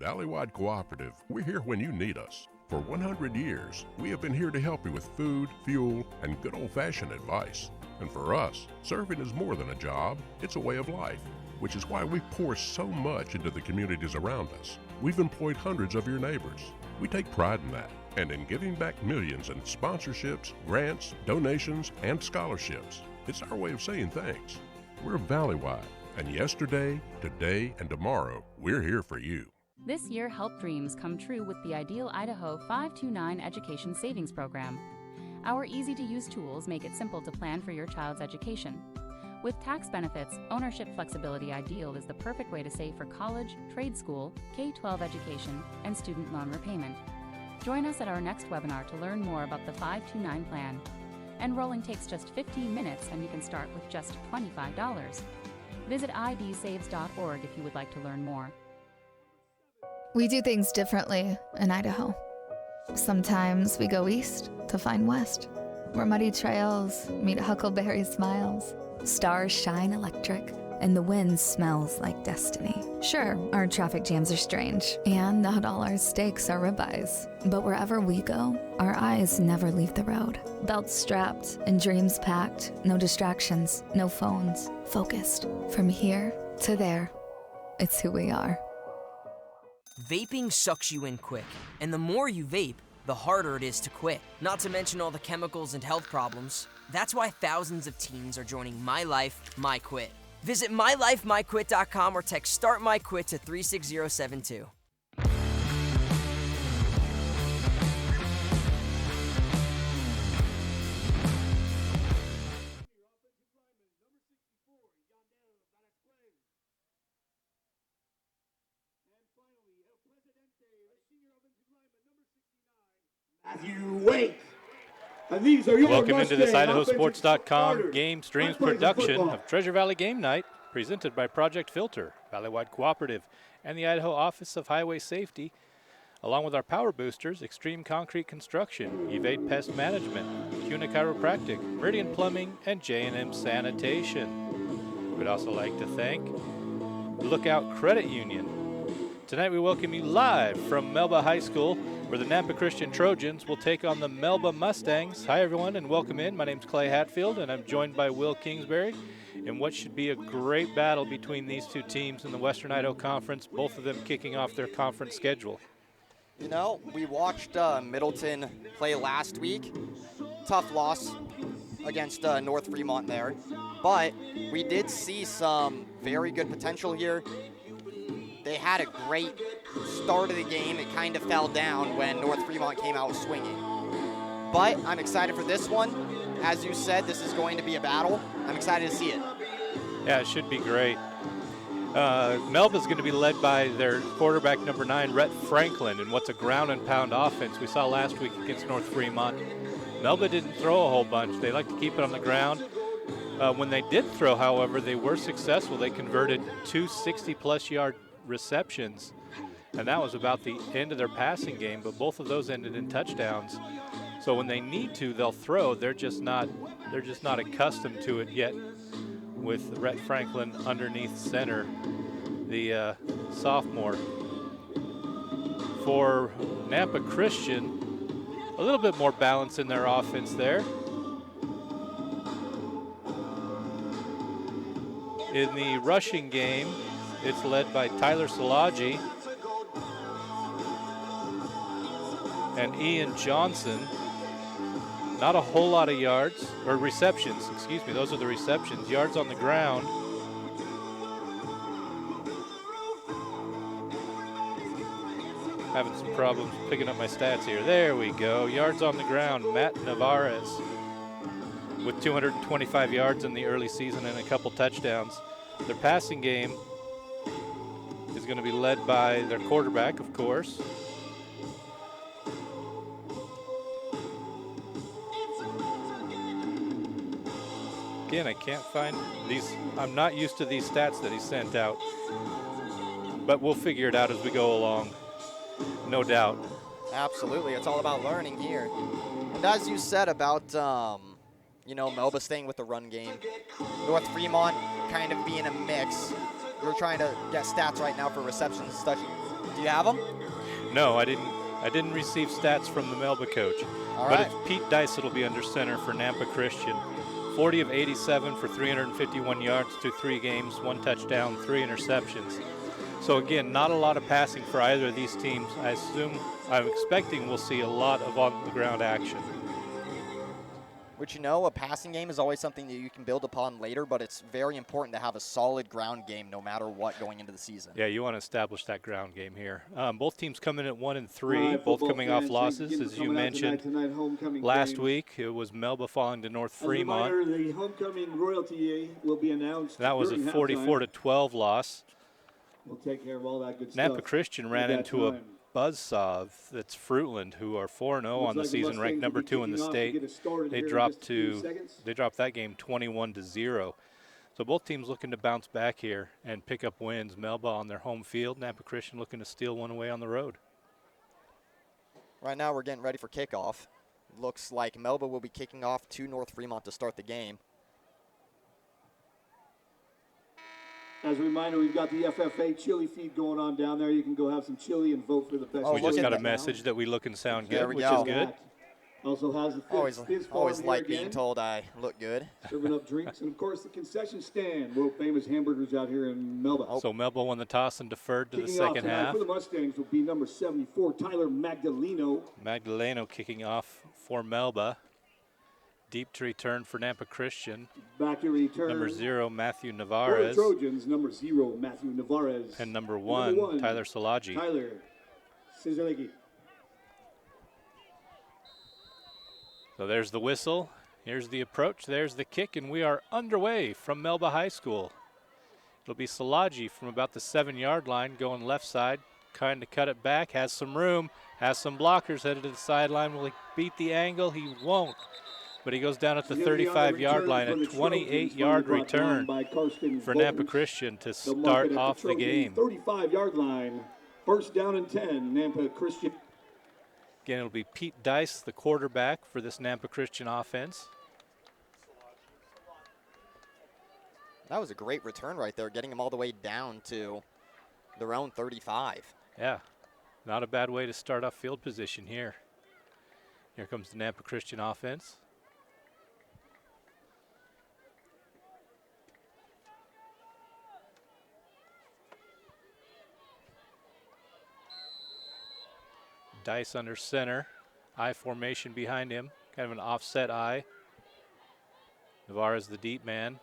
Valleywide Cooperative, we're here when you need us. For 100 years, we have been here to help you with food, fuel, and good old-fashioned advice. And for us, serving is more than a job, it's a way of life, which is why we pour so much into the communities around us. We've employed hundreds of your neighbors. We take pride in that, and in giving back millions in sponsorships, grants, donations, and scholarships. It's our way of saying thanks. We're Valleywide, and yesterday, today, and tomorrow, we're here for you. This year, help dreams come true with the Ideal Idaho 529 Education Savings Program. Our easy-to-use tools make it simple to plan for your child's education. With tax benefits, ownership flexibility, Ideal is the perfect way to save for college, trade school, K-12 education, and student loan repayment. Join us at our next webinar to learn more about the 529 plan. Enrolling takes just 15 minutes and you can start with just $25. Visit idsaves.org if you would like to learn more. We do things differently in Idaho. Sometimes we go east to find west, where muddy trails meet huckleberry smiles. Stars shine electric, and the wind smells like destiny. Sure, our traffic jams are strange, And not all our steaks are ribeyes. but wherever we go, our eyes never leave the road. Belts strapped and dreams packed. No distractions, no phones, focused. From here to there, it's who we are. Vaping sucks you in quick, and the more you vape, the harder it is to quit. Not to mention all the chemicals and health problems. That's why thousands of teens are joining My Life, My Quit. Visit mylifemyquit.com or text Start My Quit to 36072. You wait. And these are your Welcome into this Mustang IdahoSports.com offensive GameStreams starters. Play the production football. of Treasure Valley Game Night, presented by Project Filter, Valleywide Cooperative, and the Idaho Office of Highway Safety, along with our power boosters, Extreme Concrete Construction, Evade Pest Management, CUNA Chiropractic, Meridian Plumbing, and J&M Sanitation. We'd also like to thank Lookout Credit Union. Tonight we welcome you live from Melba High School, where the Nampa Christian Trojans will take on the Melba Mustangs. Hi everyone and welcome in. My name's Clay Hatfield and I'm joined by Will Kingsbury in what should be a great battle between these two teams in the Western Idaho Conference, both of them kicking off their conference schedule. You know, we watched Middleton play last week. Tough loss against North Fremont there. But we did see some very good potential here. They had a great start of the game. It kind of fell down when North Fremont came out swinging. But I'm excited for this one. As you said, this is going to be a battle. I'm excited to see it. Yeah, it should be great. Melba's going to be led by their quarterback number 9, Rhett Franklin, in what's a ground and pound offense we saw last week against North Fremont. Melba didn't throw a whole bunch. They like to keep it on the ground. When they did throw, however, they were successful. They converted 2 60-plus yard receptions, and that was about the end of their passing game, but both of those ended in touchdowns. So when they need to, they'll throw. They're just not accustomed to it yet with Rhett Franklin underneath center, the sophomore. For Nampa Christian, a little bit more balance in their offense there. In the rushing game, it's led by Tyler Salagi and Ian Johnson. Not a whole lot of yards, or receptions, excuse me, those are the receptions. Yards on the ground. Having some problems picking up my stats here. There we go, yards on the ground. Matt Navarez with 225 yards in the early season and a couple touchdowns. Their passing game is going to be led by their quarterback, of course. Again, I can't find these. I'm not used to these stats that he sent out, but we'll figure it out as we go along, no doubt. Absolutely, it's all about learning here. And as you said about, Melba staying with the run game, North Fremont kind of being a mix. We're trying to get stats right now for receptions, Do you have them? No, I didn't receive stats from the Melba coach. All but right. it's Pete Dice that'll be under center for Nampa Christian. 40 of 87 for 351 yards through 3 games, 1 touchdown, 3 interceptions. So again, not a lot of passing for either of these teams. I'm expecting we'll see a lot of on-the-ground action. Which, you know, a passing game is always something that you can build upon later, but it's very important to have a solid ground game no matter what going into the season. Yeah, you want to establish that ground game here. Both teams come in at 1-3, both coming off losses, as you mentioned. Last week, it was Melba falling to North Fremont. As a reminder, the homecoming royalty will be announced. That was a 44-12 loss. We'll take care of all that good stuff. Nampa Christian ran into a buzzsaw that's Fruitland, who are 4-0 on the season, ranked number 2 in the state. They dropped that game 21-0. So both teams looking to bounce back here and pick up wins. Melba on their home field, Nampa Christian looking to steal one away on the road. Right now we're getting ready for kickoff. Looks like Melba will be kicking off to North Fremont to start the game. As a reminder, we've got the FFA chili feed going on down there. You can go have some chili and vote for the best. We just got a message that we look and sound good, which is good. Also has the always like being told I look good. Serving up drinks and of course the concession stand, world famous hamburgers out here in Melba. So Melba won the toss and deferred to the second half. For the Mustangs will be number 74, Tyler Magdaleno. Magdaleno kicking off for Melba. Deep to return for Nampa Christian. Back to return. Number 0, Matthew Navarez. For the Trojans, number 0, Matthew Navarez. And number 1, Tyler Salaji. Tyler Sizalegi. So there's the whistle. Here's the approach. There's the kick, and we are underway from Melba High School. It'll be Salaji from about the 7-yard line, going left side, trying to cut it back, has some room, has some blockers headed to the sideline. Will he beat the angle? He won't. But he goes down at the 35-yard line, a 28-yard return for Nampa Christian to start off the game. 35-yard line, first down and 10, Nampa Christian. Again, it'll be Pete Dice, the quarterback for this Nampa Christian offense. That was a great return right there, getting him all the way down to their own 35. Yeah, not a bad way to start off field position here. Here comes the Nampa Christian offense. Dice under center, I formation behind him, kind of an offset I. Navarez the deep man.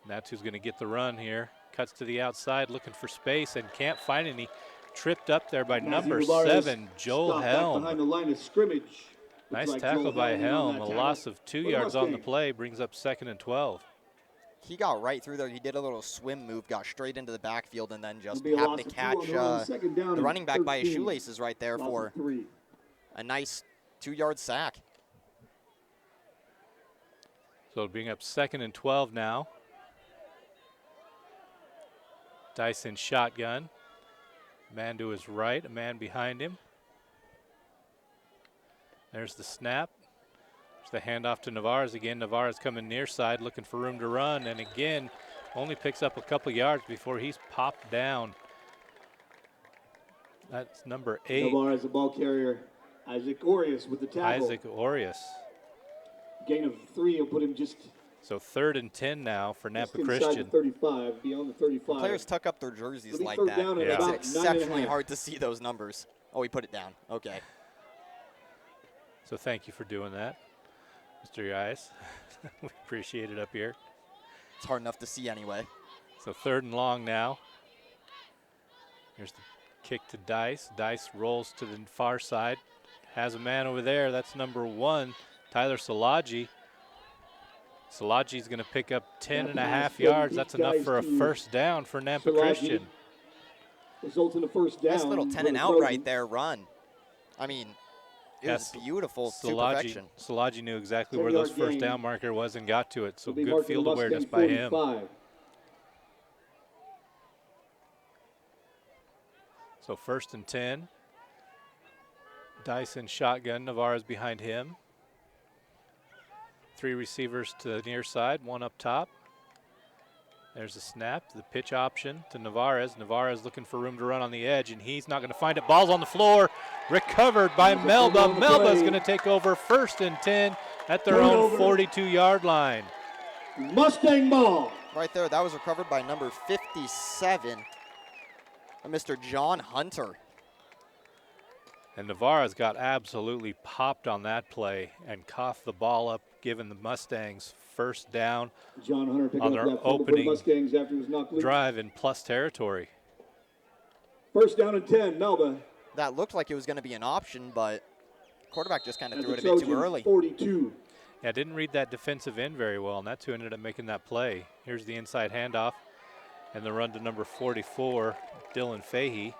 And that's who's going to get the run here. Cuts to the outside, looking for space and can't find any. Tripped up there by number 7, Joel Helm. Behind the line of scrimmage. Nice tackle by Helm. A loss of 2 yards on the play brings up 2nd and 12. He got right through there. He did a little swim move, got straight into the backfield, and then just happened to catch the running back by his shoelaces right there for a nice 2-yard sack. So it'll bring up 2nd and 12 now. Dyson shotgun. Man to his right, a man behind him. There's the snap. The handoff to Navarez again. Navarez coming near side, looking for room to run, and again, only picks up a couple yards before he's popped down. That's number 8. Navarez, the ball carrier. Isaac Orius with the tackle. Isaac Orius. Gain of 3 will put him just. So 3rd and 10 now for Nampa Christian. Inside the 35, beyond the 35. When players tuck up their jerseys like that. It makes it exceptionally hard to see those numbers. Oh, he put it down. Okay. So thank you for doing that, Mr. Yais. We appreciate it up here. It's hard enough to see anyway. So 3rd and long now. Here's the kick to Dice. Dice rolls to the far side. Has a man over there. That's number 1, Tyler Salaji. Salaji's going to pick up 10.5 yards. That's enough for a first down for Nampa Christian. Results in a first down. Nice little 10 and out right there run. I mean, it was beautiful to perfection. Salaji knew exactly where those first down marker was and got to it. So good field awareness by him. So 1st and 10. Dyson shotgun. Navarez behind him. 3 receivers to the near side, 1 up top. There's a snap, the pitch option to Navarez. Navarez looking for room to run on the edge, and he's not going to find it. Ball's on the floor, recovered by Melba. Melba's going to take over 1st and 10 at their own 42-yard line. Mustang ball. Right there, that was recovered by number 57, Mr. John Hunter. And Navarez got absolutely popped on that play and coughed the ball up, giving the Mustangs 1st down John Hunter on their opening Mustangs after he was knocked loose. drive in plus territory. 1st down and 10, Melba. That looked like it was going to be an option, but quarterback just kind of threw it a bit too early. 42. Yeah, didn't read that defensive end very well, and that's who ended up making that play. Here's the inside handoff and the run to number 44, Dylan Fahey.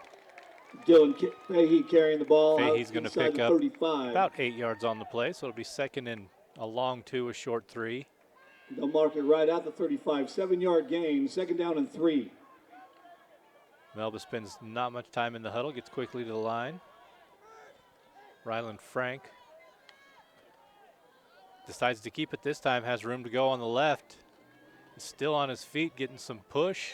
Dylan Fahey carrying the ball. Fahey's going to pick up 35. about 8 yards on the play, so it'll be 2nd and a long 2, a short 3. They'll mark it right at the 35. 7-yard gain, 2nd down and 3. Melba spends not much time in the huddle, gets quickly to the line. Ryland Frank decides to keep it this time, has room to go on the left. He's still on his feet, getting some push.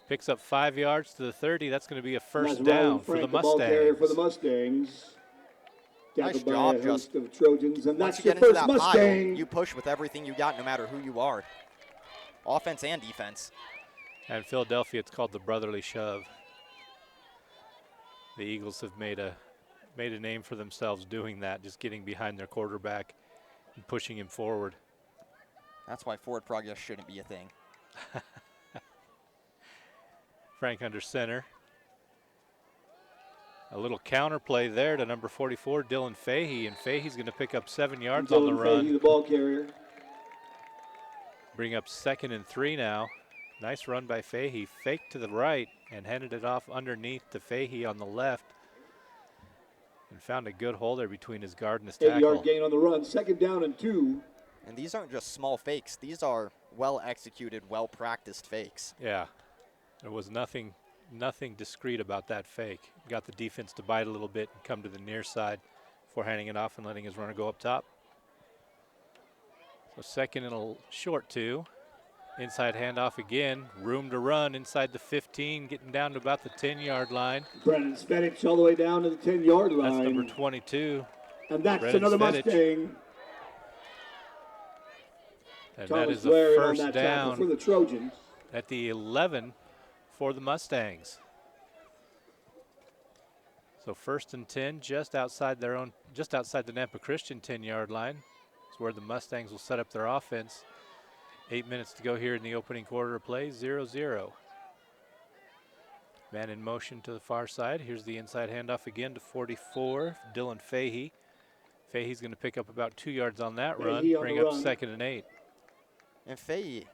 Picks up 5 yards to the 30. That's going to be a 1st down for the Mustangs. For the Mustangs. Nice job, Justin. Of Trojans, and Once that's you your get into first that Mustang. pile, you push with everything you got, no matter who you are. Offense and defense. And Philadelphia, it's called the brotherly shove. The Eagles have made a name for themselves doing that, just getting behind their quarterback and pushing him forward. That's why forward progress shouldn't be a thing. Frank under center. A little counter play there to number 44, Dylan Fahey, and Fahey's going to pick up 7 yards on the run. Fahey, the ball carrier. Bring up 2nd and 3 now. Nice run by Fahey. Faked to the right and handed it off underneath to Fahey on the left. And found a good hole there between his guard and his tackle. 8-yard gain on the run, 2nd down and 2. And these aren't just small fakes. These are well-executed, well-practiced fakes. Yeah. There was nothing discreet about that fake. Got the defense to bite a little bit and come to the near side before handing it off and letting his runner go up top. So 2nd and a short 2. Inside handoff again. Room to run inside the 15, getting down to about the 10-yard line. Brennan Svedich all the way down to the 10-yard line. That's number 22. And that's Brennan another Svedich. Mustang. And Thomas that is a Laird on 1st that tackle down for the Trojans. at the 11 for the Mustangs. So 1st and 10, just outside the Nampa Christian 10-yard line. Is where the Mustangs will set up their offense. 8 minutes to go here in the opening quarter of play, 0-0. Man in motion to the far side. Here's the inside handoff again to 44, Dylan Fahey. Fahey's going to pick up about 2 yards on that run, bring up 2nd and 8. And Fahey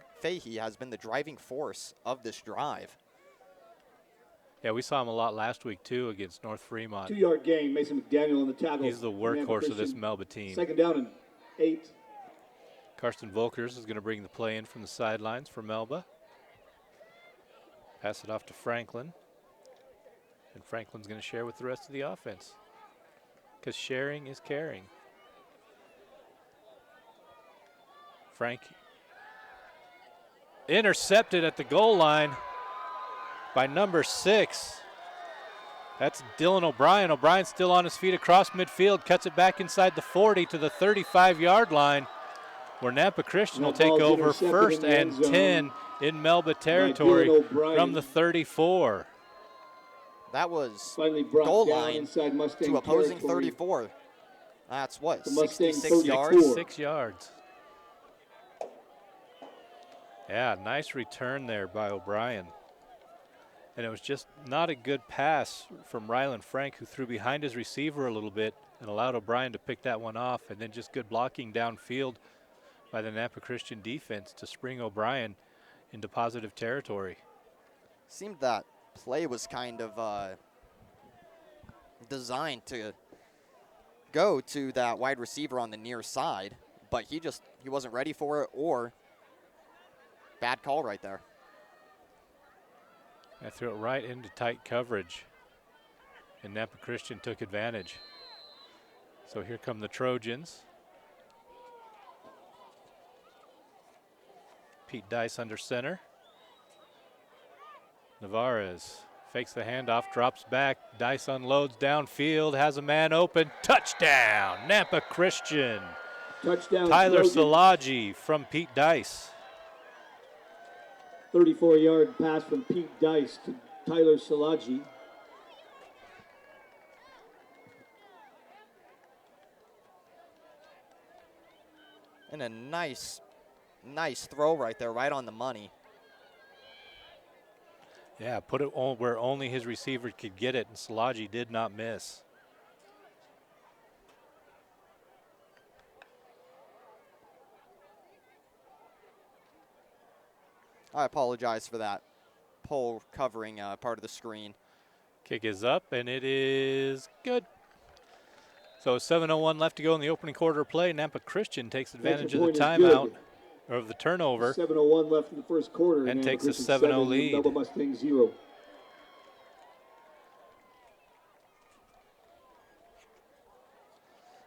has been the driving force of this drive. Yeah, we saw him a lot last week, too, against North Fremont. 2-yard gain, Mason McDaniel on the tackle. He's the workhorse of this Melba team. 2nd down and 8. Karsten Volkers is going to bring the play in from the sidelines for Melba. Pass it off to Franklin. And Franklin's going to share with the rest of the offense. Because sharing is caring. Frank intercepted at the goal line by number 6. That's Dylan O'Brien. O'Brien's still on his feet across midfield, cuts it back inside the 40 to the 35-yard line, where Nampa Christian will take over 1st and 10 in Melba territory from the 34. That was brought goal down line inside Mustang to opposing territory. 34. That's what, The Mustang 66 yards? 6 yards. Yeah, nice return there by O'Brien. And it was just not a good pass from Ryland Frank, who threw behind his receiver a little bit and allowed O'Brien to pick that one off, and then just good blocking downfield by the Nampa Christian defense to spring O'Brien into positive territory. Seemed that play was kind of designed to go to that wide receiver on the near side, but he wasn't ready for it, or bad call right there. I threw it right into tight coverage, and Nampa Christian took advantage. So here come the Trojans. Pete Dice under center. Navarez fakes the handoff, drops back. Dice unloads downfield, has a man open. Touchdown, Nampa Christian. Touchdown, Tyler Trojans. Szilagyi from Pete Dice. 34-yard pass from Pete Dice to Tyler Szilagyi. And a nice throw right there, right on the money. Yeah, put it on where only his receiver could get it, and Szilagyi did not miss. I apologize for that pole covering part of the screen. Kick is up, and it is good. So 7:01 left to go in the opening quarter of play. Nampa Christian takes advantage of the timeout, or of the turnover. 7:01 left in the first quarter. And Nampa takes a Christian 7-0 7, lead. Melba Mustangs 0.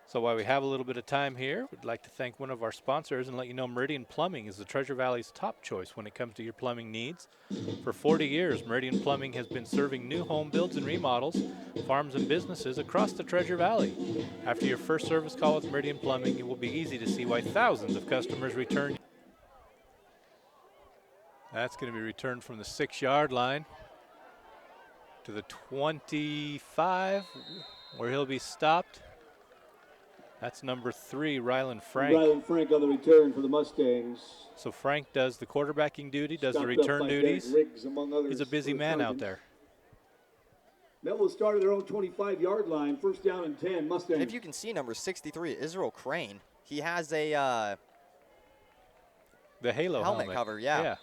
So while we have a little bit of time here, we'd like to thank one of our sponsors and let you know Meridian Plumbing is the Treasure Valley's top choice when it comes to your plumbing needs. For 40 years, Meridian Plumbing has been serving new home builds and remodels, farms and businesses across the Treasure Valley. After your first service call with Meridian Plumbing, it will be easy to see why thousands of customers return. That's going to be returned from the 6-yard line to the 25, where he'll be stopped. That's number 3, Rylan Frank. Rylan Frank on the return for the Mustangs. So Frank does the quarterbacking duty, does the Stopped up return by duties. Ben Riggs, among others, He's a busy for the man out Trojans. there. Melville started their own 25-yard line. First down and 10. Mustangs. And if you can see number 63, Israel Crane, he has a The Halo helmet cover, yeah. Yeah.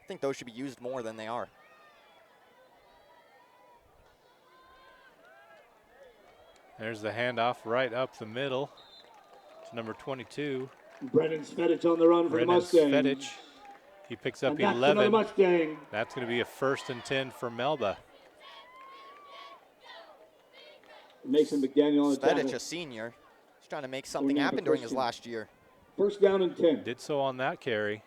I think those should be used more than they are. There's the handoff right up the middle to number 22. Brennan Svedich on the run for Brennan the Mustangs. Svedich. He picks up And that's another 11. Mustang. That's going to be a 1st and 10 for Melba. Mason McDaniel on the Svedich, tackle. a senior, he's trying to make something Nampa happen during his Christian. last year. First down and 10. Did so on that carry.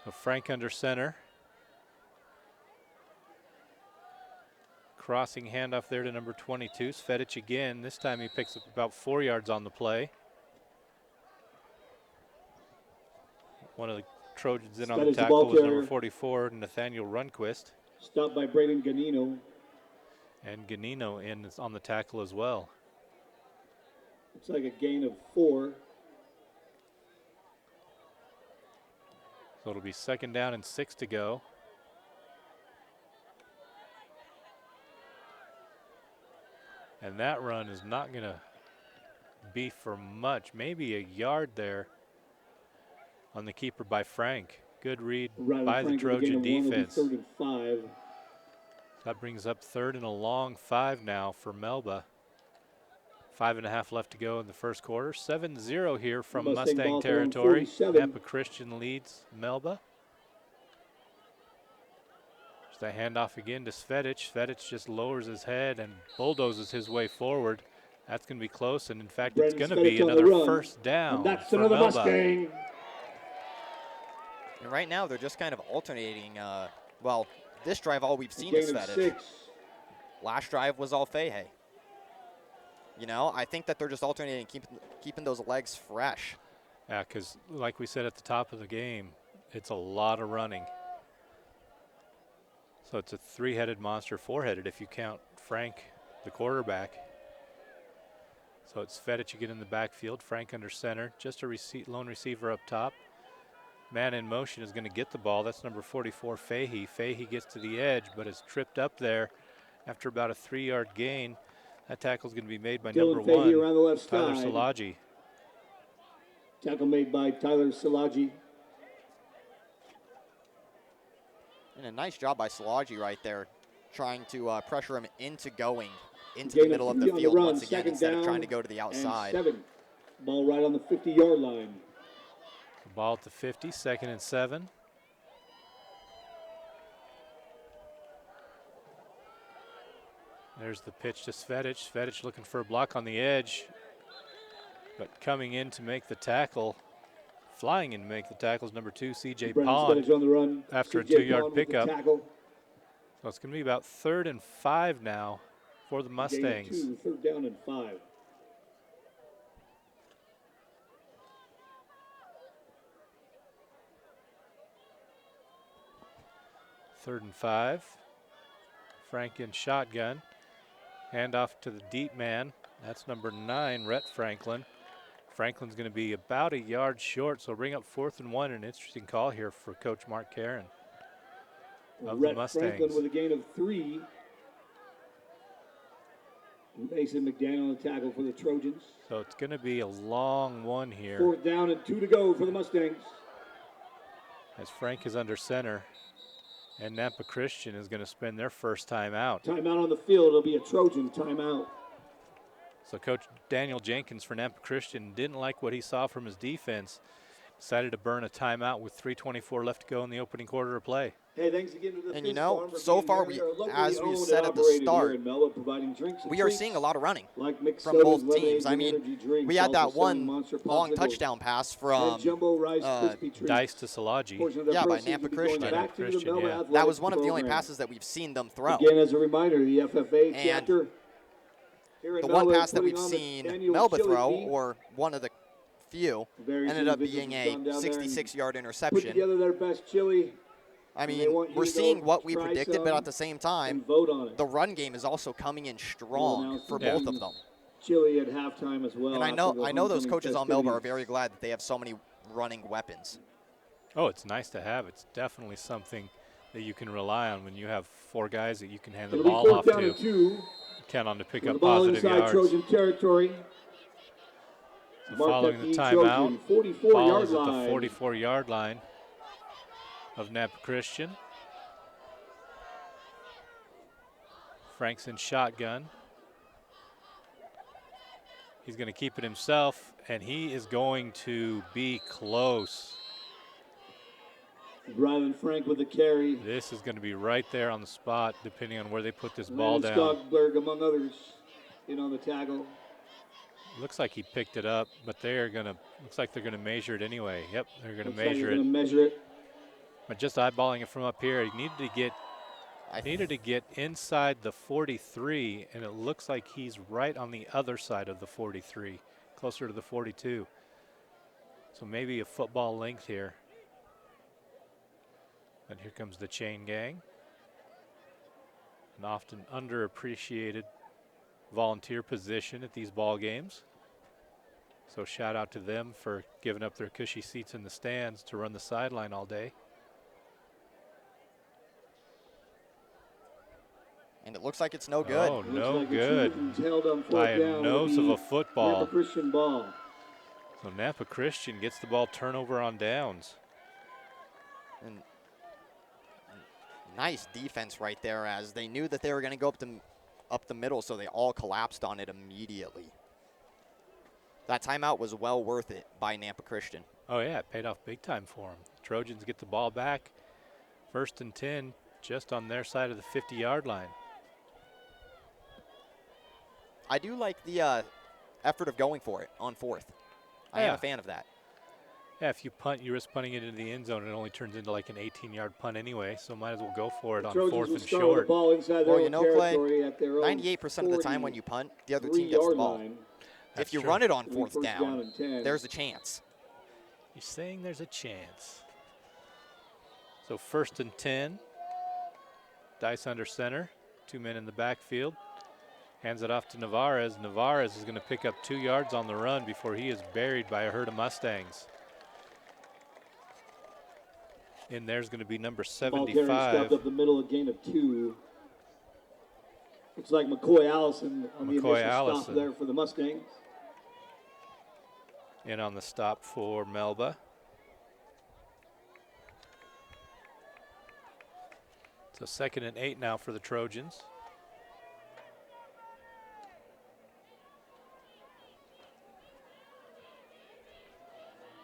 So Frank under center. Crossing handoff there to number 22. Svedich again. This time he picks up about 4 yards on the play. One of the Trojans in on the Svedich, the tackle ball was number carrier. 44, Nathaniel Runquist. Stopped by Braden Ganino. And Ganino in on the tackle as well. Looks like a gain of 4. So it'll be 2nd down and 6 to go. And that run is not going to be for much. Maybe a yard there on the keeper by Frank. Good read Rylan by the Frank with a Trojan gain of 1, will be defense. 3rd and 5. That brings up 3rd and a long 5 now for Melba. 5.5 left to go in the first quarter. 7-0 here from Mustang Mustang ball carrying territory. 47. Nampa Christian leads Melba. There's the handoff again to Svedich. Svedich just lowers his head and bulldozes his way forward. That's going to be close, and in fact, it's Brendan going to be Svedich on the another run. first down And that's for another Melba. Mustang. And right now they're just kind of alternating. Well, this drive all we've seen Gain is of Svedich. 6. Last drive was all Fahey. You know, I think that they're just alternating, keeping those legs fresh. Yeah, because like we said at the top of the game, it's a lot of running. So it's a 3-headed monster, 4-headed if you count Frank, the quarterback. So it's Svedich again in the backfield, Frank under center, just a lone receiver up top. Man in motion is going to get the ball. That's number 44, Fahey. Fahey gets to the edge, but is tripped up there after about a 3-yard gain. That tackle is going to be made by Dylan number Fahey 1, around the left Tyler side. Szilagyi. Tackle made by Tyler Szilagyi. And a nice job by Szilagyi right there, trying to pressure him into going into Gain the middle of 3 the on field run, once again 2nd instead of down trying to go to the and outside. 7. Ball right on the 50-yard line. Ball at the 50, 2nd and 7. There's the pitch to Svedich. Svedich looking for a block on the edge, but coming in to make the tackle, flying in to make the tackles, number 2, C.J. Brendan Pond, Spinach on the run. after a C.J. 2-yard Pond with the pickup. tackle. So it's going to be about 3rd and 5 now for the Mustangs. Gain of 2, 3rd down and 5. Third and 5. Frank in shotgun. Hand off to the deep man. That's number 9, Rhett Franklin. Franklin's going to be about a yard short, so bring up 4th and 1. An interesting call here for Coach Mark Karen of the Mustangs. Franklin with a gain of 3. Mason McDaniel on the tackle for the Trojans. So it's going to be a long one here. 4th down and 2 to go for the Mustangs. As Frank is under center, and Nampa Christian is going to spend their first time out. Timeout on the field. It'll be a Trojan timeout. So Coach Daniel Jenkins for Nampa Christian didn't like what he saw from his defense. Decided to burn a timeout with 3:24 left to go in the opening quarter of play. Hey, thanks again to the And Fish you know, Farm for so being far, there. Locally as we owned said and at the operated start, here in Melba, providing drinks and we are treats seeing a lot of running like mixed from sodas, both lemonades, teams. I and mean, energy drinks, we had also that selling one Monster long popsicles touchdown pass and from Jumbo Rice Krispy treats. Dice to Salaji. Portion of their Yeah, by proceeds will Nampa be going Christian. back to the Christian, Melba yeah. Athletics That was one of the only program. passes that we've seen them throw. Again, as a reminder, the FFA And chapter here in The one Melba pass that putting we've on the seen annual Melba Chili throw, Feed. or one of the few, Various ended up individuals being have a gone down there and 66-yard put interception. together their best chili. I They mean, want you we're to go seeing what we try predicted, but some at the same time, and vote on it. the run game is also coming in strong for Yeah. both of them. Chili at halftime as well. And I after know the those homecoming coaches on Melba are festivities. very glad that they have so many running weapons. Oh, it's nice to have. It's definitely something that you can rely on when you have 4 guys that you can hand the It'll be ball 4th off down and to. 2. Count on to pick With up the ball positive inside yards. Trojan territory. So Mark following that the Trojan, timeout, 44 ball yard is at line. the 44-yard line of Nampa Christian. Frank's in shotgun. He's going to keep it himself, and he is going to be close. Ryland Frank with the carry. This is going to be right there on the spot, depending on where they put this ball Lance down. Skogberg, among others, in on the tackle. Looks like he picked it up, but they're going to, looks like they're going to measure it anyway. Yep, they're going to Looks like measure he's it. gonna measure it. But just eyeballing it from up here, he needed to get inside the 43, and it looks like he's right on the other side of the 43, closer to the 42. So maybe a football length here. And here comes the chain gang. An often underappreciated volunteer position at these ball games. So shout out to them for giving up their cushy seats in the stands to run the sideline all day. And it looks like it's no good. Oh, Looks no like good. it's held on 4th By a down. nose It'll of a be football. Nampa Christian ball. So Nampa Christian gets the ball turnover on downs. And nice defense right there, as they knew that they were going to go up the middle, so they all collapsed on it immediately. That timeout was well worth it by Nampa Christian. Oh, yeah, it paid off big time for them. Trojans get the ball back. 1st and 10, just on their side of the 50-yard line. I do like the effort of going for it on 4th. I am Yeah. a fan of that. Yeah, if you punt, you risk punting it into the end zone. It only turns into like an 18-yard punt anyway, so might as well go for it on Trojans 4th will and start with the short. ball inside their Well, own you know, Clay, territory at their own 98% of the time when you punt, the other team gets the 43-yard ball. line. That's If you true. run it on It'll be 4th first down, and 10. there's a chance. You're saying there's a chance. So 1st and 10. Dice under center. 2 men in the backfield. Hands it off to Navarez. Navarez is going to pick up 2 yards on the run before he is buried by a herd of Mustangs. In there's going to be number Ball carrier 75. stopped up the middle, a gain of 2. Looks like McCoy Allison on the McCoy initial Allison. stop there for the Mustangs. In on the stop for Melba. So 2nd and 8 now for the Trojans.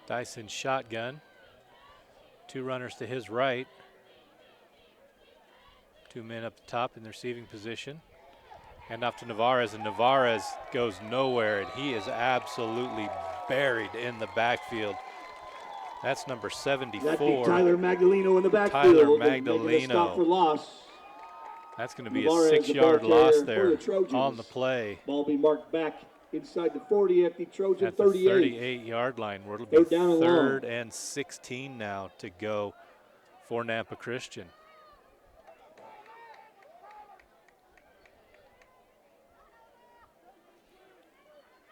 Dyson shotgun. 2 runners to his right. 2 men up the top in the receiving position. Hand off to Navarez, and Navarez goes nowhere, and he is absolutely buried in the backfield That's number That'd be 74. Tyler Magdaleno in the backfield. Tyler Making a stop for Magdaleno. loss. That's going to be Navarez, a the 6-yard ball loss carrier there for the Trojans. on the play. Ball be marked back inside the 40 at the Trojan At the 38. 38-yard line, where it'll be Third down and long. 3rd and 16 now to go for Nampa Christian.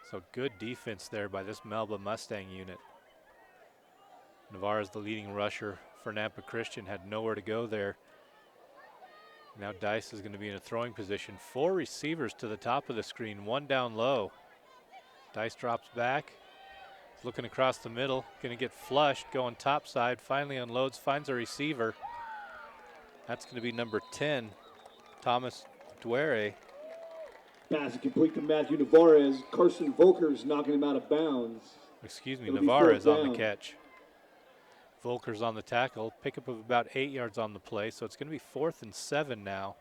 So good defense there by this Melba Mustang unit. Navarro's the leading rusher for Nampa Christian, had nowhere to go there. Now Dice is going to be in a throwing position. 4 receivers to the top of the screen, 1 down low. Dice drops back, he's looking across the middle, going to get flushed, going top side, finally unloads, finds a receiver. That's going to be number 10, Thomas Duere. Pass complete to Matthew Navarez. Carson Volker's knocking him out of bounds. Excuse me, It'll be Navarez fourth on down. the catch. Volker's on the tackle, pickup of about 8 yards on the play, so it's going to be 4th and 7 now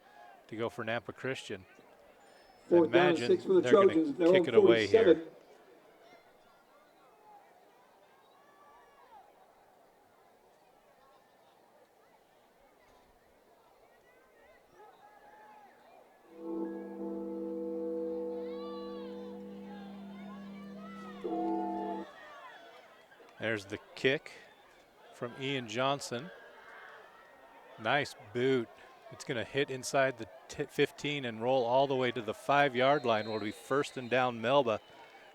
to go for Nampa Christian. Fourth down and Imagine 6 for the they're Trojans. going to kick it away here. There's the kick from Ian Johnson. Nice boot. It's going to hit inside the 15 and roll all the way to the 5-yard line. Will be 1st and down Melba,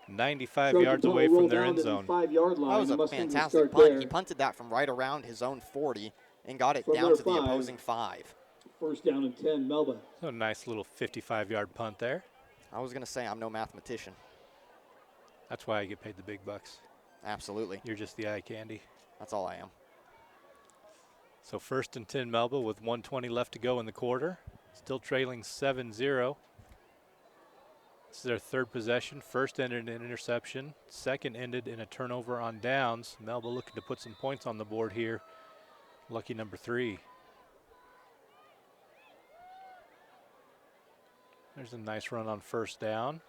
95 Trojans yards on a away roll from their down end to the zone. 5-yard line. That was The a Mustangs will fantastic start punt. there. He punted that from right around his own 40 and got it From down their to the 5. opposing 5. First down and 10, Melba. So a nice little 55-yard punt there. I was going to say I'm no mathematician. That's why I get paid the big bucks. Absolutely. You're just the eye candy. That's all I am. So 1st and 10 Melba with 1:20 left to go in the quarter. Still trailing 7-0. This is their 3rd possession. First ended in an interception. Second ended in a turnover on downs. Melba looking to put some points on the board here. Lucky number 3. There's a nice run on 1st down.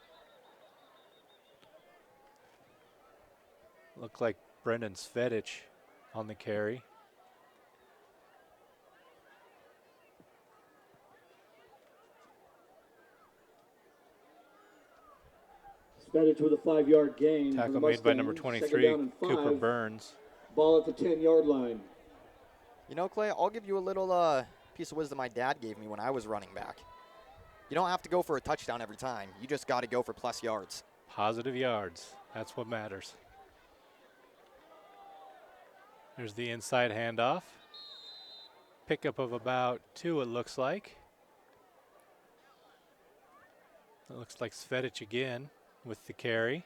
Looked like Brendan Svedich on the carry. Svedich with a 5-yard gain. Tackle for the made by number Mustangs. 23, Second down and 5. Cooper Burns. Ball at the 10-yard line. You know, Clay, I'll give you a little piece of wisdom my dad gave me when I was running back. You don't have to go for a touchdown every time. You just got to go for plus yards. Positive yards. That's what matters. There's the inside handoff. Pickup of about 2, it looks like. It looks like Svedich again with the carry.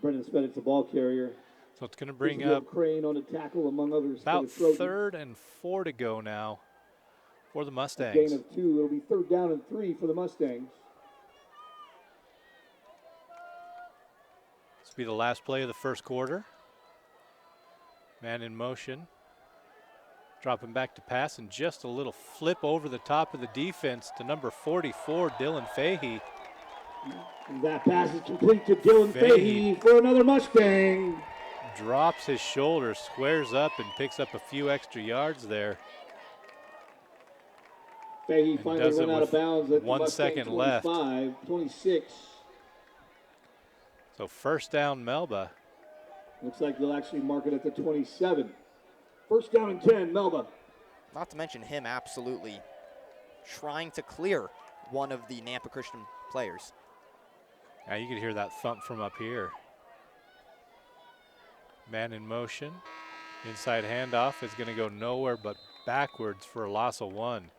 Brendan Svedich, the ball carrier. So it's going to bring There's up Crane on a tackle, among others. about for the Trojans. 3rd and 4 to go now for the A Mustangs. gain of 2. It'll be 3rd down and 3 for the Mustangs. This will be the last play of the 1st quarter. Man in motion. Dropping back to pass, and just a little flip over the top of the defense to number 44, Dylan Fahey. That pass is complete to Dylan Fahey for another Mustang. Drops his shoulder, squares up, and picks up a few extra yards there. Fahey And finally does went it out of with bounds at 1 the Mustang second left. 25, 26. So 1st down Melba. Looks like they'll actually mark it at the 27. 1st down and 10, Melba. Not to mention him absolutely trying to clear one of the Nampa Christian players. Now you can hear that thump from up here. Man in motion. Inside handoff is going to go nowhere but backwards for a loss of 1.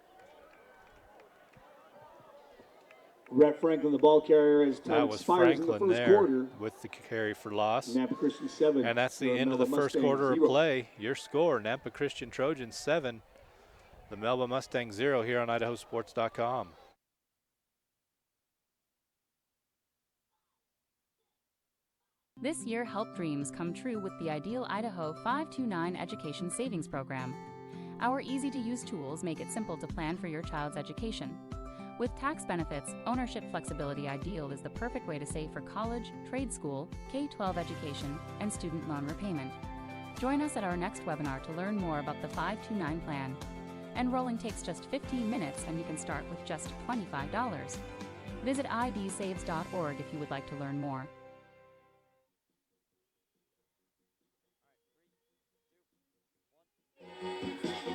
Rhett Franklin, the ball carrier, as time That was expires in the Franklin first there quarter. with the carry for loss. Nampa Christian 7. And that's the for end of the Melba 1st Mustangs quarter of 0. play. Your score, Nampa Christian Trojans 7, the Melba Mustangs 0 here on IdahoSports.com. This year, help dreams come true with the Ideal Idaho 529 Education Savings Program. Our easy-to-use tools make it simple to plan for your child's education. With tax benefits, ownership flexibility, Ideal is the perfect way to save for college, trade school, K-12 education, and student loan repayment. Join us at our next webinar to learn more about the 529 plan. Enrolling takes just 15 minutes and you can start with just $25. Visit idsaves.org if you would like to learn more.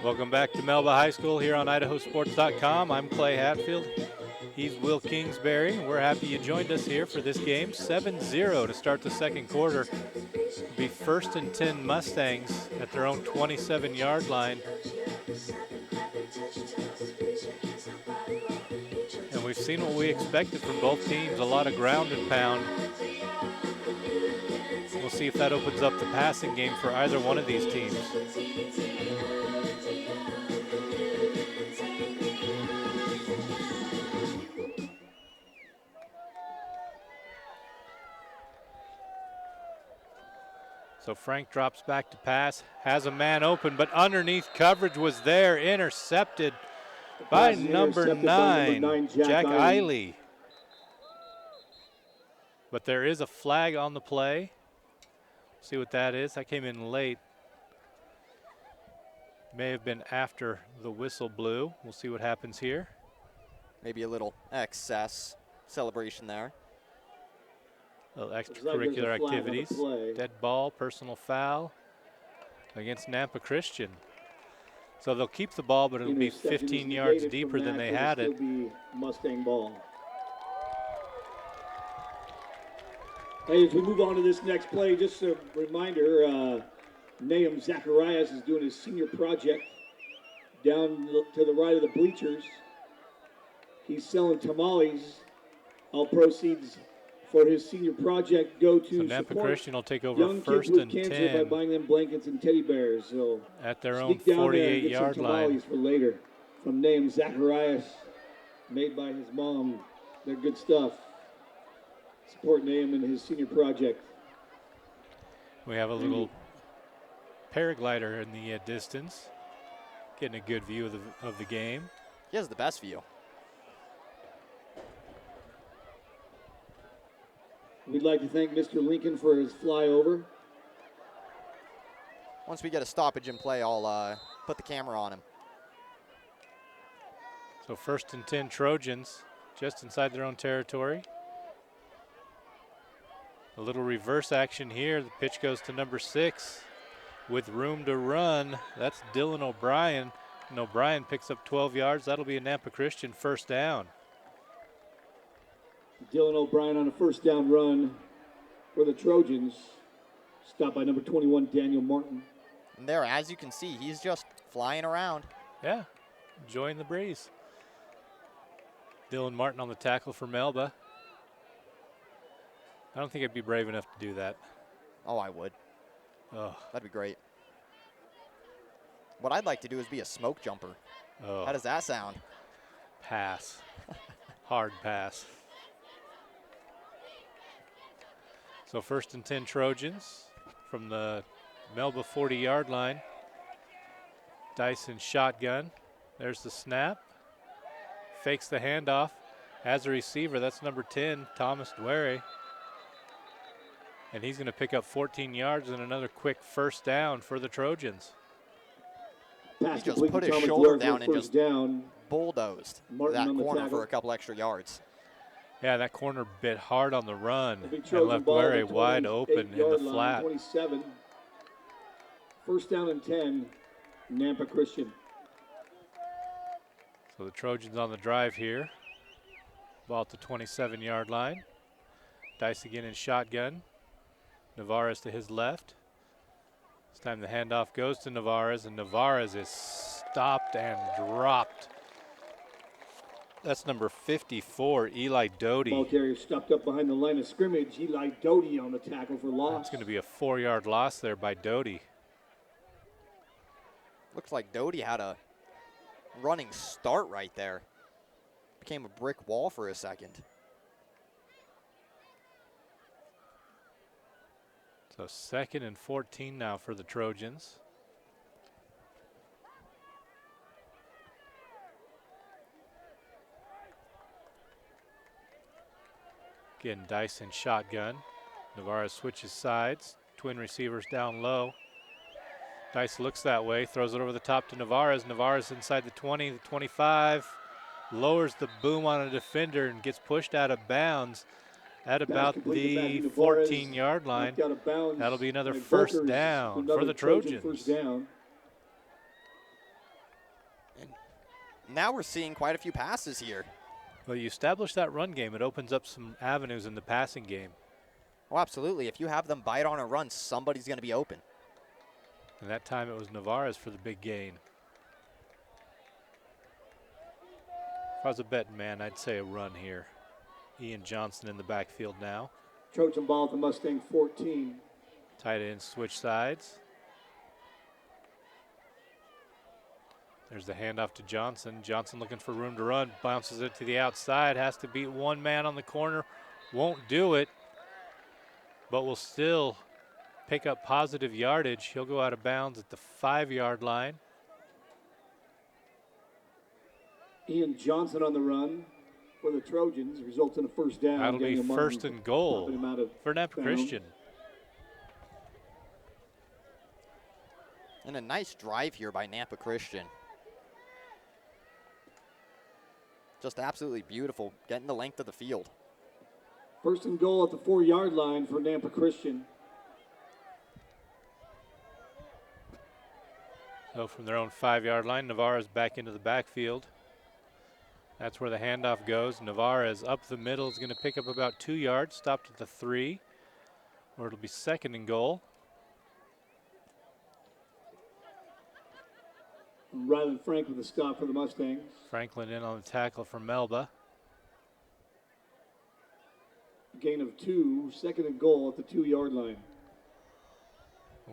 Welcome back to Melba High School here on IdahoSports.com. I'm Clay Hatfield. He's Will Kingsbury. We're happy you joined us here for this game. 7-0 to start the second quarter. It'll be 1st and 10 Mustangs at their own 27-yard line. And we've seen what we expected from both teams, a lot of ground and pound. We'll see if that opens up the passing game for either one of these teams. So Frank drops back to pass, has a man open, but underneath coverage was there, intercepted by number 9, Jack Eiley. But there is a flag on the play. See what that is. That came in late. May have been after the whistle blew. We'll see what happens here. Maybe a little excess celebration there. Little extracurricular activities. Dead ball, personal foul against Nampa Christian. So they'll keep the ball, but it'll be 15 yards deeper than they had it. Mustang ball. Hey, as we move on to this next play, just a reminder, Nahum Zacharias is doing his senior project down to the right of the bleachers. He's selling tamales. All proceeds for his senior project go to Nampa Christian will take over young 1st and kids with 10 by buying them blankets and teddy bears. So at their own 48-yard line. For later from Nahum Zacharias, made by his mom. They're good stuff. Support Nahum in his senior project. We have a little paraglider in the distance, getting a good view of the game. He has the best view. We'd like to thank Mr. Lincoln for his flyover. Once we get a stoppage in play, I'll put the camera on him. So 1st and 10 Trojans just inside their own territory. A little reverse action here. The pitch goes to number 6 with room to run. That's Dylan O'Brien. And O'Brien picks up 12 yards. That'll be a Nampa Christian first down. Dylan O'Brien on a first down run for the Trojans. Stopped by number 21, Daniel Martin. And there, as you can see, he's just flying around. Yeah, enjoying the breeze. Dylan Martin on the tackle for Melba. I don't think I'd be brave enough to do that. Oh, I would. Oh. That'd be great. What I'd like to do is be a smoke jumper. Oh. How does that sound? Pass. Hard pass. So 1st and 10 Trojans from the Melba 40-yard line. Dyson shotgun. There's the snap. Fakes the handoff. Has a receiver. That's number 10, Thomas Dwere. And he's going to pick up 14 yards and another quick first down for the Trojans. He just put his shoulder down and just bulldozed that corner for a couple extra yards. Yeah, that corner bit hard on the run and left Dwere wide open in the flat. 27. First down and 10, Nampa Christian. So the Trojans on the drive here. Ball at the 27-yard line. Dice again in shotgun. Navarez to his left. This time the handoff goes to Navarez, and Navarez is stopped and dropped. That's number 54, Eli Doty. Ball carrier stopped up behind the line of scrimmage. Eli Doty on the tackle for loss. It's going to be a 4-yard loss there by Doty. Looks like Doty had a running start right there. Became a brick wall for a second. So 2nd and 14 now for the Trojans. Again, Dyson shotgun. Navarro switches sides. Twin receivers down low. Dice looks that way, throws it over the top to Navarez. Navarez inside the 20, the 25, lowers the boom on a defender and gets pushed out of bounds at about the 14-yard line. That'll be another first down for the Trojans. First down. And now we're seeing quite a few passes here. Well, you establish that run game, it opens up some avenues in the passing game. Oh, absolutely. If you have them bite on a run, somebody's going to be open. And that time it was Navarez for the big gain. If I was a betting man, I'd say a run here. Ian Johnson in the backfield now. Trojan ball at the Mustang 14. Tight end switch sides. There's the handoff to Johnson. Johnson looking for room to run. Bounces it to the outside. Has to beat one man on the corner. Won't do it. But will still pick up positive yardage. He'll go out of bounds at the 5-yard line. Ian Johnson on the run for the Trojans. Results in a first down. That'll be first and goal for Nampa Christian. And a nice drive here by Nampa Christian. Just absolutely beautiful, getting the length of the field. First and goal at the 4-yard line for Nampa Christian. So from their own 5-yard line, Navarez back into the backfield. That's where the handoff goes. Navarez up the middle is going to pick up about 2 yards, stopped at the 3, or it'll be second and goal. Rylan Frank with a stop for the Mustangs. Franklin in on the tackle for Melba. Gain of 2, second and goal at the 2-yard line.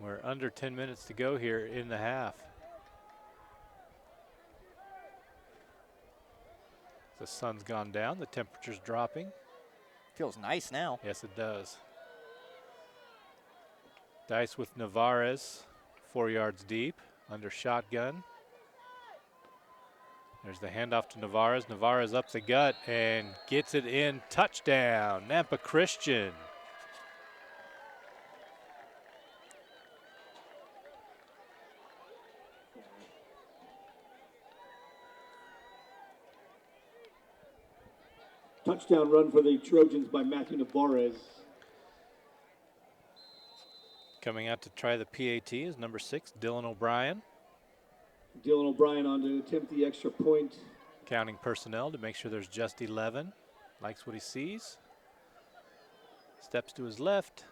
We're under 10 minutes to go here in the half. The sun's gone down, the temperature's dropping. Feels nice now. Yes, it does. Dice with Navarez, 4 yards deep, under shotgun. There's the handoff to Navarez. Navarez up the gut and gets it in. Touchdown, Nampa Christian. Touchdown run for the Trojans by Matthew Navarez. Coming out to try the PAT is number 6, Dylan O'Brien. Dylan O'Brien on to attempt the extra point. Counting personnel to make sure there's just 11. Likes what he sees. Steps to his left.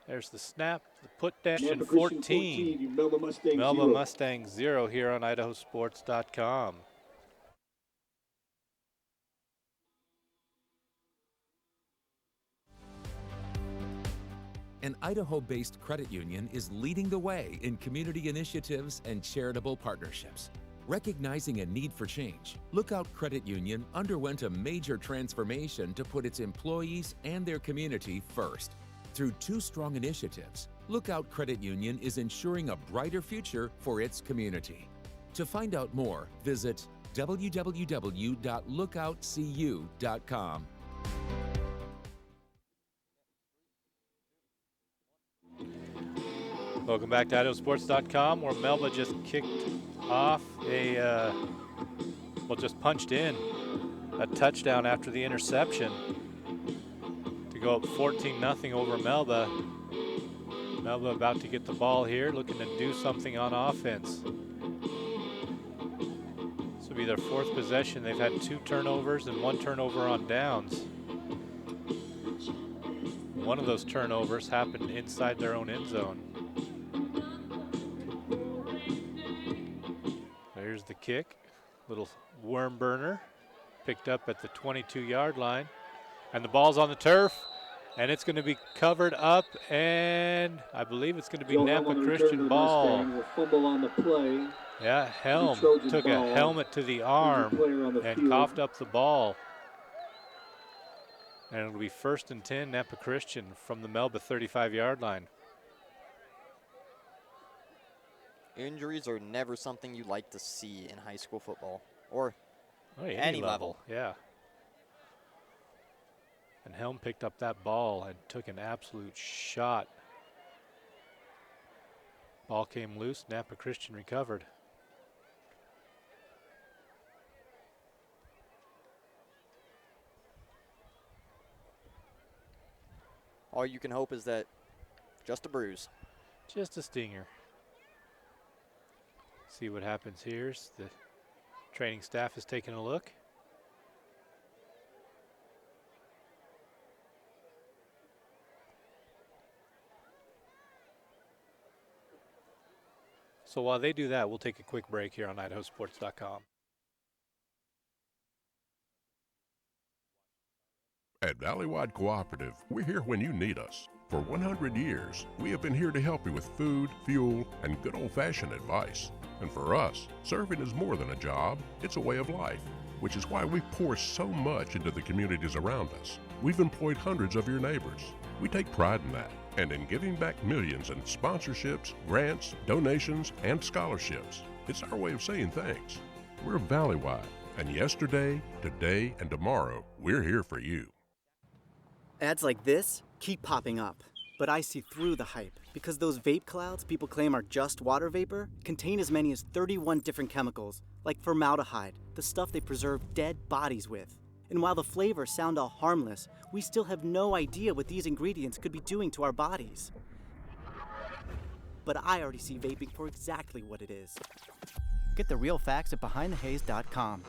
There's the snap, the put dash, and 14. Melba Mustangs 0 here on IdahoSports.com. An Idaho-based credit union is leading the way in community initiatives and charitable partnerships. Recognizing a need for change, Lookout Credit Union underwent a major transformation to put its employees and their community first. Through 2 strong initiatives, Lookout Credit Union is ensuring a brighter future for its community. To find out more, visit www.lookoutcu.com. Welcome back to IdahoSports.com, where Melba just kicked off just punched in a touchdown after the interception to go up 14-0 over Melba. Melba about to get the ball here, looking to do something on offense. This will be their 4th possession. They've had 2 turnovers and 1 turnover on downs. One of those turnovers happened inside their own end zone. There's the kick, little worm burner, picked up at the 22-yard line, and the ball's on the turf, and it's going to be covered up, and I believe it's going to be Nampa Christian ball. Fumble on the play. Yeah, Helm took a helmet to the arm and coughed up the ball. And it'll be 1st and 10, Nampa Christian from the Melba 35-yard line. Injuries are never something you like to see in high school football or any level. Yeah. And Helm picked up that ball and took an absolute shot. Ball came loose. Nampa Christian recovered. All you can hope is that just a bruise. Just a stinger. See what happens here. The training staff is taking a look. So while they do that, we'll take a quick break here on IdahoSports.com. At Valleywide Cooperative, we're here when you need us. For 100 years, we have been here to help you with food, fuel, and good old-fashioned advice. And for us, serving is more than a job, it's a way of life, which is why we pour so much into the communities around us. We've employed hundreds of your neighbors. We take pride in that, and in giving back millions in sponsorships, grants, donations, and scholarships. It's our way of saying thanks. We're Valleywide, and yesterday, today, and tomorrow, we're here for you. Ads like this keep popping up, but I see through the hype because those vape clouds people claim are just water vapor contain as many as 31 different chemicals, like formaldehyde, the stuff they preserve dead bodies with. And while the flavors sound all harmless, we still have no idea what these ingredients could be doing to our bodies. But I already see vaping for exactly what it is. Get the real facts at BehindTheHaze.com.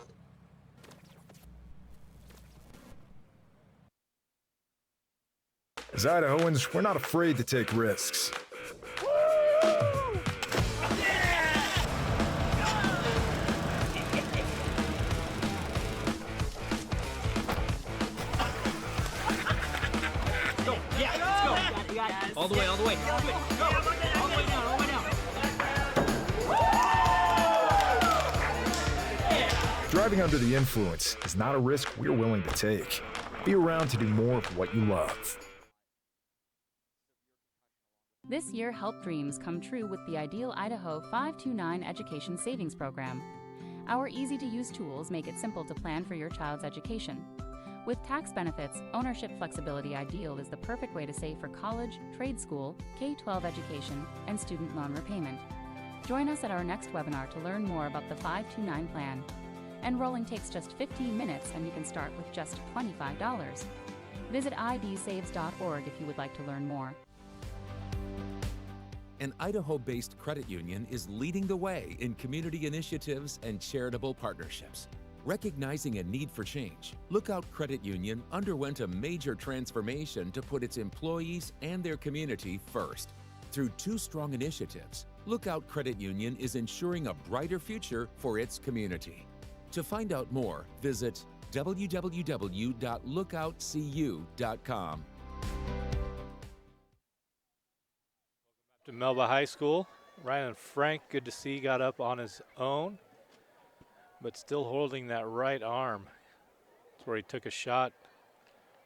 As Idahoans, we're not afraid to take risks. All the way, all the way. Go. All the way down, all the way down. Driving under the influence is not a risk we're willing to take. Be around to do more of what you love. This year, help dreams come true with the Ideal Idaho 529 Education Savings Program. Our easy-to-use tools make it simple to plan for your child's education. With tax benefits, ownership flexibility, Ideal is the perfect way to save for college, trade school, K-12 education, and student loan repayment. Join us at our next webinar to learn more about the 529 plan. Enrolling takes just 15 minutes and you can start with just $25. Visit idsaves.org if you would like to learn more. An Idaho-based credit union is leading the way in community initiatives and charitable partnerships. Recognizing a need for change, Lookout Credit Union underwent a major transformation to put its employees and their community first. Through two strong initiatives, Lookout Credit Union is ensuring a brighter future for its community. To find out more, visit www.lookoutcu.com. To Melba High School, Ryan Frank, good to see, got up on his own, but still holding that right arm. That's where he took a shot,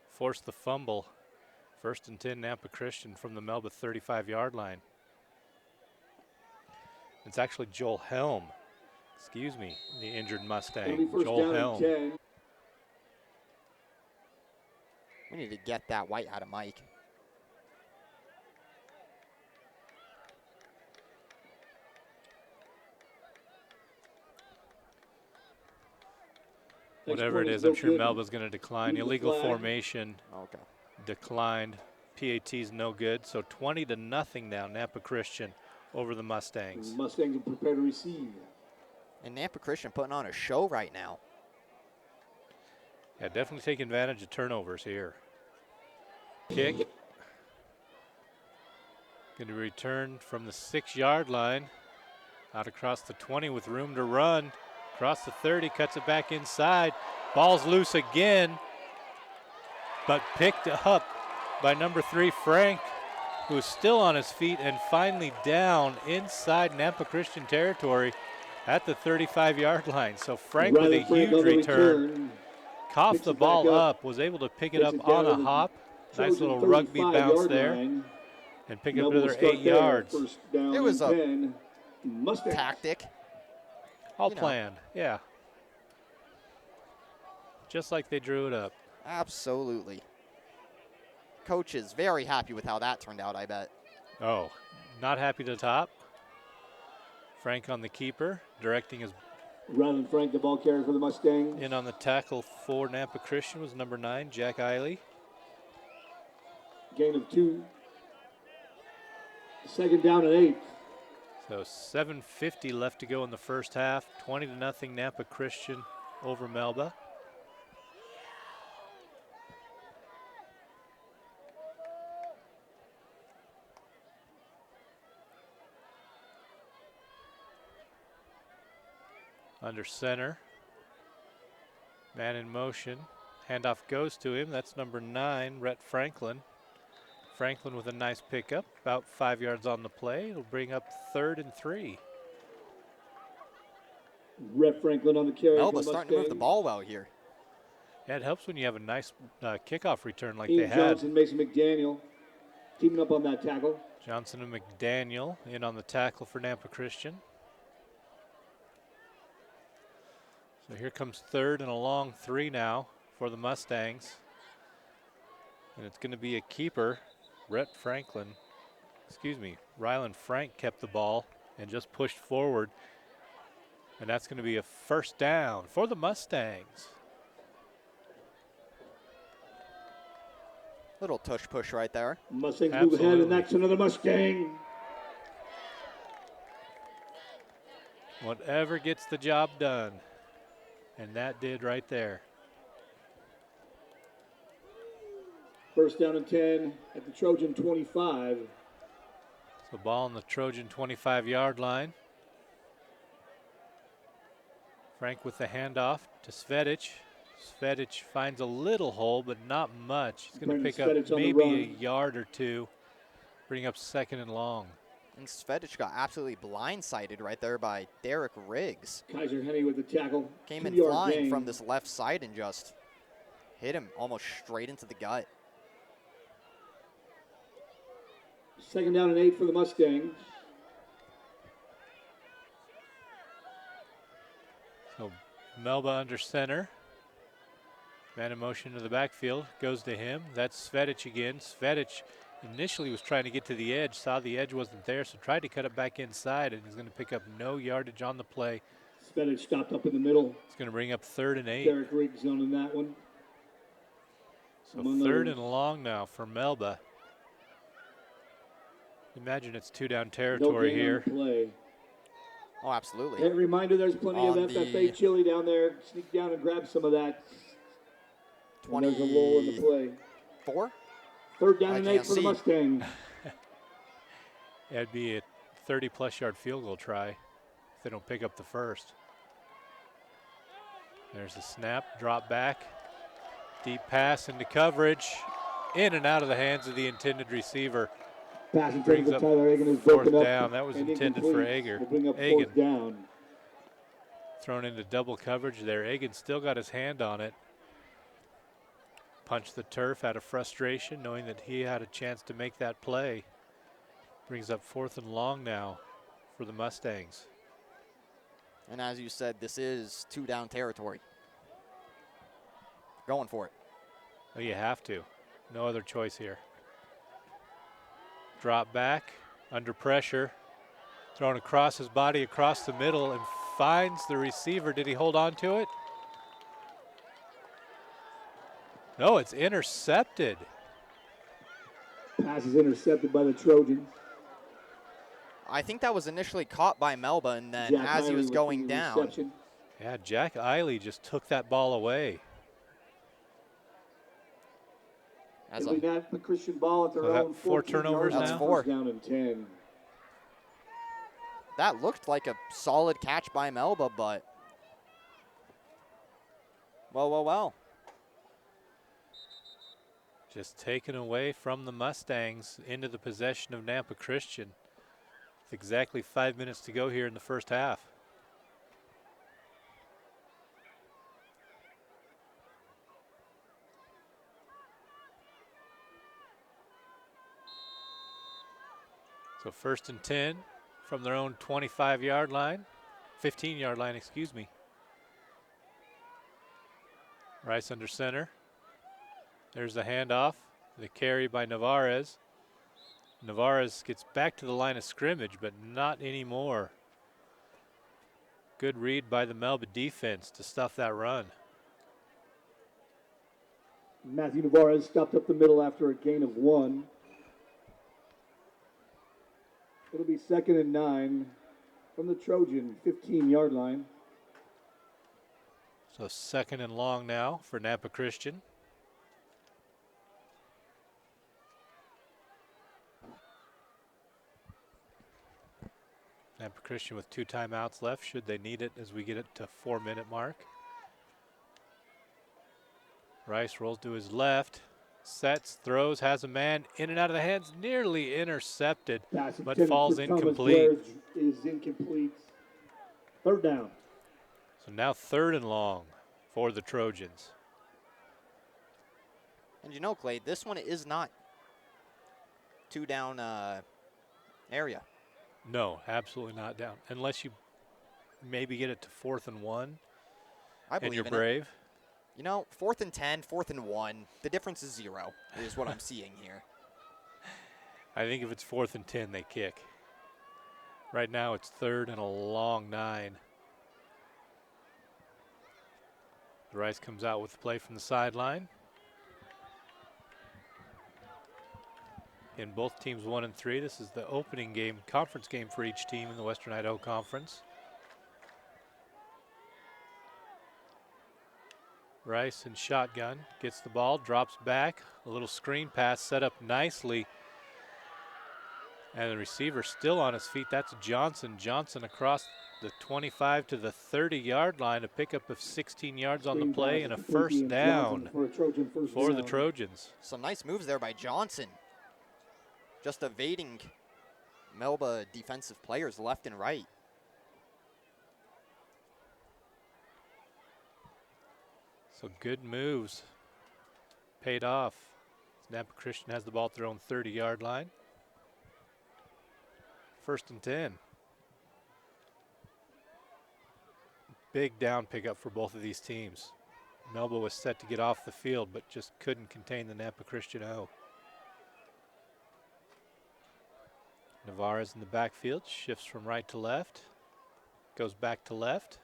forced the fumble. 1st and 10, Nampa Christian from the Melba 35-yard line. It's actually Joel Helm, excuse me, the injured Mustang, Joel Helm. 10. We need to get that white out of Mike. Whatever it is, I'm sure Melba's going to decline. Illegal formation declined. PAT's no good. So 20-0 now, Nampa Christian over the Mustangs. The Mustangs are prepared to receive. And Nampa Christian putting on a show right now. Yeah, definitely taking advantage of turnovers here. Kick. Going to return from the 6-yard line. Out across the 20 with room to run. Across the 30, cuts it back inside. Ball's loose again, but picked up by number 3, Frank, who's still on his feet and finally down inside Nampa Christian territory at the 35-yard line. So Frank with a huge return, coughed the ball up, was able to pick it up on a hop. Nice little rugby bounce there, and pick up another 8 yards. It was a tactic. All planned, yeah. Just like they drew it up. Absolutely. Coach is very happy with how that turned out, I bet. Oh, not happy to top? Frank on the keeper, directing his Ryland Frank, the ball carrier for the Mustangs. in on the tackle for Nampa Christian was number 9, Jack Eiley. Gain of 2. Second down and 8. So 7:50 left to go in the first half. 20-0 Nampa Christian over Melba. Under center. Man in motion. Handoff goes to him. That's number 9, Rhett Franklin. Franklin with a nice pickup, about 5 yards on the play. It'll bring up 3rd and 3. Rhett Franklin on the carry. Melba's starting to move the ball well here. Yeah, it helps when you have a nice kickoff return like Ian they had. Johnson, Mason McDaniel teaming up on that tackle. Johnson and McDaniel in on the tackle for Nampa Christian. So here comes 3rd and a long 3 now for the Mustangs. And it's going to be a keeper. Ryland Frank kept the ball and just pushed forward. And that's going to be a first down for the Mustangs. Little tush push right there. Mustangs move ahead, and that's another Mustang. Whatever gets the job done. And that did right there. First down and 10 at the Trojan 25. So ball on the Trojan 25-yard line. Frank with the handoff to Svedic. Svedic finds a little hole, but not much. He's going to pick up maybe a yard or 2, bring up 2nd and long. And Svedic got absolutely blindsided right there by Derek Riggs. Kaiser Henny with the tackle. Came in flying from this left side and just hit him almost straight into the gut. Second down and 8 for the Mustangs. So Melba under center. Man in motion to the backfield. Goes to him. That's Svedic again. Svedic initially was trying to get to the edge. Saw the edge wasn't there, so tried to cut it back inside, and he's going to pick up no yardage on the play. Svedic stopped up in the middle. It's going to bring up 3rd and 8. Derek Riggs on in that one. So 3rd and long now for Melba. Imagine it's 2-down territory here. Oh, absolutely. And a reminder, there's plenty of FFA chili down there. Sneak down and grab some of that. 20. There's a lull in the play. 4? Third down and 8 for the Mustangs. It'd be a 30-plus yard field goal try if they don't pick up the first. There's the snap, drop back, deep pass into coverage, in and out of the hands of the intended receiver. Pass intended for Tyler Egan is broken up. 4th down. That was intended for Egan. We'll bring up 4th down. Thrown into double coverage there. Egan still got his hand on it. Punched the turf out of frustration, knowing that he had a chance to make that play. Brings up 4th and long now for the Mustangs. And as you said, this is 2-down territory. Going for it. Oh, you have to. No other choice here. Drop back, under pressure. Thrown across his body, across the middle, and finds the receiver. Did he hold on to it? No, it's intercepted. Pass is intercepted by the Trojans. I think that was initially caught by Melba, and then as he was going down. Yeah, Jack Eiley just took that ball away. As we got the Christian ball at their own 4 turnovers now. That's 4. Down in 10. That looked like a solid catch by Melba, but well. Just taken away from the Mustangs into the possession of Nampa Christian. With exactly 5 minutes to go here in the first half. So 1st and 10 from their own 25-yard line, 15-yard line, excuse me. Rice under center. There's the handoff, the carry by Navarez. Navarez gets back to the line of scrimmage, but not anymore. Good read by the Melba defense to stuff that run. Matthew Navarez stopped up the middle after a gain of 1. It'll be 2nd and 9 from the Trojan 15-yard line. So 2nd and long now for Nampa Christian. Nampa Christian with 2 timeouts left, should they need it as we get it to 4-minute mark. Rice rolls to his left, sets, throws, has a man in and out of the hands, nearly intercepted, but falls incomplete. Is incomplete. 3rd down. So now 3rd and long for the Trojans. And you know, Clay, this one is not 2 down area. No, absolutely not down. Unless you maybe get it to 4th and 1 and you're brave. You know, 4th and 10, 4th and 1, the difference is 0, is what I'm seeing here. I think if it's 4th and 10, they kick. Right now it's 3rd and a long 9. Rice comes out with the play from the sideline. In both teams 1 and 3, this is the opening game, conference game for each team in the Western Idaho Conference. Rice in shotgun, gets the ball, drops back, a little screen pass set up nicely. And the receiver still on his feet, that's Johnson. Johnson across the 25 to the 30-yard line, a pickup of 16 yards on the play and a 1st down for the Trojans. Some nice moves there by Johnson. Just evading Melba defensive players left and right. So good moves paid off. Nampa Christian has the ball at their own 30-yard line. 1st and 10. Big down pickup for both of these teams. Melba was set to get off the field, but just couldn't contain the Nampa Christian O. Navarez in the backfield, shifts from right to left, goes back to left.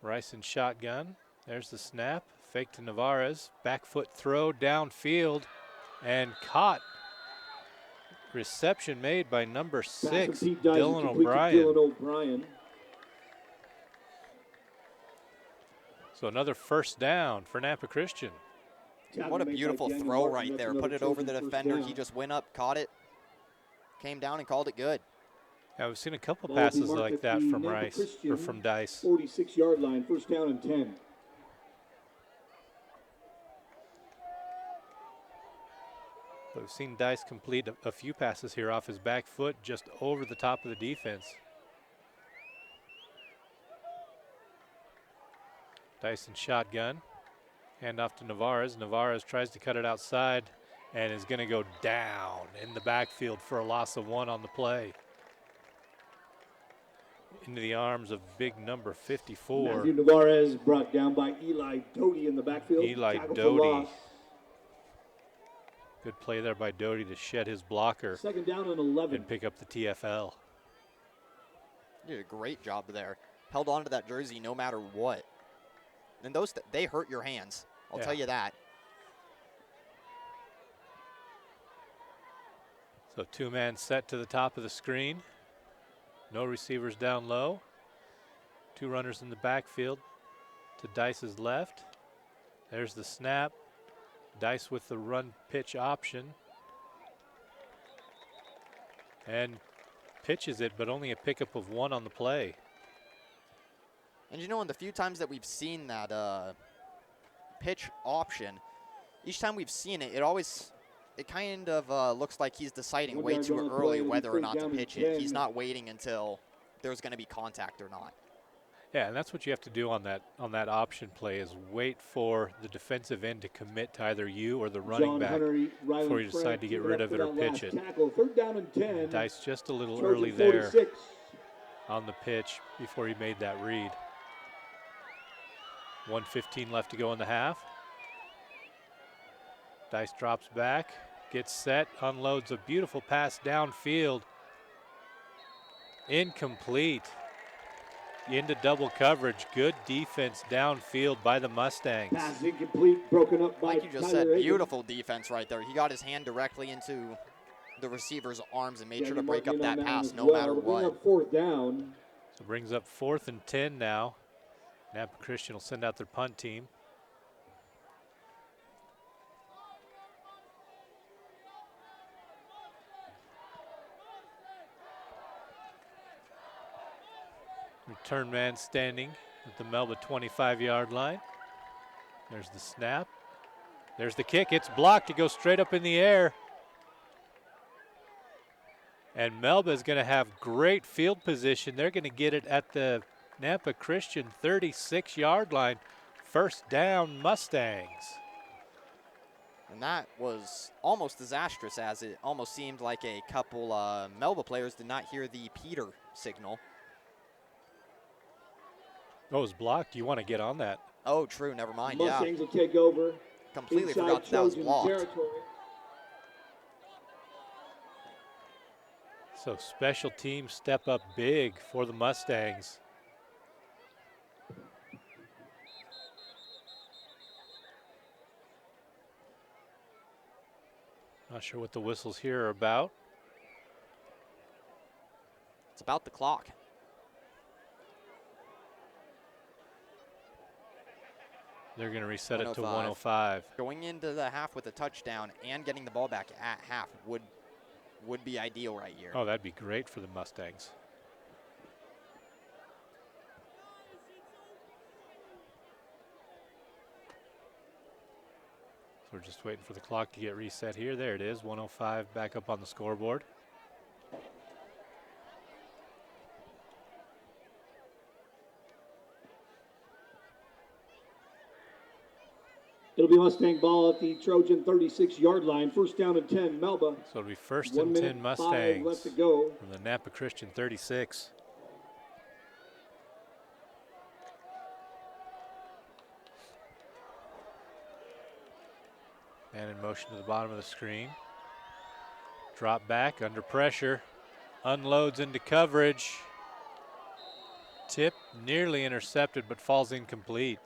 Rice in shotgun, there's the snap, fake to Navarez, back foot throw downfield, and caught. Reception made by number 6, Dylan O'Brien. So another 1st down for Nampa Christian. What a beautiful throw right there. Put it over the defender. He just went up, caught it, came down and called it good. Yeah, we've seen a couple passes like that from Rice, or from Dice. 46-yard line, 1st down and 10. But we've seen Dice complete a few passes here off his back foot, just over the top of the defense. Dice in shotgun. Hand off to Navarez. Navarez tries to cut it outside and is going to go down in the backfield for a loss of 1 on the play. Into the arms of big number 54. Matthew Navarez brought down by Eli Doty in the backfield. Eli Doty. Good play there by Doty to shed his blocker. 2nd down and 11. And pick up the TFL. Did a great job there. Held on to that jersey no matter what. And those, they hurt your hands. I'll tell you that. So 2-man set to the top of the screen. No receivers down low. 2 runners in the backfield to Dice's left. There's the snap. Dice with the run pitch option. And pitches it, but only a pickup of 1 on the play. And you know, in the few times that we've seen that pitch option, each time we've seen it, it kind of looks like he's deciding way too early whether or not to pitch it. He's not waiting until there's going to be contact or not. Yeah, and that's what you have to do on that option play, is wait for the defensive end to commit to either you or the running back before you decide to get rid of it or pitch it. 3rd down and 10. Dice just a little early there on the pitch before he made that read. 1:15 left to go in the half. Dice drops back, gets set, unloads a beautiful pass downfield. Incomplete. Into double coverage. Good defense downfield by the Mustangs. Pass incomplete, broken up by Like you just Tyler said, Aiken. beautiful defense right there. He got his hand directly into the receiver's arms and made Yeah, sure to you break mark up in on that one pass as no well. matter It'll bring what. up 4th down. So brings up 4th and 10 now. Nampa Christian will send out their punt team. Return man standing at the Melba 25-yard line. There's the snap. There's the kick. It's blocked. It goes straight up in the air. And Melba is going to have great field position. They're going to get it at the Nampa Christian 36-yard line. First down, Mustangs. And that was almost disastrous, as it almost seemed like a couple Melba players did not hear the Peter signal. Oh, it was blocked. You want to get on that. Oh, true. Never mind. Mustangs Yeah. will take over. Completely Inside forgot that was Trojan blocked. territory. So special teams step up big for the Mustangs. Not sure what the whistles here are about. It's about the clock. They're going to reset it to 105. Going into the half with a touchdown and getting the ball back at half would be ideal right here. Oh, that'd be great for the Mustangs. So we're just waiting for the clock to get reset here. There it is, 105 back up on the scoreboard. It'll be Mustang ball at the Trojan 36-yard line. First down and 10, Melba. So it'll be first 1 and minute, 10 5 Mustangs left to go. from the Nampa Christian 36. Man in motion to the bottom of the screen. Drop back under pressure. Unloads into coverage. Tip nearly intercepted but falls incomplete.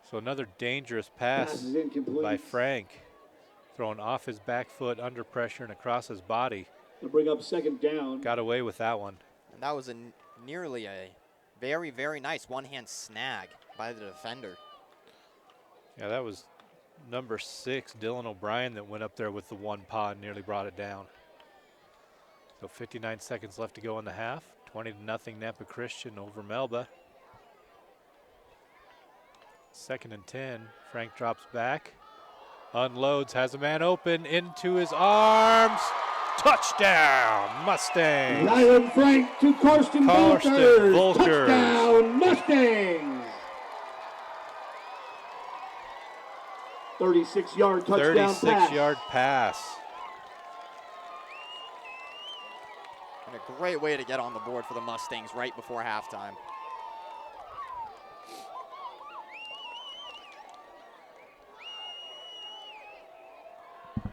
So another dangerous pass by Frank. Thrown off his back foot under pressure and across his body. They'll bring up second down. Got away with that one. And that was nearly a very, very nice one-hand snag by the defender. Yeah, that was number 6, Dylan O'Brien, that went up there with the one paw and nearly brought it down. So 59 seconds left to go in the half. 20-0 Nampa Christian over Melba. Second and 10. Frank drops back. Unloads, has a man open, into his arms. Touchdown, Mustangs. Lyron Frank to Karsten Volkers. Touchdown, Mustangs. 36-yard touchdown pass. 36-yard pass. And a great way to get on the board for the Mustangs right before halftime.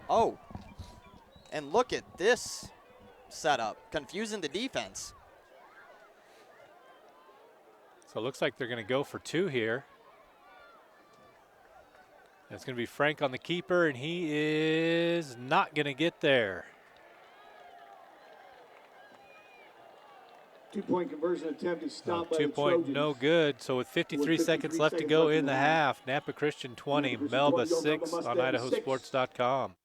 Oh, and look at this setup, confusing the defense. So it looks like they're going to go for 2 here. It's going to be Frank on the keeper, and he is not going to get there. 2-point conversion attempt is stopped by the 2-point, Trojans. no good. So with 53 seconds left to go in the half, Nampa Christian 20, Melba 6 on IdahoSports.com.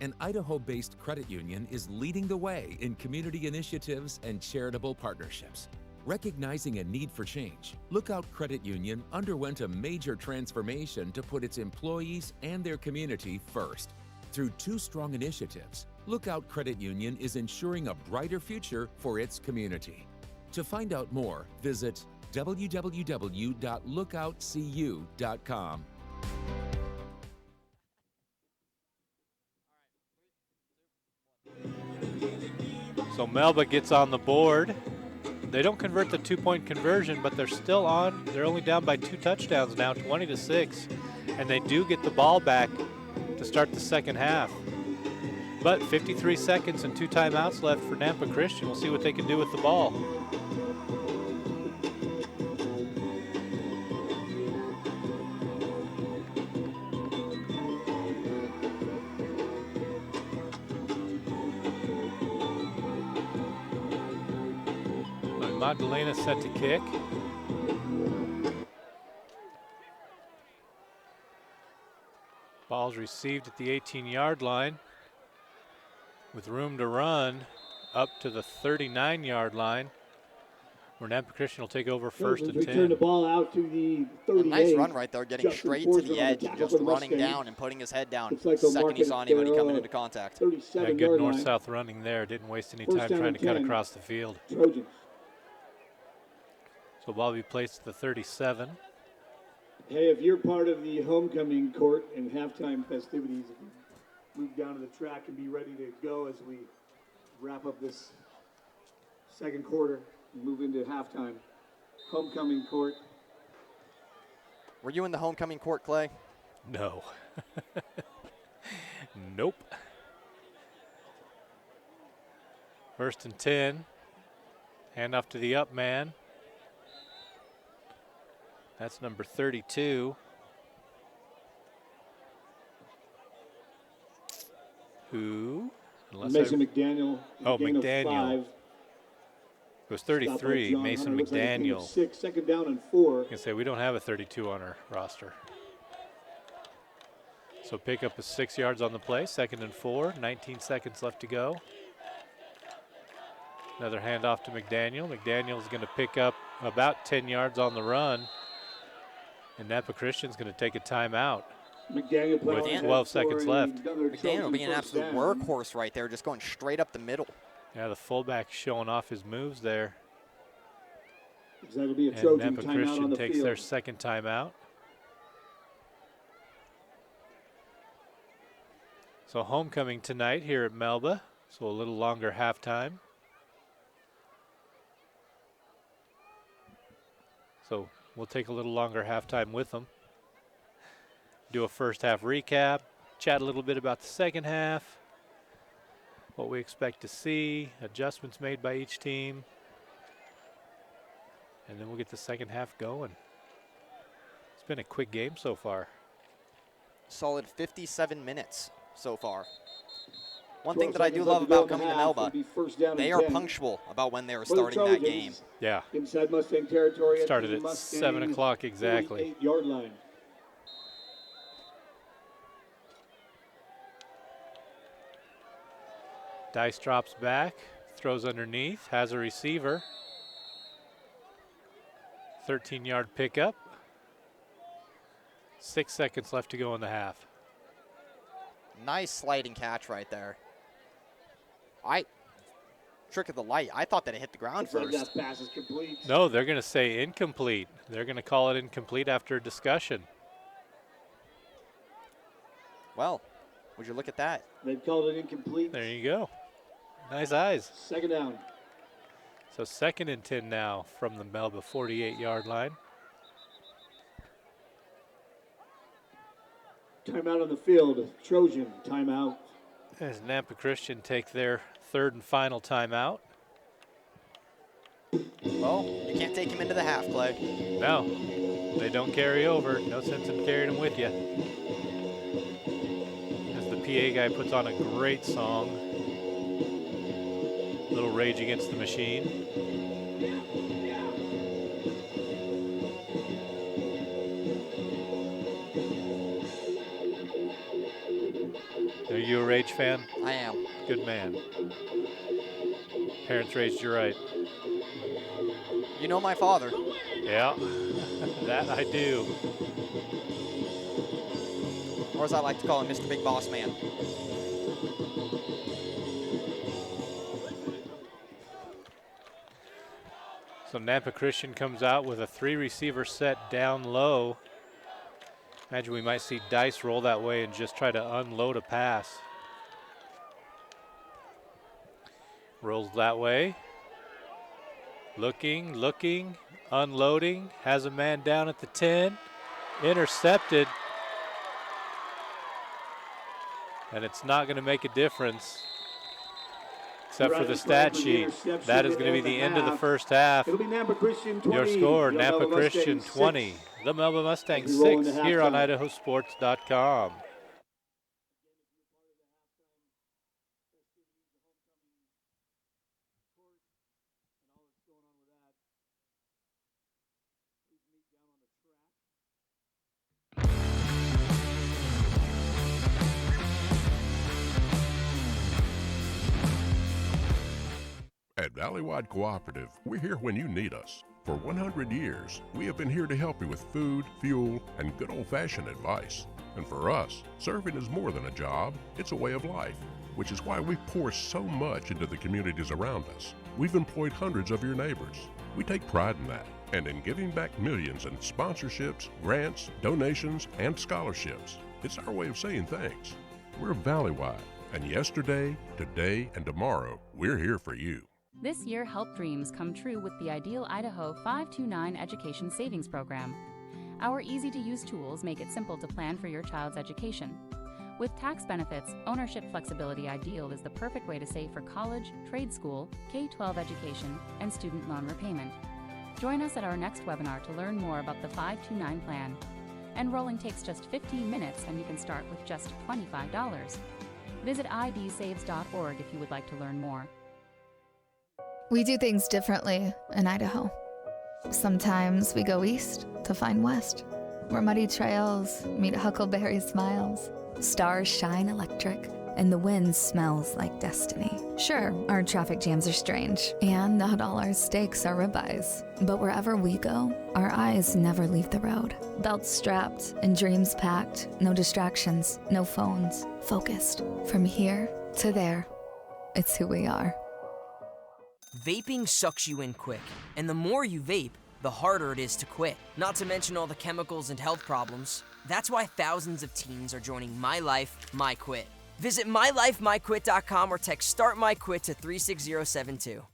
An Idaho-based credit union is leading the way in community initiatives and charitable partnerships. Recognizing a need for change, Lookout Credit Union underwent a major transformation to put its employees and their community first. Through 2 strong initiatives, Lookout Credit Union is ensuring a brighter future for its community. To find out more, visit www.lookoutcu.com. So Melba gets on the board. They don't convert the 2-point conversion, but they're still on. They're only down by 2 touchdowns now, 20-6. And they do get the ball back to start the second half. But 53 seconds and 2 timeouts left for Nampa Christian. We'll see what they can do with the ball. Magdalena set to kick. Ball's received at the 18-yard line with room to run up to the 39-yard line, where Nampa Christian will take over first and 10. Turn the ball out to the 38. A nice run right there, getting straight to the edge and just running down and putting his head down. Second he saw anybody coming into contact. Yeah, good north-south running there. Didn't waste any time trying to cut across the field. Trojans. So ball will be placed at the 37. Hey, if you're part of the homecoming court and halftime festivities, move down to the track and be ready to go as we wrap up this second quarter and move into halftime. Homecoming court. Were you in the homecoming court, Clay? No. Nope. First and 10. Hand off to the up man. That's number 32. Who? Mason McDaniel. Oh, McDaniel. It was 33, Mason McDaniel. Like 6, second down and 4. I can say we don't have a 32 on our roster. So pick up is 6 yards on the play, second and 4, 19 seconds left to go. Another handoff to McDaniel. McDaniel is going to pick up about 10 yards on the run. And Nampa Christian's going to take a timeout McDaniel with 12 seconds left. McDaniel being an absolute workhorse right there, just going straight up the middle. Yeah, the fullback showing off his moves there. That'll be a and Trojan Nampa timeout Christian on the takes field. their second timeout. So homecoming tonight here at Melba, so a little longer halftime. So we'll take a little longer halftime with them. Do a first half recap, chat a little bit about the second half, what we expect to see, adjustments made by each team, and then we'll get the second half going. It's been a quick game so far. Solid 57 minutes so far. One thing that I do love about coming to Melba, they are punctual about when they are starting that game. Yeah. Inside Mustang territory. Started at 7 o'clock exactly. 48-yard line. Dice drops back, throws underneath, has a receiver. 13-yard pickup. 6 seconds left to go in the half. Nice sliding catch right there. Trick of the light. I thought that it hit the ground first. Like that pass is complete. No, they're going to say incomplete. They're going to call it incomplete after discussion. Well, would you look at that? They've called it incomplete. There you go. Nice eyes. Second down. So second and 10 now from the Melba 48-yard line. Timeout on the field. Trojan timeout. As Nampa Christian take their third and final timeout. Well, you can't take him into the half, Clay. No, they don't carry over. No sense in carrying them with you. As the PA guy puts on a great song. Little Rage Against the Machine. Are you a Rage fan? I am. Good man. Parents raised you right. You know my father. Yeah, that I do. Or as I like to call him, Mr. Big Boss Man. So Nampa Christian comes out with a 3-receiver set down low. Imagine we might see Dice roll that way and just try to unload a pass. Rolls that way. Looking, unloading, has a man down at the 10, intercepted, and it's not going to make a difference except for the stat sheet. That is going to be the end of the first half. It'll be Nampa Christian 20. Your score, the Nampa Melba Christian Mustangs 20, 6. the Melba Mustangs As we roll 6 into here on halftime. IdahoSports.com. At Valleywide Cooperative, we're here when you need us. For 100 years, we have been here to help you with food, fuel, and good old-fashioned advice. And for us, serving is more than a job, it's a way of life, which is why we pour so much into the communities around us. We've employed hundreds of your neighbors. We take pride in that, and in giving back millions in sponsorships, grants, donations, and scholarships. It's our way of saying thanks. We're Valleywide, and yesterday, today, and tomorrow, we're here for you. This year, help dreams come true with the Ideal Idaho 529 Education Savings Program. Our easy-to-use tools make it simple to plan for your child's education. With tax benefits, ownership flexibility, Ideal is the perfect way to save for college, trade school, K-12 education, and student loan repayment. Join us at our next webinar to learn more about the 529 plan. Enrolling takes just 15 minutes and you can start with just $25. Visit idsaves.org if you would like to learn more. We do things differently in Idaho. Sometimes we go east to find west, where muddy trails meet huckleberry smiles. Stars shine electric, and the wind smells like destiny. Sure, our traffic jams are strange, and not all our steaks are ribeyes. But wherever we go, our eyes never leave the road. Belts strapped and dreams packed, no distractions, no phones, focused. From here to there, it's who we are. Vaping sucks you in quick, and the more you vape, the harder it is to quit. Not to mention all the chemicals and health problems. That's why thousands of teens are joining My Life, My Quit. Visit mylifemyquit.com or text Start My Quit to 36072.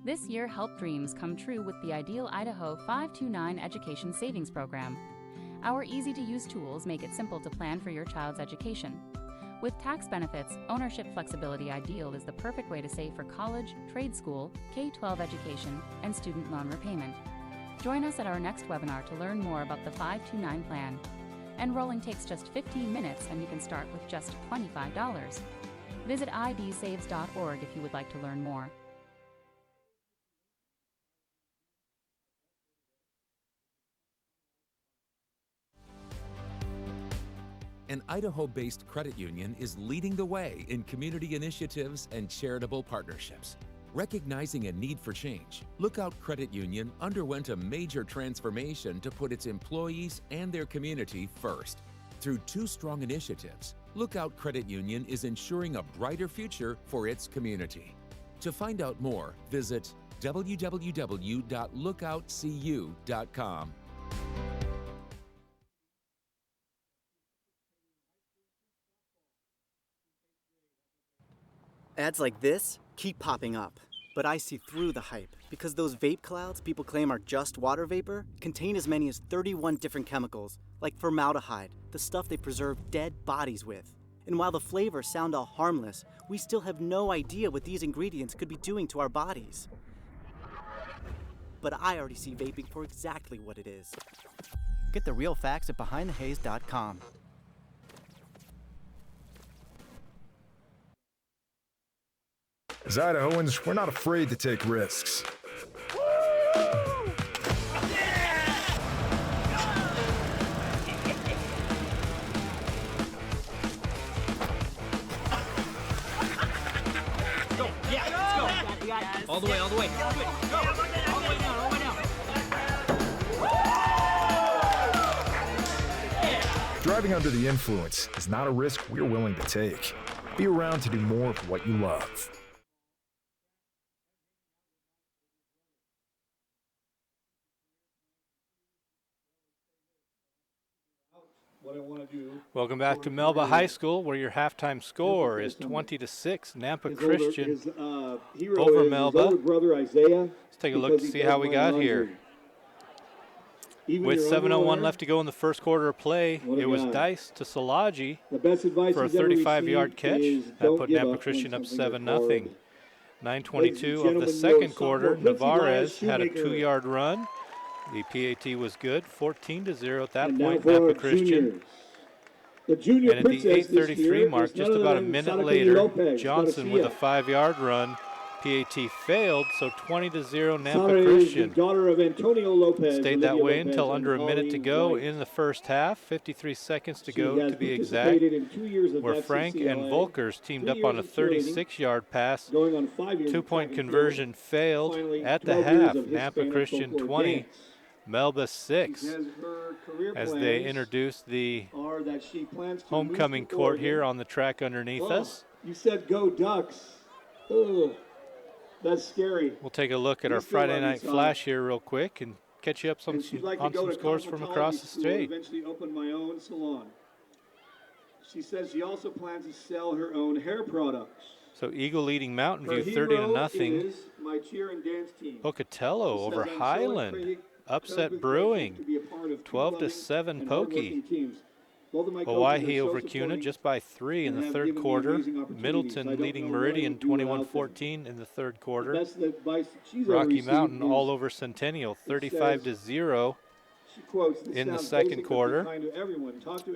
This year, help dreams come true with the Ideal Idaho 529 Education Savings Program. Our easy-to-use tools make it simple to plan for your child's education. With tax benefits, ownership flexibility, Ideal is the perfect way to save for college, trade school, K-12 education, and student loan repayment. Join us at our next webinar to learn more about the 529 plan. Enrolling takes just 15 minutes and you can start with just $25. Visit idsaves.org if you would like to learn more. An Idaho-based credit union is leading the way in community initiatives and charitable partnerships. Recognizing a need for change, Lookout Credit Union underwent a major transformation to put its employees and their community first. Through two strong initiatives, Lookout Credit Union is ensuring a brighter future for its community. To find out more, visit www.lookoutcu.com. Ads like this keep popping up, but I see through the hype because those vape clouds people claim are just water vapor contain as many as 31 different chemicals, like formaldehyde, the stuff they preserve dead bodies with. And while the flavors sound all harmless, we still have no idea what these ingredients could be doing to our bodies. But I already see vaping for exactly what it is. Get the real facts at BehindTheHaze.com. As Idahoans, we're not afraid to take risks. All the way, all the way. Go. All the way down, all the way down. Yeah. Driving under the influence is not a risk we're willing to take. Be around to do more of what you love. Welcome back to Melba High School, where your halftime score is 20-6. Nampa Christian over Melba. Let's take a look to see how we got here. With 7:01 left to go in the first quarter of play, it was Dice to Salaji for a 35-yard catch. That put Nampa Christian up 7-0. 9:22 of the second quarter, Navarez had a 2-yard run. The PAT was good, 14-0 at that point, Nampa Christian. And at the 8:33 mark, just about a minute later, Johnson with a 5-yard run. PAT failed, so 20-0 Nampa Christian. Stayed that way until under a minute to go in the first half. 53 seconds to go to be exact, where Frank and Volkers teamed up on a 36-yard pass. 2-point conversion failed at the half. Nampa Christian 20. Melba 6, as they introduce the homecoming court here on the track underneath us. You said go Ducks. Oh, that's scary. We'll take a look at our Friday night flash here real quick and catch you up on some scores from across the state. Eventually open my own salon. She says she also plans to sell her own hair products. So Eagle leading Mountain View 30-0. My cheer and dance team. Pocatello over Highland. Upset Brewing, 12-7 Pokey. Hawaii over Cuna just by 3 in the third quarter. Middleton leading Meridian 21-14 in the third quarter. Rocky Mountain all over Centennial 35-0 in the second quarter.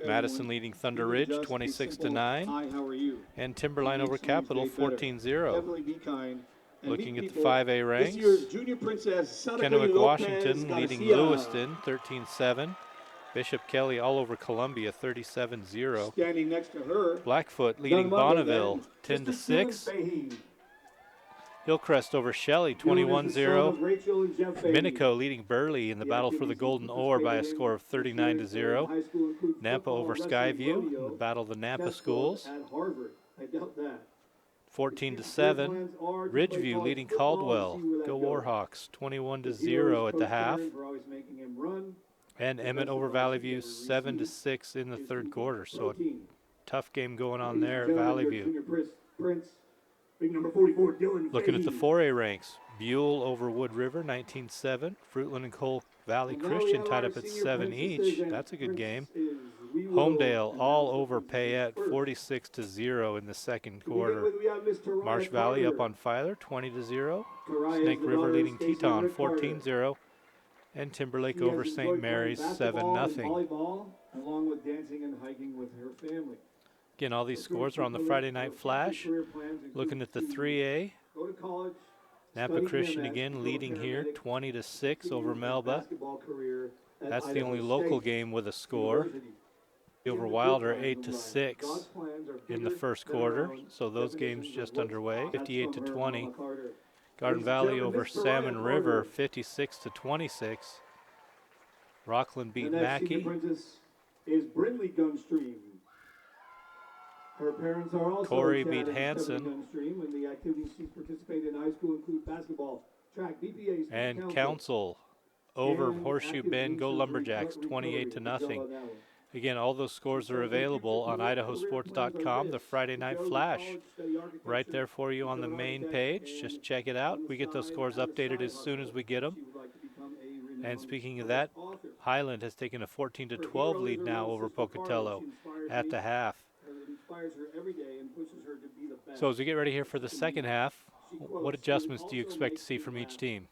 Madison leading Thunder Ridge 26-9. And Timberline over Capital 14-0. Looking at the 5A ranks, Kennewick, Washington leading Lewiston 13-7. Bishop Kelly all over Columbia 37-0. Standing next to her, Blackfoot leading Bonneville 10-6. Hillcrest over Shelley 21-0. Minico leading Burley in the battle for the Golden Oar by a score of 39-0. Nampa over Skyview in the battle of the Nampa schools. 14-7. Ridgeview leading Caldwell. Go Warhawks 21-0 at the half. And Emmett over Valley View 7-6 in the third quarter. So a tough game going on there at Valley View. Looking at the 4A ranks, Buell over Wood River 19-7. Fruitland and Cole Valley Christian tied up at 7 each. That's a good game. Homedale all over Payette 46-0 in the second quarter. Marsh Valley up on Filer 20-0. Snake River leading Teton 14-0. And Timberlake over St. Mary's 7-0. Again, all these scores are on the Friday Night Flash. Looking at the 3A, Nampa Christian again leading here 20-6 over Melba. That's the only local game with a score. Over Wilder 8-6 in the first quarter, so those games just underway. 58-20. Garden Valley over Salmon River 56-26. Rockland beat Mackey. Is Brindley Gunstream. Her parents are also Corey beat Hanson. And the activities she's participated in high school include basketball, track, BPA, and Council over Horseshoe Bend. Go Lumberjacks 28-0. Again, all those scores are available on IdahoSports.com, the Friday Night Flash. Right there for you on the main page. Just check it out. We get those scores updated as soon as we get them. And speaking of that, Highland has taken a 14-12 lead now over Pocatello at the half. So as we get ready here for the second half, what adjustments do you expect to see from each team?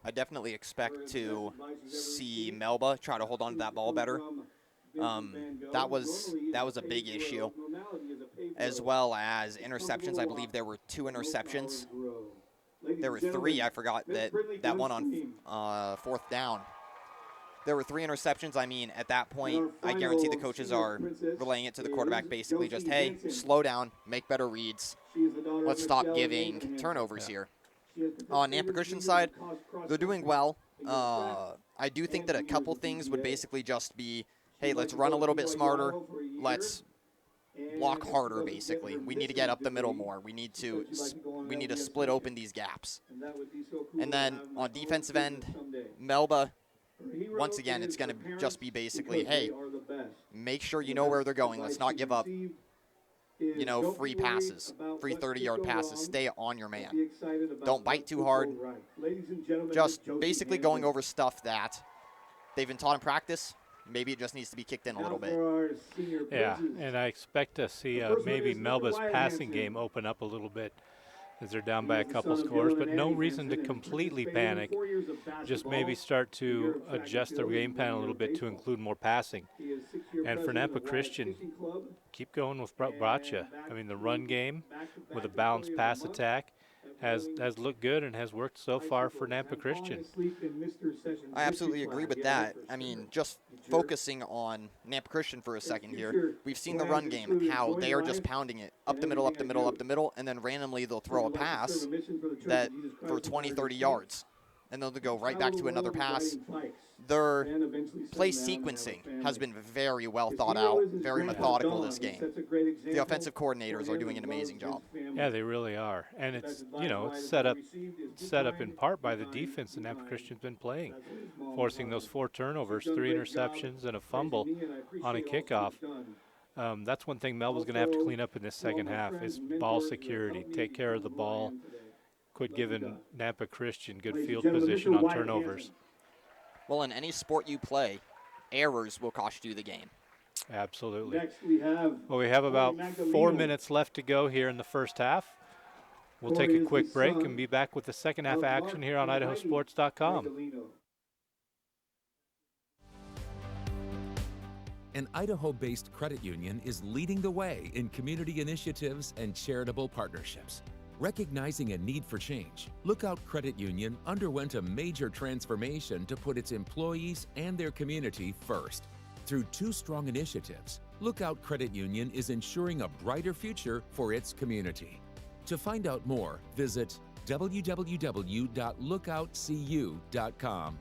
I definitely expect to see Melba try to hold on to that ball better. That was a big issue, as well as interceptions. I believe there were 2 interceptions. There were 3. I forgot that one on fourth down. There were 3 interceptions. I mean, at that point, I guarantee the coaches are relaying it to the quarterback, basically just, hey, slow down, make better reads. Let's stop giving turnovers here. on Nampa Christian side, they're doing well. I do think that a couple things would basically just be, hey, let's run a little bit smarter. Let's block harder, basically. We need to get up the middle more. We need to split open these gaps. And then on defensive end, Melba, once again, it's going to just be basically, hey, make sure you know where they're going. Let's not give up, free passes, free 30-yard passes. Stay on your man. Don't bite too hard. Just basically going over stuff that they've been taught in practice. Maybe it just needs to be kicked in a little bit. Yeah, and I expect to see maybe Melba's passing game open up a little bit as they're down by a couple scores, but no reason to completely panic. Just maybe start to adjust their game plan a little bit to include more passing. And for Nampa Christian, keep going with Bracha. I mean, the run game with a balanced pass attack has looked good and has worked so far for Nampa Christian. I absolutely agree with that. I mean, just focusing on Nampa Christian for a second here, we've seen the run game, how they are just pounding it up the middle, up the middle, up the middle, and then randomly they'll throw a pass that for 20, 30 yards. And then they'll go right back to another pass. Their play sequencing has been very well thought out, very methodical this game. The offensive coordinators are doing an amazing job. Yeah, they really are. And it's, it's set up in part by the defense that Nampa Christian's been playing, forcing those 4 turnovers, 3 interceptions, and a fumble on a kickoff. That's one thing Melba's going to have to clean up in this second half is ball security. Take care of the ball. Quit giving Nampa Christian good field position on turnovers. Well, in any sport you play, errors will cost you the game. Absolutely. Next we have about 4 minutes left to go here in the first half. We'll take a quick break and be back with the second half action here on IdahoSports.com. An Idaho-based credit union is leading the way in community initiatives and charitable partnerships. Recognizing a need for change, Lookout Credit Union underwent a major transformation to put its employees and their community first. Through 2 strong initiatives, Lookout Credit Union is ensuring a brighter future for its community. To find out more, visit www.lookoutcu.com.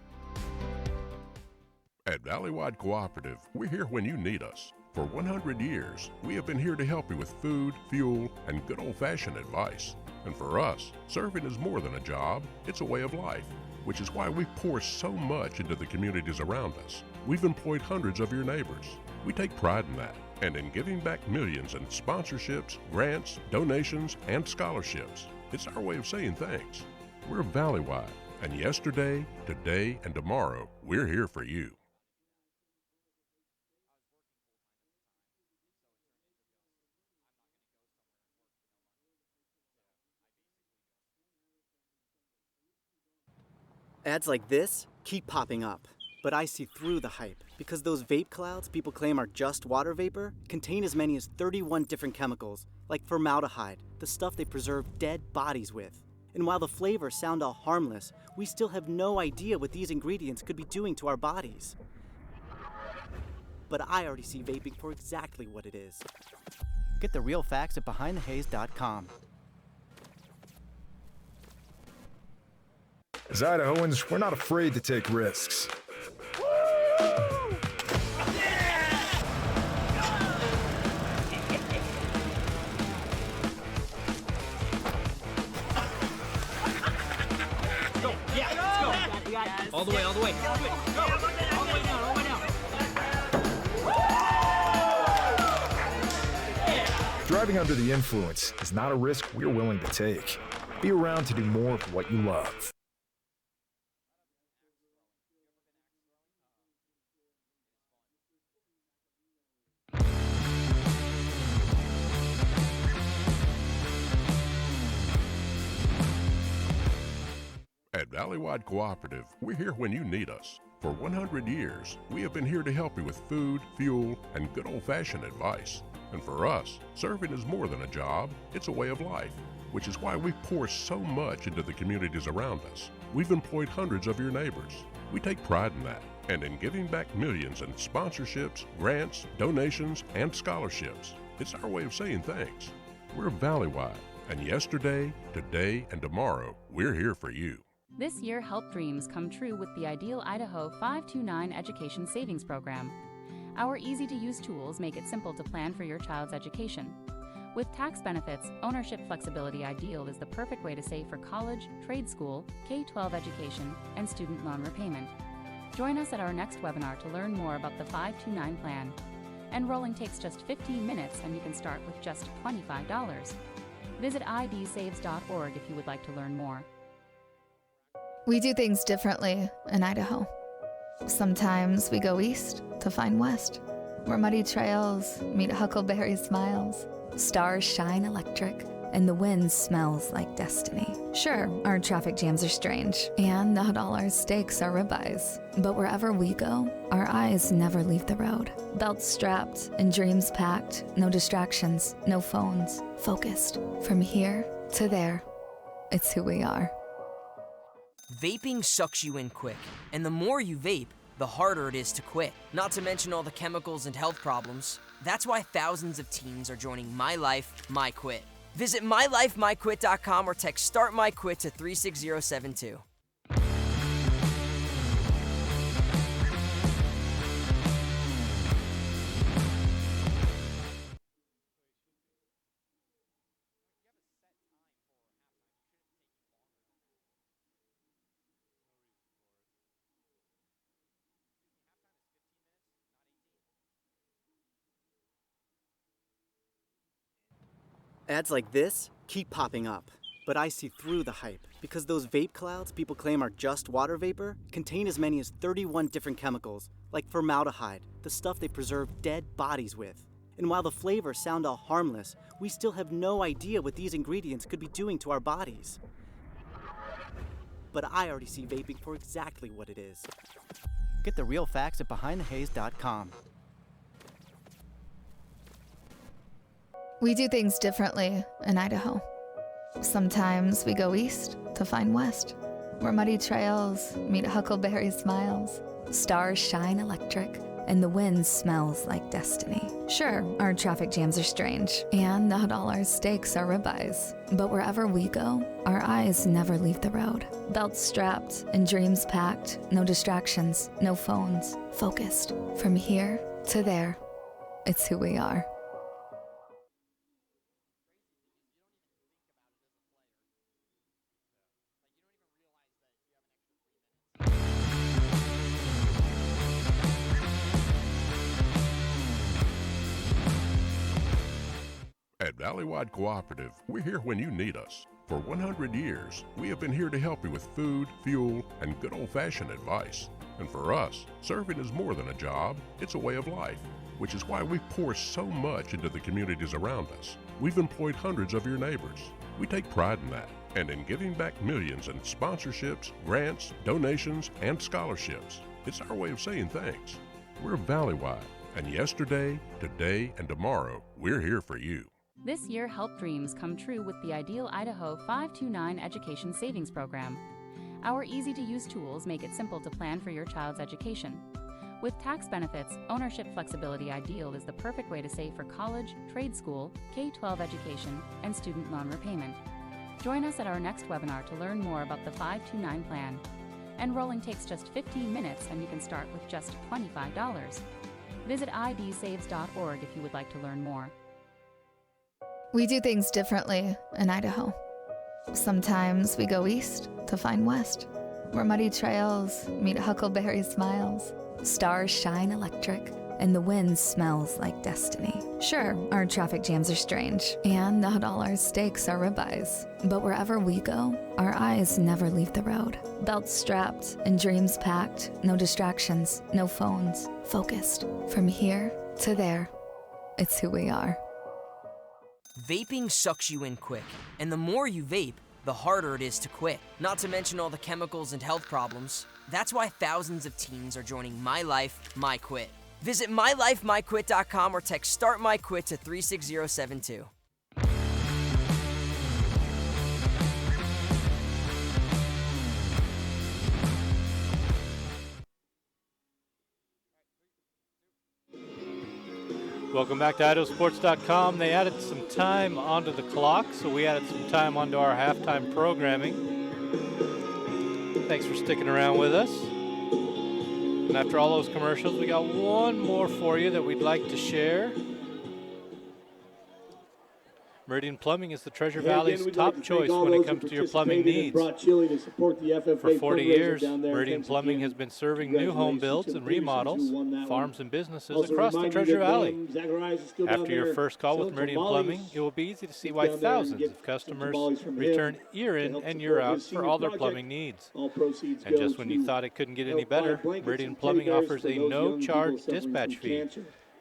At Valleywide Cooperative, we're here when you need us. For 100 years, we have been here to help you with food, fuel, and good old-fashioned advice. And for us, serving is more than a job, it's a way of life, which is why we pour so much into the communities around us. We've employed hundreds of your neighbors. We take pride in that, and in giving back millions in sponsorships, grants, donations, and scholarships. It's our way of saying thanks. We're Valleywide, and yesterday, today, and tomorrow, we're here for you. Ads like this keep popping up, but I see through the hype because those vape clouds people claim are just water vapor contain as many as 31 different chemicals, like formaldehyde, the stuff they preserve dead bodies with. And while the flavors sound all harmless, we still have no idea what these ingredients could be doing to our bodies. But I already see vaping for exactly what it is. Get the real facts at BehindTheHaze.com. As Idahoans, we're not afraid to take risks. All the way, all the way. Go. All the way down, all the way down. Driving under the influence is not a risk we're willing to take. Be around to do more of what you love. At Valleywide Cooperative, we're here when you need us. For 100 years, we have been here to help you with food, fuel, and good old-fashioned advice. And for us, serving is more than a job, it's a way of life, which is why we pour so much into the communities around us. We've employed hundreds of your neighbors. We take pride in that, and in giving back millions in sponsorships, grants, donations, and scholarships. It's our way of saying thanks. We're Valleywide, And yesterday, today, and tomorrow, we're here for you. This year, help dreams come true with the Ideal Idaho 529 Education Savings Program. Our easy-to-use tools make it simple to plan for your child's education. With tax benefits, ownership flexibility, Ideal is the perfect way to save for college, trade school, K-12 education, and student loan repayment. Join us at our next webinar to learn more about the 529 plan. Enrolling takes just 15 minutes and you can start with just $25. Visit idsaves.org if you would like to learn more. We do things differently in Idaho. Sometimes we go east to find west, where muddy trails meet huckleberry smiles. Stars shine electric, and the wind smells like destiny. Sure, our traffic jams are strange, and not all our steaks are ribeyes. But wherever we go, our eyes never leave the road. Belts strapped and dreams packed, no distractions, no phones, focused. From here to there, it's who we are. Vaping sucks you in quick, and the more you vape, the harder it is to quit. Not to mention all the chemicals and health problems. That's why thousands of teens are joining My Life, My Quit. Visit mylifemyquit.com or text Start My Quit to 36072. Ads like this keep popping up, but I see through the hype because those vape clouds people claim are just water vapor contain as many as 31 different chemicals, like formaldehyde, the stuff they preserve dead bodies with. And while the flavors sound all harmless, we still have no idea what these ingredients could be doing to our bodies. But I already see vaping for exactly what it is. Get the real facts at BehindTheHaze.com. We do things differently in Idaho. Sometimes we go east to find west, where muddy trails meet huckleberry smiles. Stars shine electric, and the wind smells like destiny. Sure, our traffic jams are strange, and not all our steaks are ribeyes. But wherever we go, our eyes never leave the road. Belts strapped and dreams packed, no distractions, no phones, focused. From here to there, it's who we are. At Valleywide Cooperative, we're here when you need us. For 100 years, we have been here to help you with food, fuel, and good old-fashioned advice. And for us, serving is more than a job, it's a way of life, which is why we pour so much into the communities around us. We've employed hundreds of your neighbors. We take pride in that, and in giving back millions in sponsorships, grants, donations, and scholarships. It's our way of saying thanks. We're Valleywide, and yesterday, today, and tomorrow, we're here for you. This year, help dreams come true with the Ideal Idaho 529 Education Savings Program. Our easy-to-use tools make it simple to plan for your child's education. With tax benefits, ownership flexibility, Ideal is the perfect way to save for college, trade school, K-12 education, and student loan repayment. Join us at our next webinar to learn more about the 529 plan. Enrolling takes just 15 minutes and you can start with just $25. Visit idsaves.org if you would like to learn more. We do things differently in Idaho. Sometimes we go east to find west, where muddy trails meet huckleberry smiles. Stars shine electric, and the wind smells like destiny. Sure, our traffic jams are strange, and not all our steaks are ribeyes. But wherever we go, our eyes never leave the road. Belts strapped and dreams packed, no distractions, no phones, focused. From here to there, it's who we are. Vaping sucks you in quick, and the more you vape, the harder it is to quit. Not to mention all the chemicals and health problems. That's why thousands of teens are joining My Life, My Quit. Visit mylifemyquit.com or text Start My Quit to 36072. Welcome back to IdahoSports.com. They added some time onto the clock, so we added some time onto our halftime programming. Thanks for sticking around with us. And after all those commercials, we got one more for you that we'd like to share. Meridian Plumbing is the Treasure Valley's top choice when it comes to your plumbing needs. For 40 years, Meridian Plumbing has been serving new home builds and remodels, farms and businesses across the Treasure Valley. After your first call with Meridian Plumbing, it will be easy to see why thousands of customers return year in and year out for all their plumbing needs. And just when you thought it couldn't get any better, Meridian Plumbing offers a no-charge dispatch fee.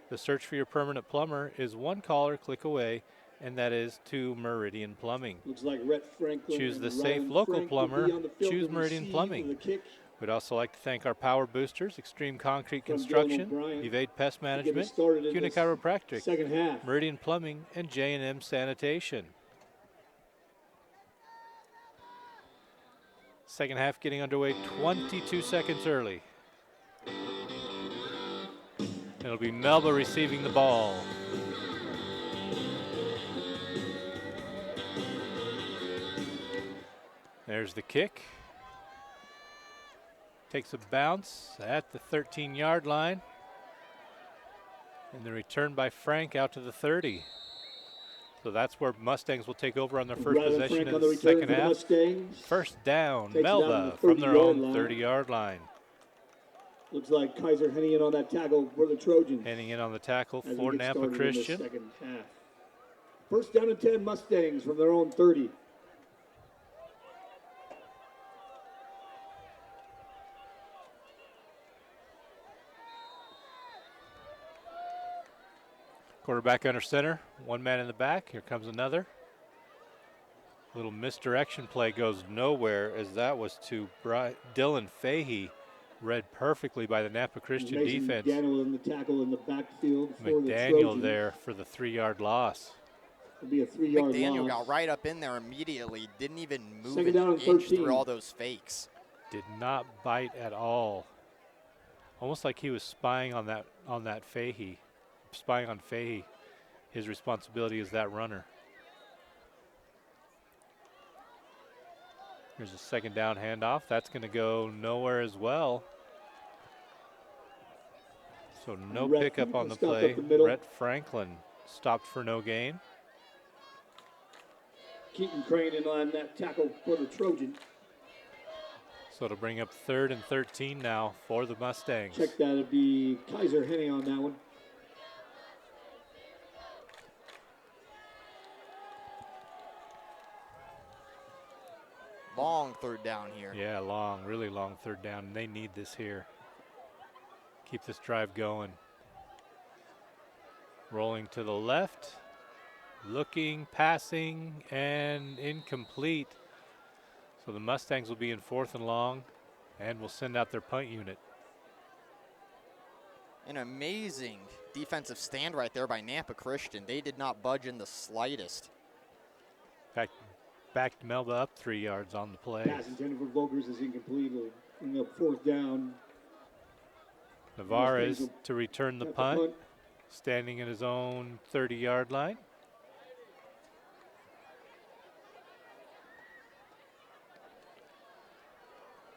The search for your permanent plumber is one caller click away, and that is to Meridian Plumbing. Looks like Rhett Franklin choose the and safe Ryan local Frank plumber. will be on the field Choose to Meridian receive Plumbing. the kick We'd also like to thank our power boosters, Extreme Concrete Construction, Evade Pest Management, CUNA Chiropractic, second half. Meridian Plumbing, and J&M Sanitation. Second half getting underway 22 seconds early. It'll be Melba receiving the ball. There's the kick. Takes a bounce at the 13-yard line. And the return by Frank out to the 30. So that's where Mustangs will take over on their first possession in the second half. First down, Melba from their own 30-yard line. Looks like Kaiser heading in on that tackle for the Trojans. Heading in on the tackle for Nampa Christian. Second half. First down and 10 Mustangs from their own 30. Quarterback under center, one man in the back. Here comes another. Little misdirection play goes nowhere, as that was to Dylan Fahey, read perfectly by the Nampa Christian defense. McDaniel in the tackle in the backfield for the McDaniel Trojans. there for the 3-yard loss. It'll be a 3-yard McDaniel loss. got right up in there immediately. Didn't even move Second down an and inch 13. through all those fakes. Did not bite at all. Almost like he was spying on that Fahey. Spying on Fahey. His responsibility is that runner. Here's a second down handoff. That's going to go nowhere as well. So no pickup on the play. Rhett Franklin stopped for no gain. Keaton Crane in on that tackle for the Trojans. So it'll bring up 3rd and 13 now for the Mustangs. Check that. It'd be Kaiser Henny on that one. Long third down here. Yeah, long, really long third down. And they need this here. Keep this drive going. Rolling to the left. Looking, passing, and incomplete. So the Mustangs will be in 4th and long and will send out their punt unit. An amazing defensive stand right there by Nampa Christian. They did not budge in the slightest. In fact, backed Melba up 3 yards on the play. Pass intended for Vogers is incomplete. Bring up 4th down. Navarez to return the punt, standing in his own 30-yard line.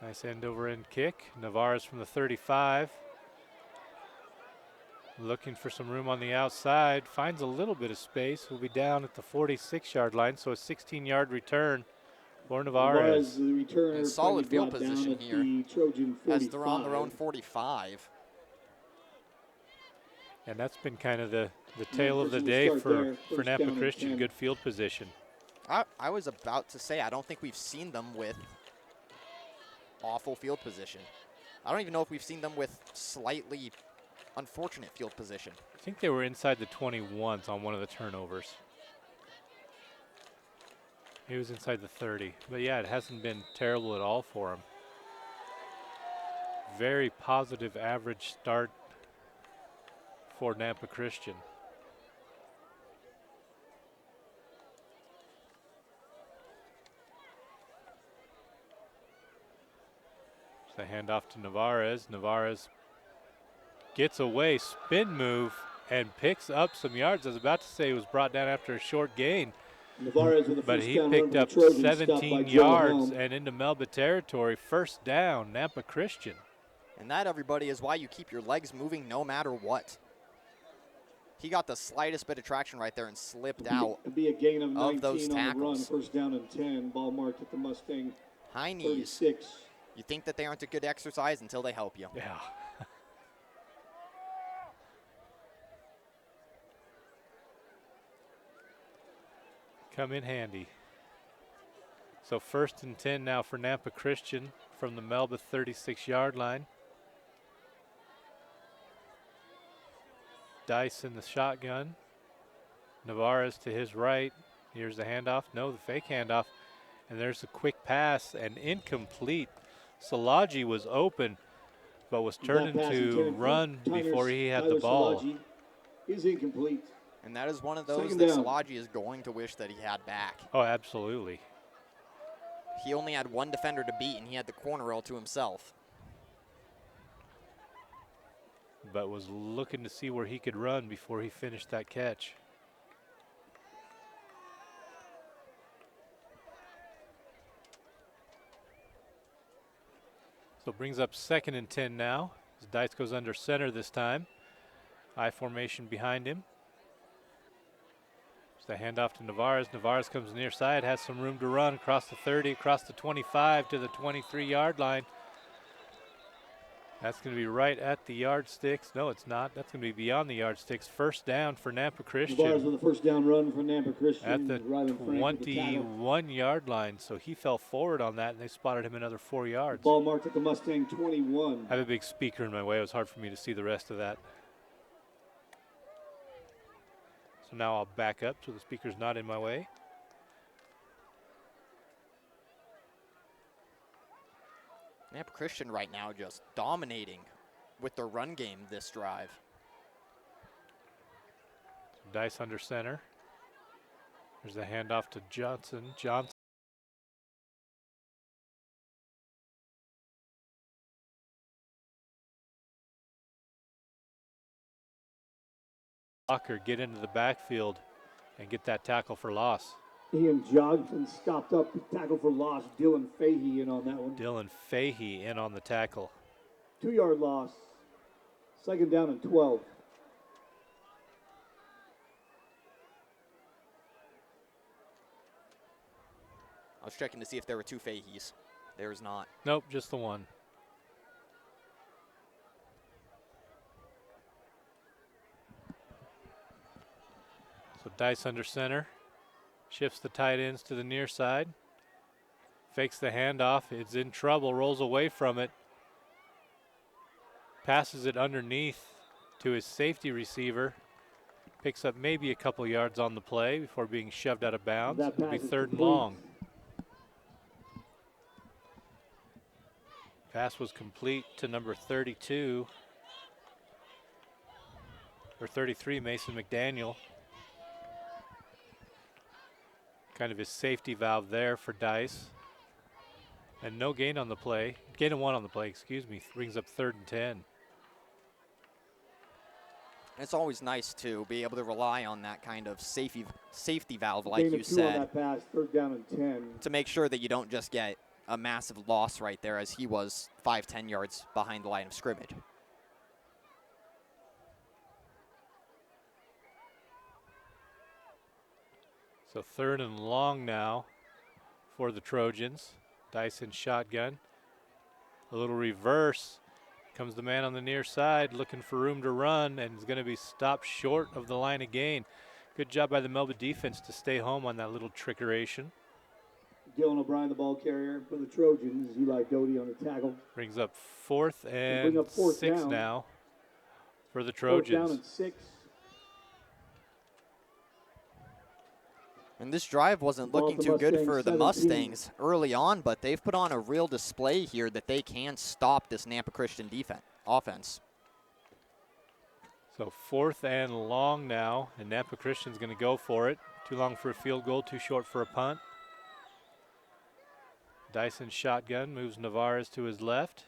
Nice end over end kick. Navarez from the 35. Looking for some room on the outside. Finds a little bit of space. Will be down at the 46-yard line. So a 16-yard return for Navarez. And solid field position here as they're on their own 45. And that's been kind of the tale of the day for Nampa Christian. Good field position. I was about to say, I don't think we've seen them with awful field position. I don't even know if we've seen them with slightly unfortunate field position. I think they were inside the 20 once on one of the turnovers. He was inside the 30. But yeah, it hasn't been terrible at all for him. Very positive average start for Nampa Christian. So handoff to Navarez. Navarez gets away, spin move, and picks up some yards. I was about to say he was brought down after a short gain, but he picked up 17 yards and into Melba territory. First down, Nampa Christian. And that, everybody, is why you keep your legs moving no matter what. He got the slightest bit of traction right there and slipped out It'd be a gain of 19 those on the run. tackles. First down and 10. Ball marked at the Mustang. High knees. 36. You think that they aren't a good exercise until they help you. Yeah. Come in handy. So 1st and 10 now for Nampa Christian from the Melba 36-yard line. Dice in the shotgun. Navarez to his right. Here's the handoff. No, the fake handoff. And there's a quick pass and incomplete. Salaji was open, but was turned into run before he had the ball. Salaji is incomplete. And that is one of those that Salaji is going to wish that he had back. Oh, absolutely. He only had one defender to beat, and he had the corner all to himself. But was looking to see where he could run before he finished that catch. So brings up 2nd and 10 now. As Dice goes under center this time. I formation behind him. The handoff to Navarez. Navarez comes near side, has some room to run across the 30, across the 25 to the 23-yard line. That's going to be right at the yardsticks. No, it's not. That's going to be beyond the yardsticks. First down for Nampa Christian. Navarez with the first down run for Nampa Christian. At the 21-yard line. So he fell forward on that, and they spotted him another 4 yards. Ball marked at the Mustang 21. I have a big speaker in my way. It was hard for me to see the rest of that. So now I'll back up so the speaker's not in my way. Nampa Christian right now just dominating with their run game this drive. So Dice under center. There's a handoff to Johnson. Blocker get into the backfield and get that tackle for loss. Ian Johnson stopped up, tackle for loss. Dylan Fahey in on that one. Dylan Fahey in on the tackle. 2-yard loss. 2nd down and 12. I was checking to see if there were 2 Faheys. There's not. Nope, just the one. So Dice under center. Shifts the tight ends to the near side. Fakes the handoff. It's in trouble. Rolls away from it. Passes it underneath to his safety receiver. Picks up maybe a couple yards on the play before being shoved out of bounds. It'll be 3rd and long. Pass was complete to number 32. Or 33, Mason McDaniel. Kind of his safety valve there for Dice. And no gain on the play. Gain of 1 on the play, excuse me. Brings up 3rd and 10. It's always nice to be able to rely on that kind of safety valve, like you said. On that pass, 3rd down and 10. To make sure that you don't just get a massive loss right there, as he was 5-10 yards behind the line of scrimmage. So 3rd and long now for the Trojans. Dyson shotgun. A little reverse. Comes the man on the near side looking for room to run and is going to be stopped short of the line of gain. Good job by the Melba defense to stay home on that little trickeration. Dylan O'Brien, the ball carrier for the Trojans. Eli Doty on the tackle. Brings up 4th and 6 now for the Trojans. 4th down and 6. And this drive wasn't looking too good for the Mustangs early on, but they've put on a real display here that they can stop this Nampa Christian offense. So 4th and long now, and Nampa Christian's going to go for it. Too long for a field goal, too short for a punt. Dyson shotgun, moves Navarez to his left.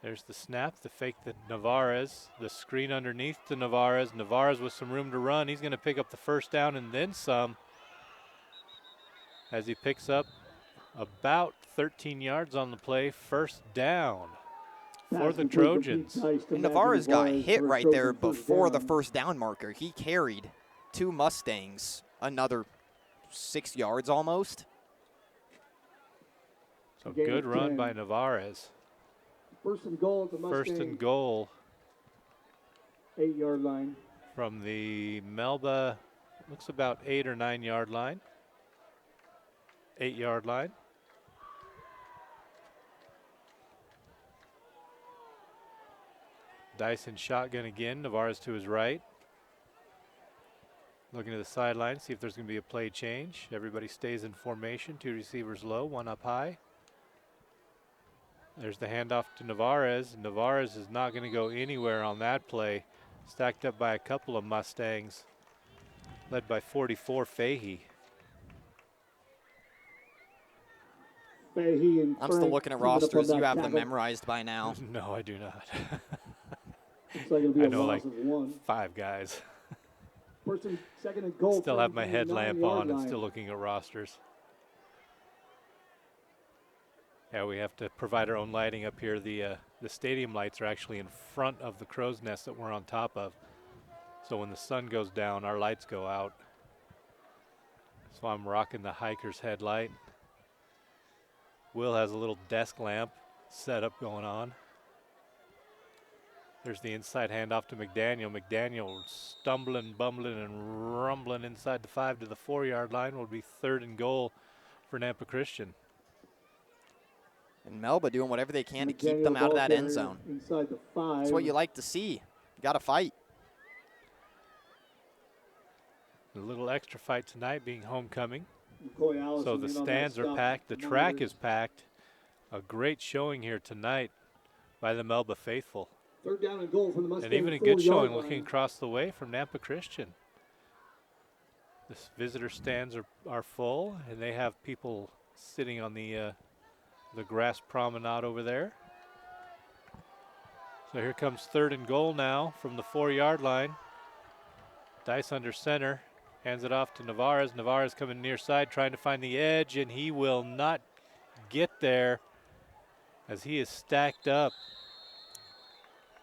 There's the snap, the fake to Navarez, the screen underneath to Navarez. Navarez with some room to run. He's going to pick up the first down and then some as he picks up about 13 yards on the play. First down for the Trojans. And Navarez got hit right there before the first down marker. He carried 2 Mustangs another 6 yards almost. So good run by Navarez. First and goal at the Mustangs. First and goal. 8-yard line. From the Melba, looks about 8 or 9 yard line. 8-yard line. Dyson shotgun again. Navarez to his right. Looking to the sideline, see if there's going to be a play change. Everybody stays in formation. 2 receivers low, 1 up high. There's the handoff to Navarez. Navarez is not going to go anywhere on that play. Stacked up by a couple of Mustangs, led by 44 Fahey. And I'm still looking at rosters. You have them memorized by now. No, I do not. Like it'll be I know like 1. 5 guys. First and second and goal. Still have my headlamp on and still looking at rosters. Yeah, we have to provide our own lighting up here. The stadium lights are actually in front of the crow's nest that we're on top of. So when the sun goes down, our lights go out. So I'm rocking the hiker's headlight. Will has a little desk lamp setup going on. There's the inside handoff to McDaniel. McDaniel stumbling, bumbling, and rumbling inside the 5 to the 4-yard line. Will be 3rd and goal for Nampa Christian. And Melba doing whatever they can to keep them out of that end zone. Inside the 5. That's what you like to see. You got to fight. A little extra fight tonight being homecoming. So So the stands are packed. The track is packed. A great showing here tonight by the Melba faithful. 3rd down and goal for the Mustangs. And even a good showing looking across the way from Nampa Christian. The visitor stands are full, and they have people sitting on the grass promenade over there. So here comes 3rd and goal now from the 4-yard line. Dice under center, hands it off to Navarez. Navarez coming near side, trying to find the edge, and he will not get there as he is stacked up.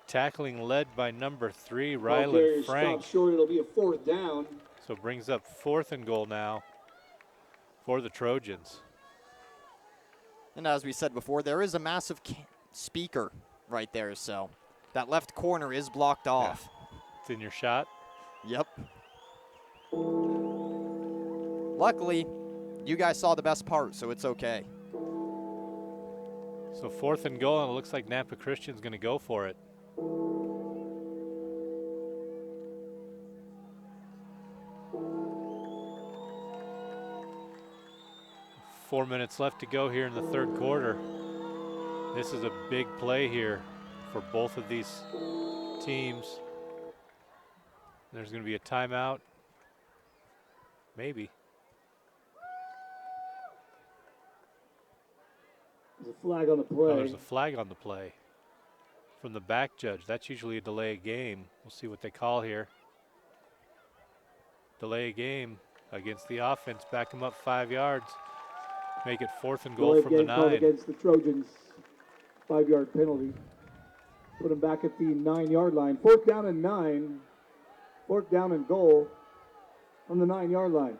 Tackling led by number 3, Rylan Frank. Stop short, it'll be a 4th down. So brings up 4th and goal now for the Trojans. And as we said before, there is a massive speaker right there, so that left corner is blocked off. Yeah. It's in your shot? Yep. Luckily, you guys saw the best part, so it's okay. So 4th and goal, and it looks like Nampa Christian's going to go for it. Four minutes left to go here in the 3rd quarter. This is a big play here for both of these teams. There's going to be a timeout. Maybe. There's a flag on the play. Oh, there's a flag on the play from the back judge. That's usually a delay of game. We'll see what they call here. Delay of game against the offense. Back them up 5 yards. Make it 4th and goal from the 9. Against the Trojans. 5-yard penalty. Put them back at the 9-yard line. 4th down and 9. 4th down and goal from the 9-yard line.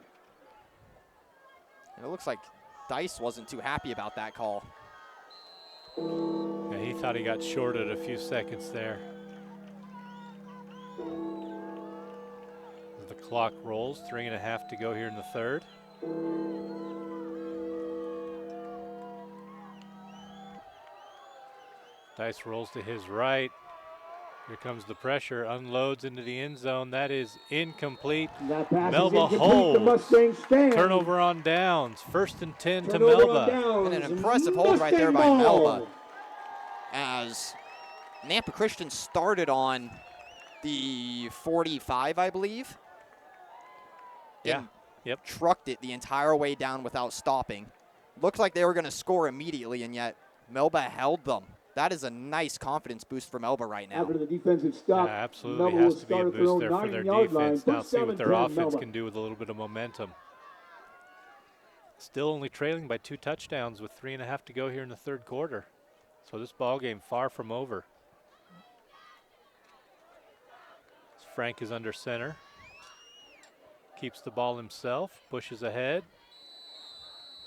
And it looks like Dice wasn't too happy about that call. Yeah, he thought he got shorted a few seconds there. As the clock rolls, 3.5 to go here in the 3rd. Dice rolls to his right. Here comes the pressure, unloads into the end zone. That is incomplete. Melba holds. Turnover on downs. 1st and 10 to Melba. And an impressive hold right there by Melba. As Nampa Christian started on the 45, I believe. Yeah. Yep. Trucked it the entire way down without stopping. Looked like they were going to score immediately, and yet Melba held them That is a nice confidence boost for Melba right now. After the defensive stop, Yeah, absolutely Melba will has to be a start at their boost own there for their 9-yard line. defense. Now First see down what and their 10, offense Melba. can do with a little bit of momentum. Still only trailing by 2 touchdowns with 3.5 to go here in the third quarter. So this ball game far from over. Frank is under center. Keeps the ball himself, pushes ahead.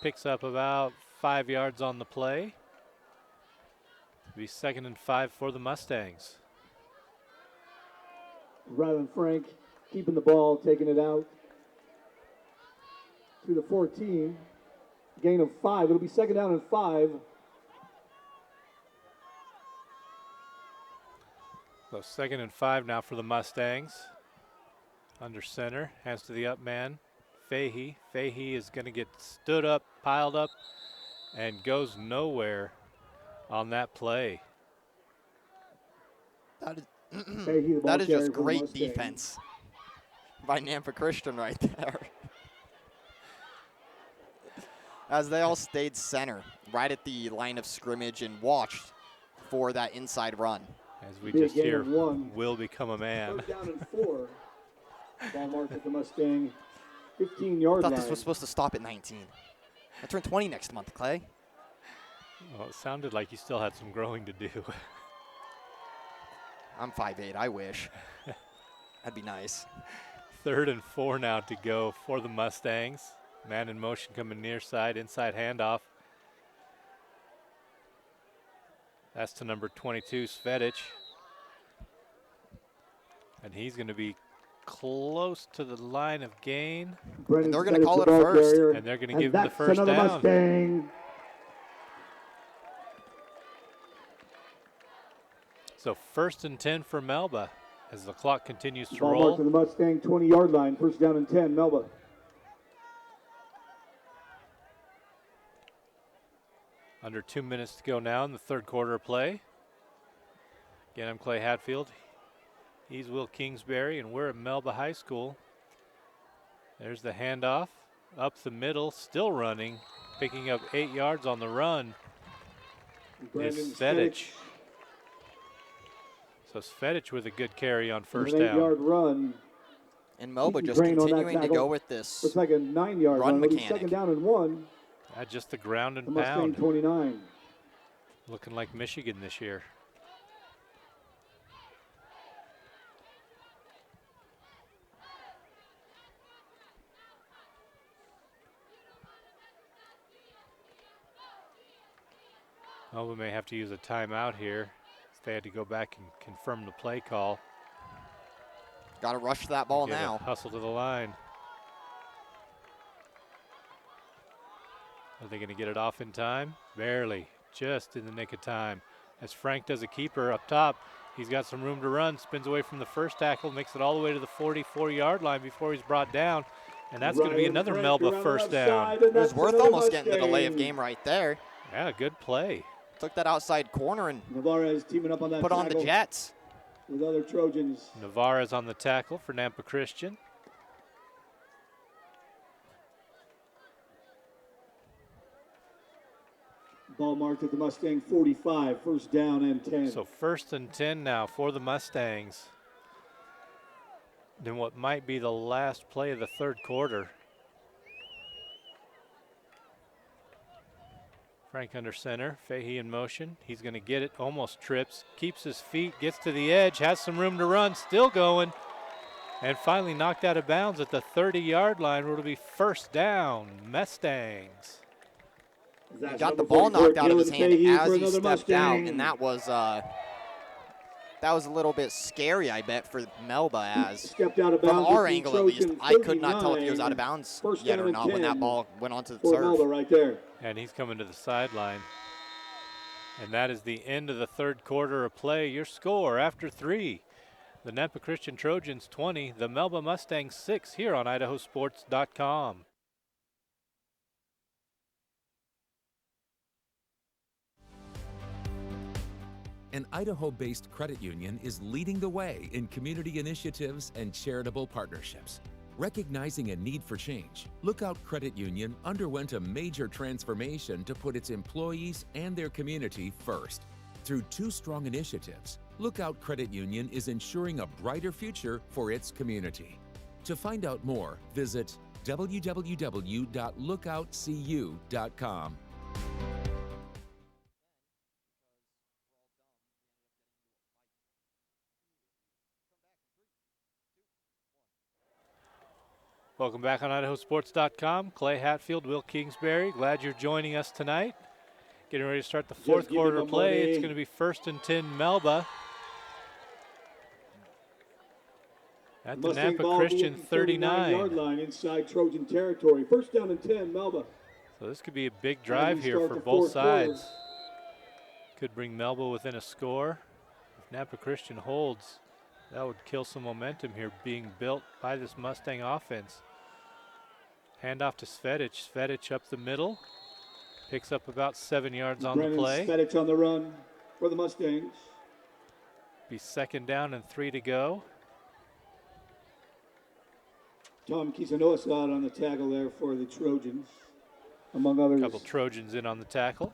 Picks up about 5 yards on the play. It'll be 2nd and 5 for the Mustangs. Rylan Frank keeping the ball, taking it out to the 14. Gain of 5. It'll be 2nd down and 5. So 2nd and 5 now for the Mustangs. Under center, hands to the up man, Fahey. Fahey is going to get stood up, piled up, and goes nowhere on that play. That is, that is just great defense by Nampa Christian right there. As they all stayed center, right at the line of scrimmage and watched for that inside run. As we just hear, will become a man. 3rd down and 4. Ball marked at the Mustang 15-yard line. I thought this was supposed to stop at 19. I turn 20 next month, Clay. Well, it sounded like you still had some growing to do. I'm 5'8", I wish. That'd be nice. 3rd and 4 now to go for the Mustangs. Man in motion coming near side, inside handoff. That's to number 22, Svedich. And he's going to be close to the line of gain. And they're going to call it a first. And they're going to give him the first down. Mustang. So 1st and 10 for Melba as the clock continues to Ball roll. marked to the Mustang 20-yard line. 1st down and 10, Melba. Under 2 minutes to go now in the third quarter of play. Again, I'm Clay Hatfield. He's Will Kingsbury, and we're at Melba High School. There's the handoff. Up the middle, still running. Picking up 8 yards on the run is Svedich. So Svedich with a good carry on first down. 8-yard run. And Melba just continuing to go with this. Looks like a 9-yard run mechanic. 2nd down and 1. Just the ground and the Mustang pound. 29. Looking like Michigan this year. Well, we may have to use a timeout here. They had to go back and confirm the play call. Got to rush that ball now. Hustle to the line. Are they going to get it off in time? Barely, just in the nick of time. As Frank does a keeper up top, he's got some room to run, spins away from the first tackle, makes it all the way to the 44-yard line before he's brought down. And that's going to be another Melba first down. It was worth almost getting the delay of game right there. Yeah, good play. Took that outside corner and Navarez teaming up on that put on the Jets. With other Trojans. Navarez on the tackle for Nampa Christian. Ball marked at the Mustang 45, 1st down and 10. So 1st and 10 now for the Mustangs. Then what might be the last play of the third quarter. Frank under center, Fahey in motion. He's going to get it, almost trips, keeps his feet, gets to the edge, has some room to run, still going, and finally knocked out of bounds at the 30-yard line where it'll be 1st down, Mustangs. He got the ball knocked out of his hand as he stepped out, and that was a little bit scary, I bet, for Melba. As from our angle at least, I could not tell if he was out of bounds yet or not when that ball went onto the turf. Right there. And he's coming to the sideline. And that is the end of the third quarter of play. Your score after 3. The Nampa Christian Trojans 20, the Melba Mustangs 6 here on IdahoSports.com. An Idaho-based credit union is leading the way in community initiatives and charitable partnerships. Recognizing a need for change, Lookout Credit Union underwent a major transformation to put its employees and their community first. Through two strong initiatives, Lookout Credit Union is ensuring a brighter future for its community. To find out more, visit www.lookoutcu.com. Welcome back on IdahoSports.com. Clay Hatfield, Will Kingsbury, glad you're joining us tonight. Getting ready to start the fourth quarter play. It's going to be 1st and 10 Melba. At the Mustang Nampa Christian 39. Yard line inside Trojan territory. 1st down and 10, Melba. So this could be a big drive here for both sides. Could bring Melba within a score. If Nampa Christian holds, that would kill some momentum here being built by this Mustang offense. Handoff to Svedic. Svedic up the middle. Picks up about 7 yards on the play. Svedic on the run for the Mustangs. Be 2nd down and 3 to go. Tom Kisanoa on the tackle there for the Trojans, among others. A couple Trojans in on the tackle.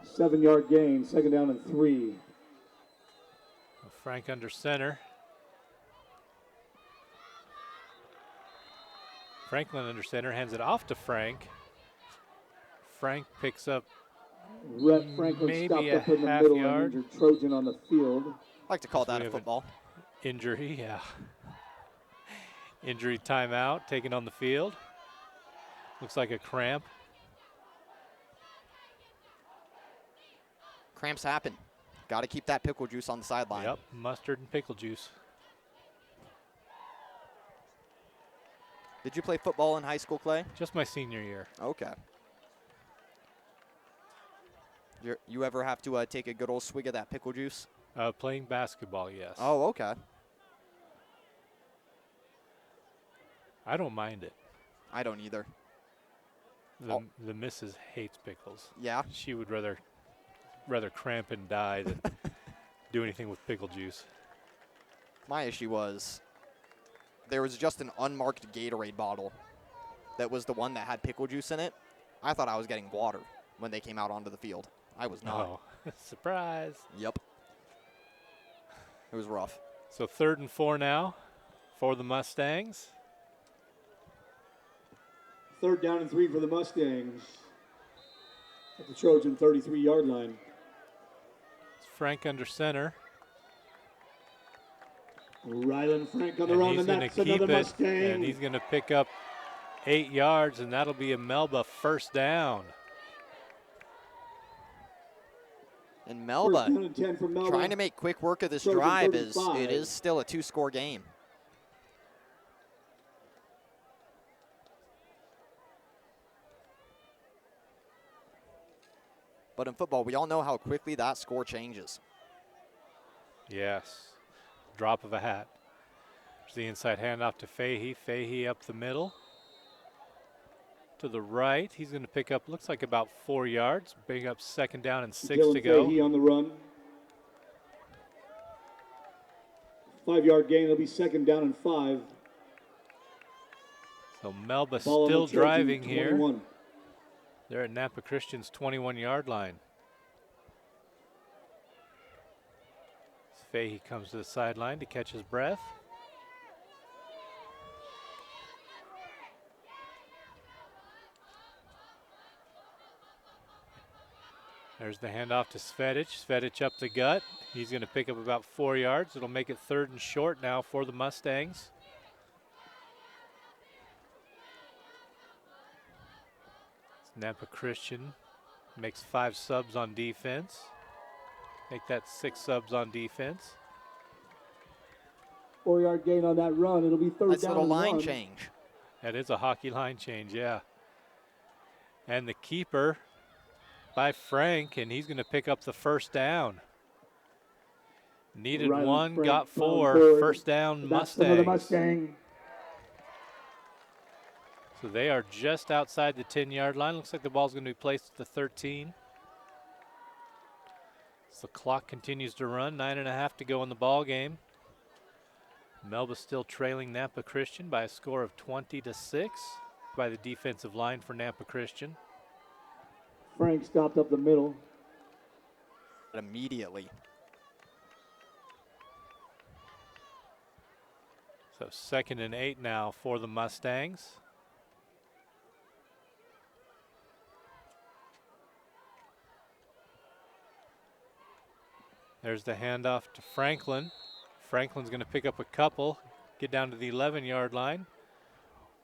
Seven-yard gain, 2nd down and 3. Frank under center. Franklin under center, hands it off to Frank. Frank picks up Rhett Franklin maybe stopped a up in the half middle yard. and injured Trojan on the field. I like to call that a football. Injury, yeah. Injury timeout taken on the field. Looks like a cramp. Cramps happen. Got to keep that pickle juice on the sideline. Yep, mustard and pickle juice. Did you play football in high school, Clay? Just my senior year. Okay. You ever have to take a good old swig of that pickle juice? Playing basketball, yes. Oh, okay. I don't mind it. I don't either. The missus hates pickles. Yeah? She would rather cramp and die than do anything with pickle juice. My issue was there was just an unmarked Gatorade bottle that was the one that had pickle juice in it. I thought I was getting water when they came out onto the field. I was not. Oh, surprise. Yep. It was rough. So 3rd and 4 now for the Mustangs. 3rd down and 3 for the Mustangs at the Trojan 33-yard line. It's Frank under center. Rylan Frank on the run, and that's keep another it, Mustang. and he's going to pick up 8 yards, and that'll be a Melba 1st down. And Melba, 1st down and 10 for Melba. trying to make quick work of this Trojan drive 35. it is still a 2-score game. But in football, we all know how quickly that score changes. Yes, drop of a hat. There's the inside handoff to Fahey. Fahey up the middle. To the right, he's going to pick up, looks like about 4 yards. Bring up 2nd down and 6 to go. Fahey on the run. 5-yard gain, it'll be 2nd down and 5. So Melba Ball on still the Trojan, driving 21. here. They're at Nampa Christian's 21-yard line. Fahey comes to the sideline to catch his breath. There's the handoff to Svedic. Svedic up the gut. He's going to pick up about 4 yards. It'll make it 3rd and short now for the Mustangs. Nampa Christian makes 5 subs on defense. Make that 6 subs on defense. 4-yard gain on that run. It'll be 3rd Nice down little and line 1. change. That is a hockey line change, yeah. And the keeper by Frank, and he's going to pick up the 1st down. Needed Rylan 1, Frank got 4. forward. 1st down, That's another Mustangs. Mustang. So they are just outside the 10-yard line. Looks like the ball's going to be placed at the 13. So the clock continues to run. 9.5 to go in the ball game. Melba still trailing Nampa Christian by a score of 20-6. by the defensive line for Nampa Christian. Frank stopped up the middle. Immediately. So 2nd and 8 now for the Mustangs. There's the handoff to Franklin. Franklin's going to pick up a couple, get down to the 11-yard line,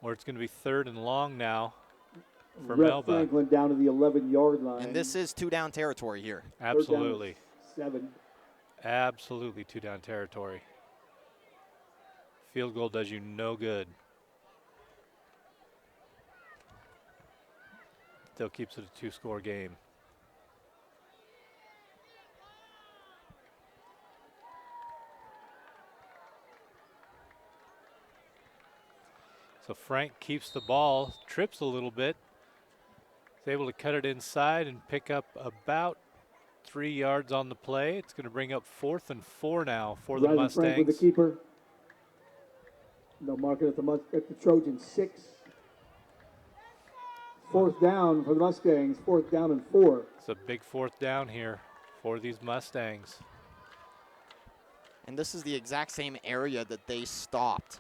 or it's going to be 3rd and long now for Melba. Franklin down to the 11-yard line. And this is 2-down territory here. Absolutely. 7. Absolutely 2-down territory. Field goal does you no good. Still keeps it a 2-score game. So Frank keeps the ball, trips a little bit. Is able to cut it inside and pick up about 3 yards on the play. It's going to bring up 4th and 4 now for the Mustangs. Frank with the keeper. They'll mark it at the Trojans 6. 4th down for the Mustangs. 4th down and 4. It's a big 4th down here for these Mustangs. And this is the exact same area that they stopped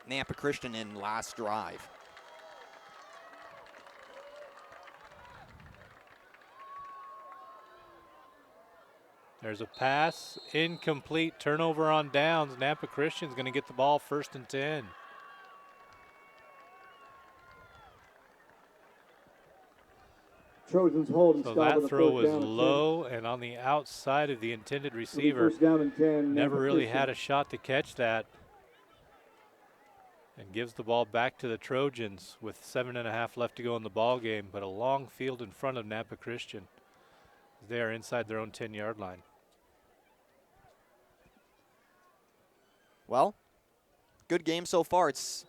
Nampa Christian in last drive. There's a pass, incomplete, turnover on downs. Nampa Christian's going to get the ball 1st and 10. Trojans hold and so stop. that throw was low and on the outside of the intended receiver. 1st down and 10. Never really had a shot to catch that. And gives the ball back to the Trojans with 7.5 left to go in the ball game, but a long field in front of Nampa Christian. They are inside their own 10-yard line. Well, good game so far. It's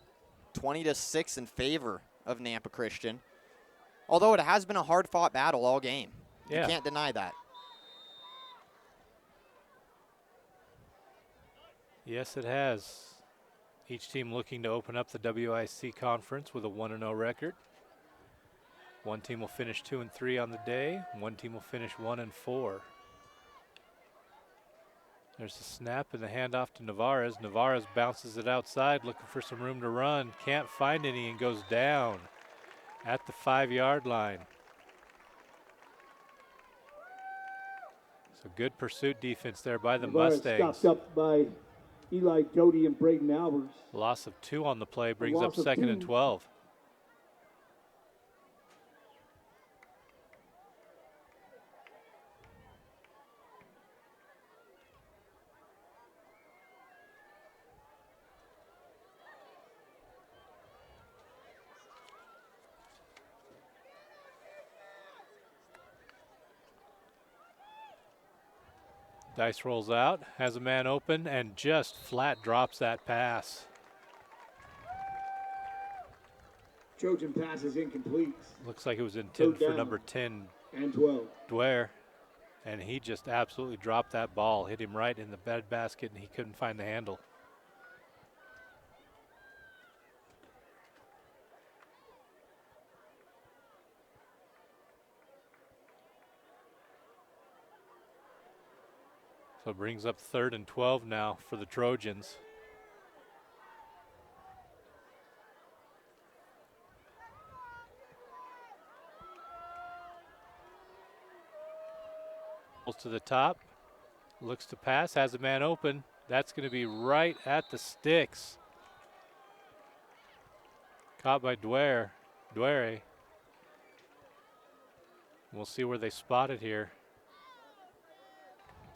20-6 in favor of Nampa Christian. Although it has been a hard-fought battle all game. Yeah. You can't deny that. Yes, it has. Each team looking to open up the WIC conference with a 1-0 record. One team will finish 2-3 on the day. One team will finish 1-4. There's the snap and the handoff to Navarez. Navarez bounces it outside, looking for some room to run. Can't find any and goes down at the 5-yard line. So good pursuit defense there by the Mustangs. Stopped up by Eli Doty and Braden Albers. Loss of 2 on the play brings up 2nd and 12. Dice rolls out, has a man open, and just flat drops that pass. Trojan pass is incomplete. Looks like it was intended for number 10, and 12. Dwyer. And he just absolutely dropped that ball, hit him right in the bed basket, and he couldn't find the handle. So it brings up 3rd and 12 now for the Trojans. To the top, looks to pass, has a man open. That's going to be right at the sticks. Caught by Dwyer. We'll see where they spot it here.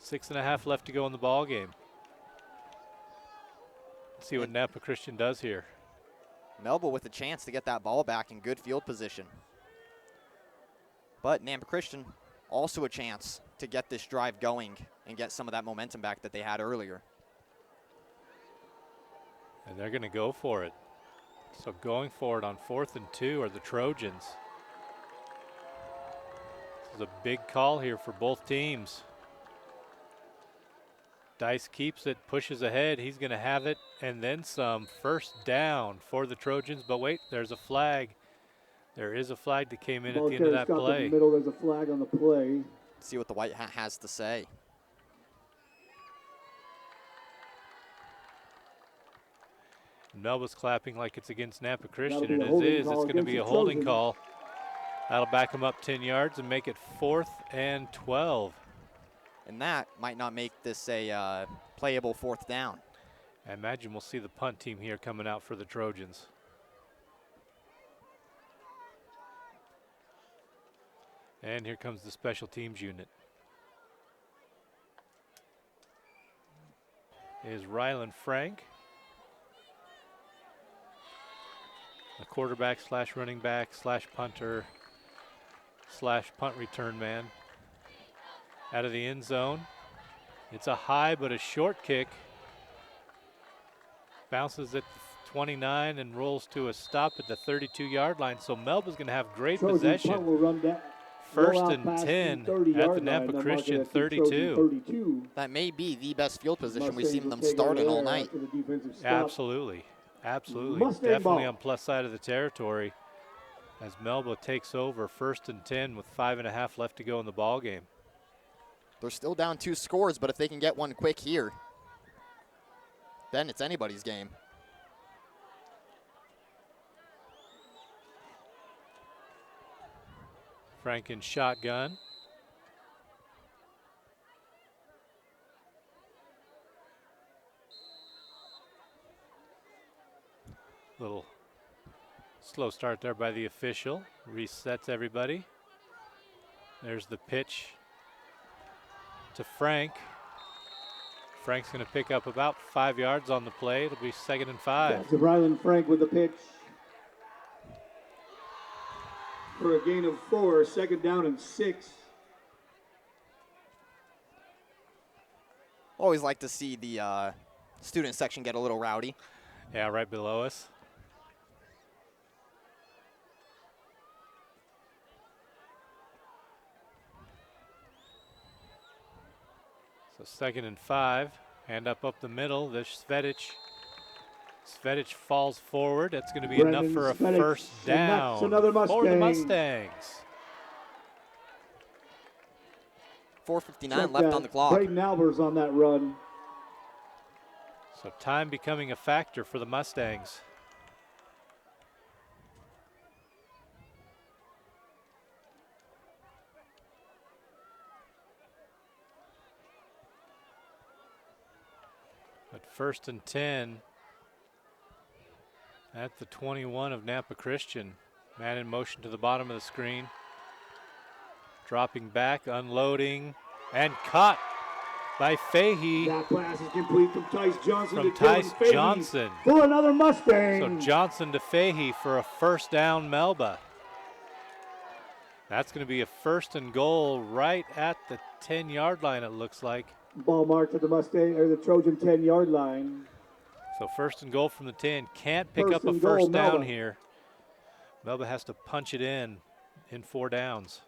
6.5 left to go in the ball game. Let's see what Nampa Christian does here. Melba with a chance to get that ball back in good field position. But Nampa Christian also a chance to get this drive going and get some of that momentum back that they had earlier. And they're going to go for it. So going for it on 4th and 2 are the Trojans. This is a big call here for both teams. Dice keeps it, pushes ahead. He's going to have it, and then some. First down for the Trojans. But wait, there's a flag. There is a flag that came in at the end of that play. In the middle, there's a flag on the play. See what the white hat has to say. Melba's clapping like it's against Nampa Christian, and it is. It's going to be a holding call. That'll back them up 10 yards and make it 4th and 12. And that might not make this a playable 4th down. I imagine we'll see the punt team here coming out for the Trojans. And here comes the special teams unit. Is Rylan Frank. The quarterback / running back / punter / punt return man. Out of the end zone. It's a high but a short kick. Bounces at 29 and rolls to a stop at the 32-yard line. So Melba's going to have great possession. Will run that. 1st and 10 at the Nampa Christian 32. That may be the best field position we've seen them starting all night. Absolutely. Absolutely. Mustang Definitely ball. on plus side of the territory as Melba takes over 1st and 10 with 5.5 left to go in the ball game. They're still down 2 scores, but if they can get one quick here, then it's anybody's game. Frank in shotgun. Little slow start there by the official. Resets everybody. There's the pitch to Frank. Frank's going to pick up about 5 yards on the play. It'll be 2nd and 5. That's Rylan Frank with the pitch. For a gain of 4, 2nd down and 6. Always like to see the student section get a little rowdy. Yeah, right below us. So 2nd and 5, hand up the middle. There's Svedic. Svedic falls forward. That's going to be enough for a Svedic, first down for the Mustangs. 4:59 left on the clock. Braden Albers on that run. So time becoming a factor for the Mustangs. But 1st and 10 at the 21 of Nampa Christian. Man in motion to the bottom of the screen. Dropping back, unloading, and caught by Fahey. That pass is complete from Tice Johnson From to Tice Dylan Fahey Johnson. for another Mustang. So Johnson to Fahey for a first down Melba. That's going to be a 1st and goal right at the 10-yard line, it looks like. Ball marked at the Mustang or the Trojan 10-yard line. So 1st and goal from the 10. Can't pick up a and goal, first down Melba. here. Melba has to punch it in 4 downs.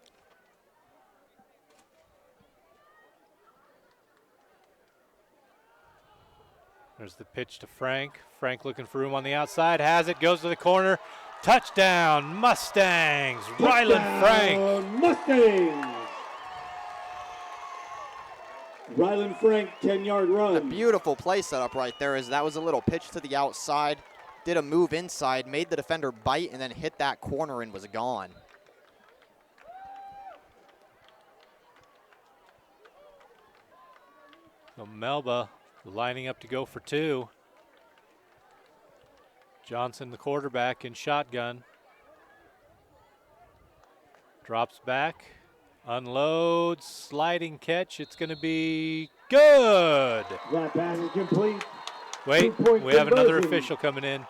There's the pitch to Frank. Frank looking for room on the outside. Has it. Goes to the corner. Touchdown, Mustangs. Rylan Frank. Mustangs. Rylan Frank, 10-yard run. A beautiful play setup right there as that was a little pitch to the outside. Did a move inside, made the defender bite, and then hit that corner and was gone. So Melba lining up to go for 2. Johnson, the quarterback, in shotgun. Drops back, unloads, sliding catch. It's going to be good. That pass is complete. Wait, Two-point we have another conversion. official coming in.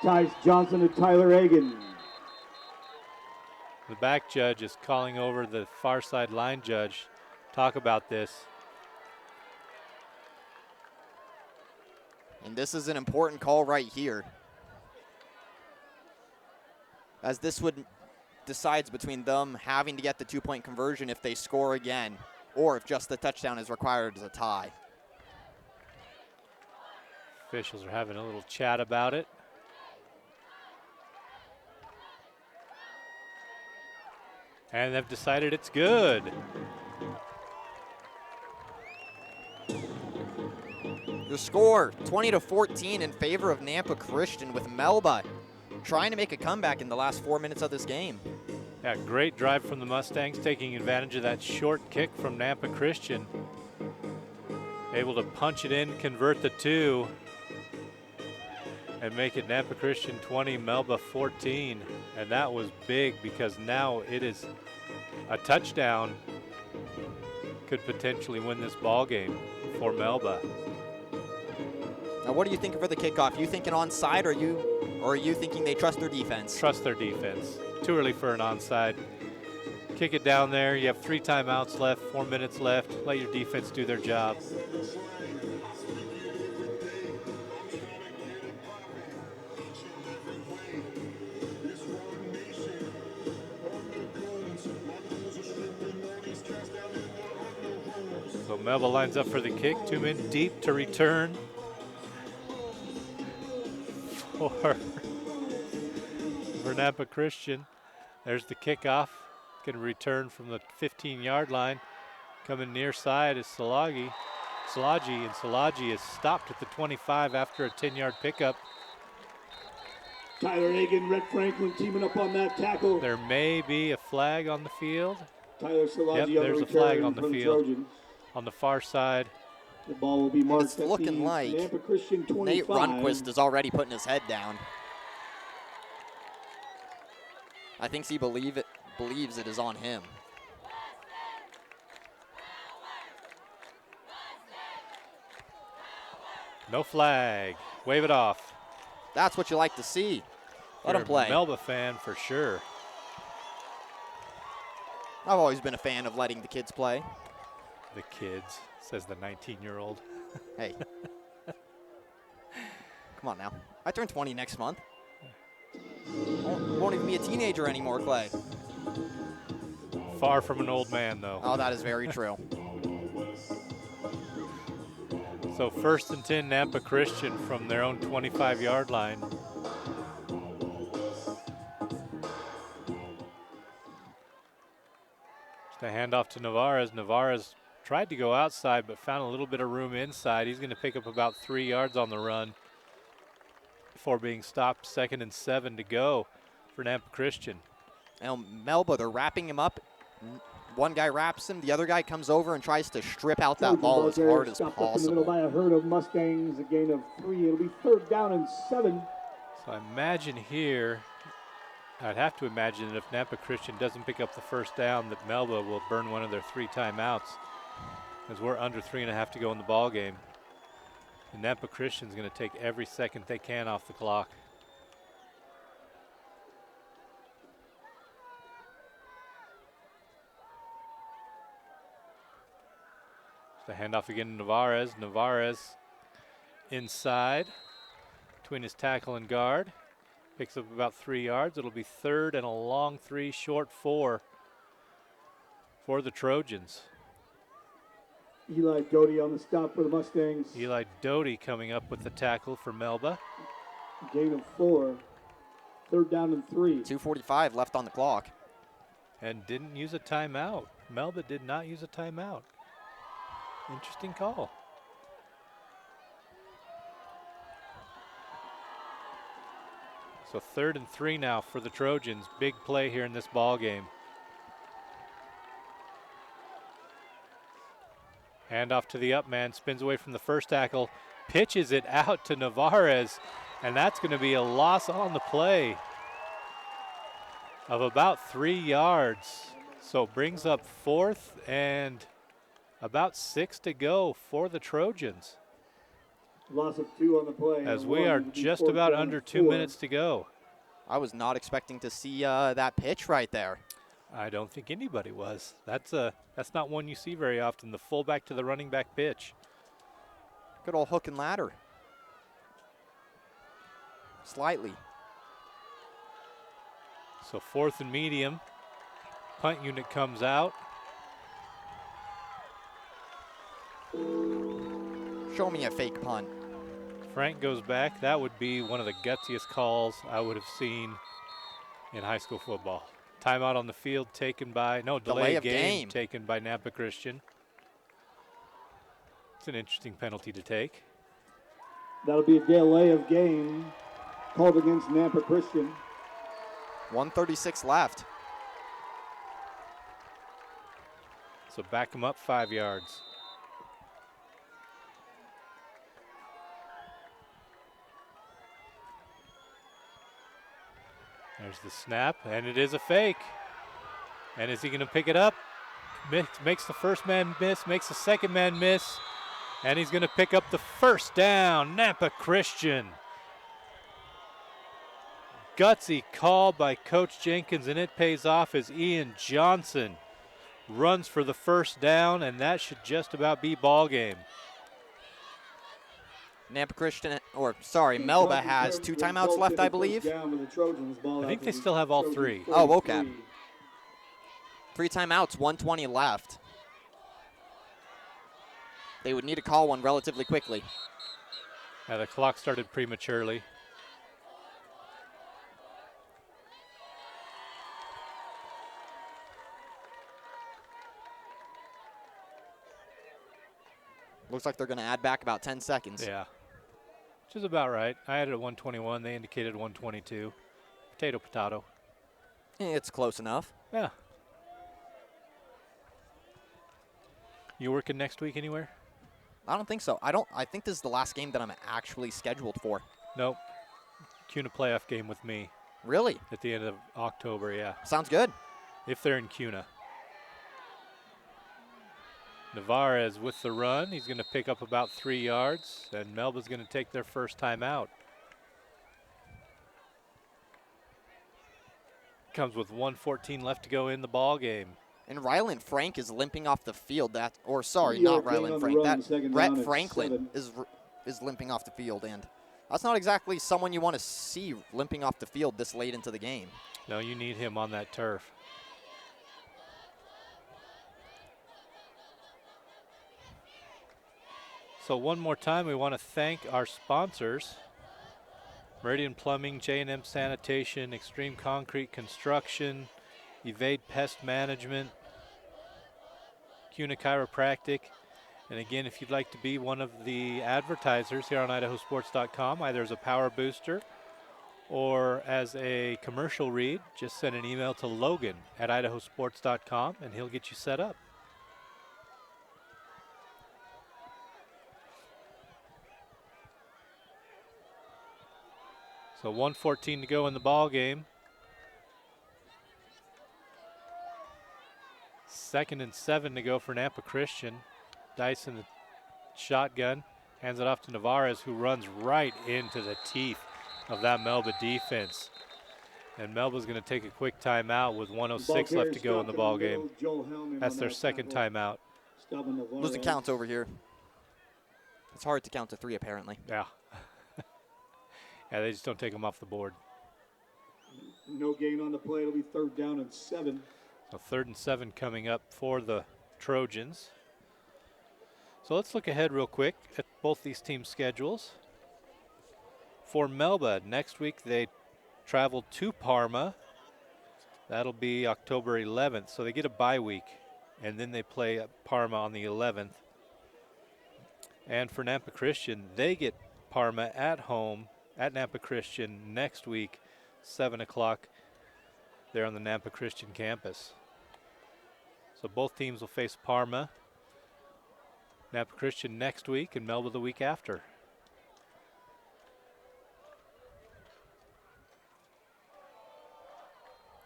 Tice Johnson to Tyler Hagan. The back judge is calling over the far side line judge. Talk about this. And this is an important call right here, as this would decides between them having to get the 2-point conversion if they score again or if just the touchdown is required as a tie. Officials are having a little chat about it. And they've decided it's good. The score, 20-14 in favor of Nampa Christian, with Melba trying to make a comeback in the last 4 minutes of this game. Yeah, great drive from the Mustangs, taking advantage of that short kick from Nampa Christian. Able to punch it in, convert the 2, and make it Nampa Christian 20, Melba 14. And that was big because now it is a touchdown. Could potentially win this ball game for Melba. Now, what are you thinking for the kickoff? You thinking onside, or are you thinking they trust their defense? Trust their defense. Too early for an onside. Kick it down there. You have 3 timeouts left, 4 minutes left. Let your defense do their job. So Melba lines up for the kick. 2 men deep to return. For Nampa Christian. There's the kickoff. Going to return from the 15-yard line. Coming near side is Salaji, and Salaji is stopped at the 25 after a 10-yard pickup. Tyler Hagan, Red Franklin teaming up on that tackle. There may be a flag on the field. Tyler Salaji, yep, there's a flag on the field. Trojans. On the far side. The ball will be marked. It's looking like Nampa Christian 25. Nate Runquist is already putting his head down. I think he believes it is on him. No flag. Wave it off. That's what you like to see. Let You're him play. A Melba fan for sure. I've always been a fan of letting the kids play. The kids, says the 19-year-old. Hey. Come on now. I turn 20 next month. Won't even be a teenager anymore, Clay. Far from an old man, though. Oh, that is very true. So 1st and 10, Nampa Christian from their own 25-yard line. Just a handoff to Navarez. Navarez tried to go outside, but found a little bit of room inside. He's going to pick up about 3 yards on the run before being stopped. 2nd and 7 to go for Nampa Christian. Now Melba, they're wrapping him up. One guy wraps him, the other guy comes over and tries to strip out that ball as hard as Stopped up in the middle possible. by a herd of Mustangs, a gain of 3. It'll be 3rd down and 7. So I imagine here, I'd have to imagine that if Nampa Christian doesn't pick up the 1st down, that Melba will burn one of their 3 timeouts, as we're under 3.5 to go in the ball game. And Nampa Christian's going to take every second they can off the clock. The handoff again to Navarez. Navarez inside between his tackle and guard. Picks up about 3 yards. It'll be 3rd and a long 3, short 4 for the Trojans. Eli Doty on the stop for the Mustangs. Eli Doty coming up with the tackle for Melba. Gain of 4. 3rd down and 3. 2:45 left on the clock. And didn't use a timeout. Melba did not use a timeout. Interesting call. So 3rd and 3 now for the Trojans. Big play here in this ball game. Handoff to the up man, spins away from the 1st tackle, pitches it out to Navarez, and that's going to be a loss on the play of about 3 yards. So brings up 4th and about 6 to go for the Trojans. Loss of 2 on the play. As we are just about under 2 minutes to go. I was not expecting to see that pitch right there. I don't think anybody was. That's not one you see very often, the fullback to the running back pitch. Good old hook and ladder. Slightly. So 4th and medium. Punt unit comes out. Show me a fake punt. Frank goes back. That would be one of the gutsiest calls I would have seen in high school football. Timeout on the field taken by, delay of game taken by Nampa Christian. It's an interesting penalty to take. That'll be a delay of game called against Nampa Christian. 1:36 left. So back him up 5 yards. There's the snap, and it is a fake. And is he going to pick it up? Makes the first man miss, makes the second man miss, and he's going to pick up the first down. Nampa Christian. Gutsy call by Coach Jenkins, and it pays off as Ian Johnson runs for the first down, and that should just about be ball game. Nampa Christian, Melba has 2 timeouts left, I believe. I think they still have all 3. Oh, okay. 3 timeouts, 1:20 left. They would need to call one relatively quickly. Yeah, the clock started prematurely. Looks like they're going to add back about 10 seconds. Yeah, which is about right. I had it at 121. They indicated 122. Potato, potato. It's close enough. Yeah. You working next week anywhere? I don't think so. I think this is the last game that I'm actually scheduled for. Nope. CUNA playoff game with me. Really? At the end of October, yeah. Sounds good. If they're in CUNA. Navarez with the run. He's going to pick up about 3 yards, and Melba's going to take their first time out. Comes with 1:14 left to go in the ball game. And Ryland Frank is limping off the field. Not Ryland Frank. Rhett Franklin is limping off the field, and that's not exactly someone you want to see limping off the field this late into the game. No, you need him on that turf. So one more time, we want to thank our sponsors: Meridian Plumbing, J&M Sanitation, Extreme Concrete Construction, Evade Pest Management, CUNA Chiropractic. And again, if you'd like to be one of the advertisers here on IdahoSports.com, either as a power booster or as a commercial read, just send an email to Logan at IdahoSports.com and he'll get you set up. So 1:14 to go in the ball game. 2nd and 7 to go for Nampa Christian. Dyson, the shotgun, hands it off to Navarez, who runs right into the teeth of that Melba defense. And Melba's going to take a quick timeout with 1:06 left to go in the ball game. That's their second timeout. Losing counts over here. It's hard to count to 3, apparently. Yeah. Yeah, they just don't take them off the board. No gain on the play. It'll be 3rd down and 7. So 3rd and 7 coming up for the Trojans. So let's look ahead real quick at both these teams' schedules. For Melba, next week they travel to Parma. That'll be October 11th. So they get a bye week, and then they play at Parma on the 11th. And for Nampa Christian, they get Parma at home at Nampa Christian next week, 7 o'clock. There on the Nampa Christian campus. So both teams will face Parma, Nampa Christian next week, and Melba the week after.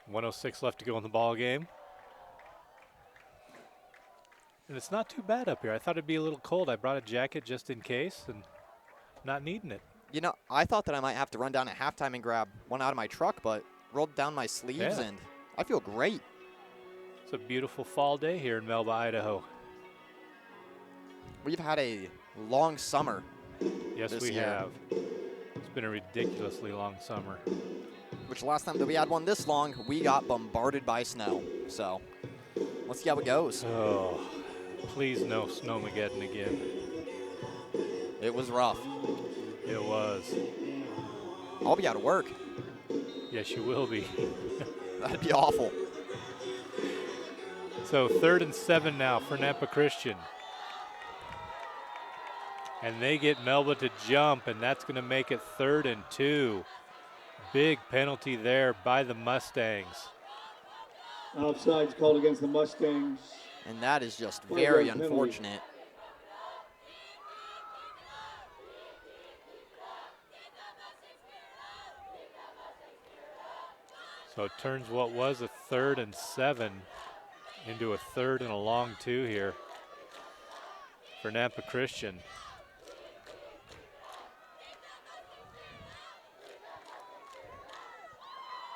.106 left to go in the ball game. And it's not too bad up here. I thought it'd be a little cold. I brought a jacket just in case, and not needing it. You know, I thought that I might have to run down at halftime and grab one out of my truck, but rolled down my sleeves, and I feel great. It's a beautiful fall day here in Melba, Idaho. We've had a long summer. Yes, we have. It's been a ridiculously long summer. Which last time that we had one this long, we got bombarded by snow. So let's see how it goes. Oh, please no Snowmageddon again. It was rough. It was. I'll be out of work. Yes, you will be. That'd be awful. So 3rd and 7 now for Nampa Christian. And they get Melba to jump, and that's going to make it 3rd and 2. Big penalty there by the Mustangs. Offsides called against the Mustangs. And that is just very unfortunate. So it turns what was a 3rd and 7 into a 3rd and a long 2 here for Nampa Christian.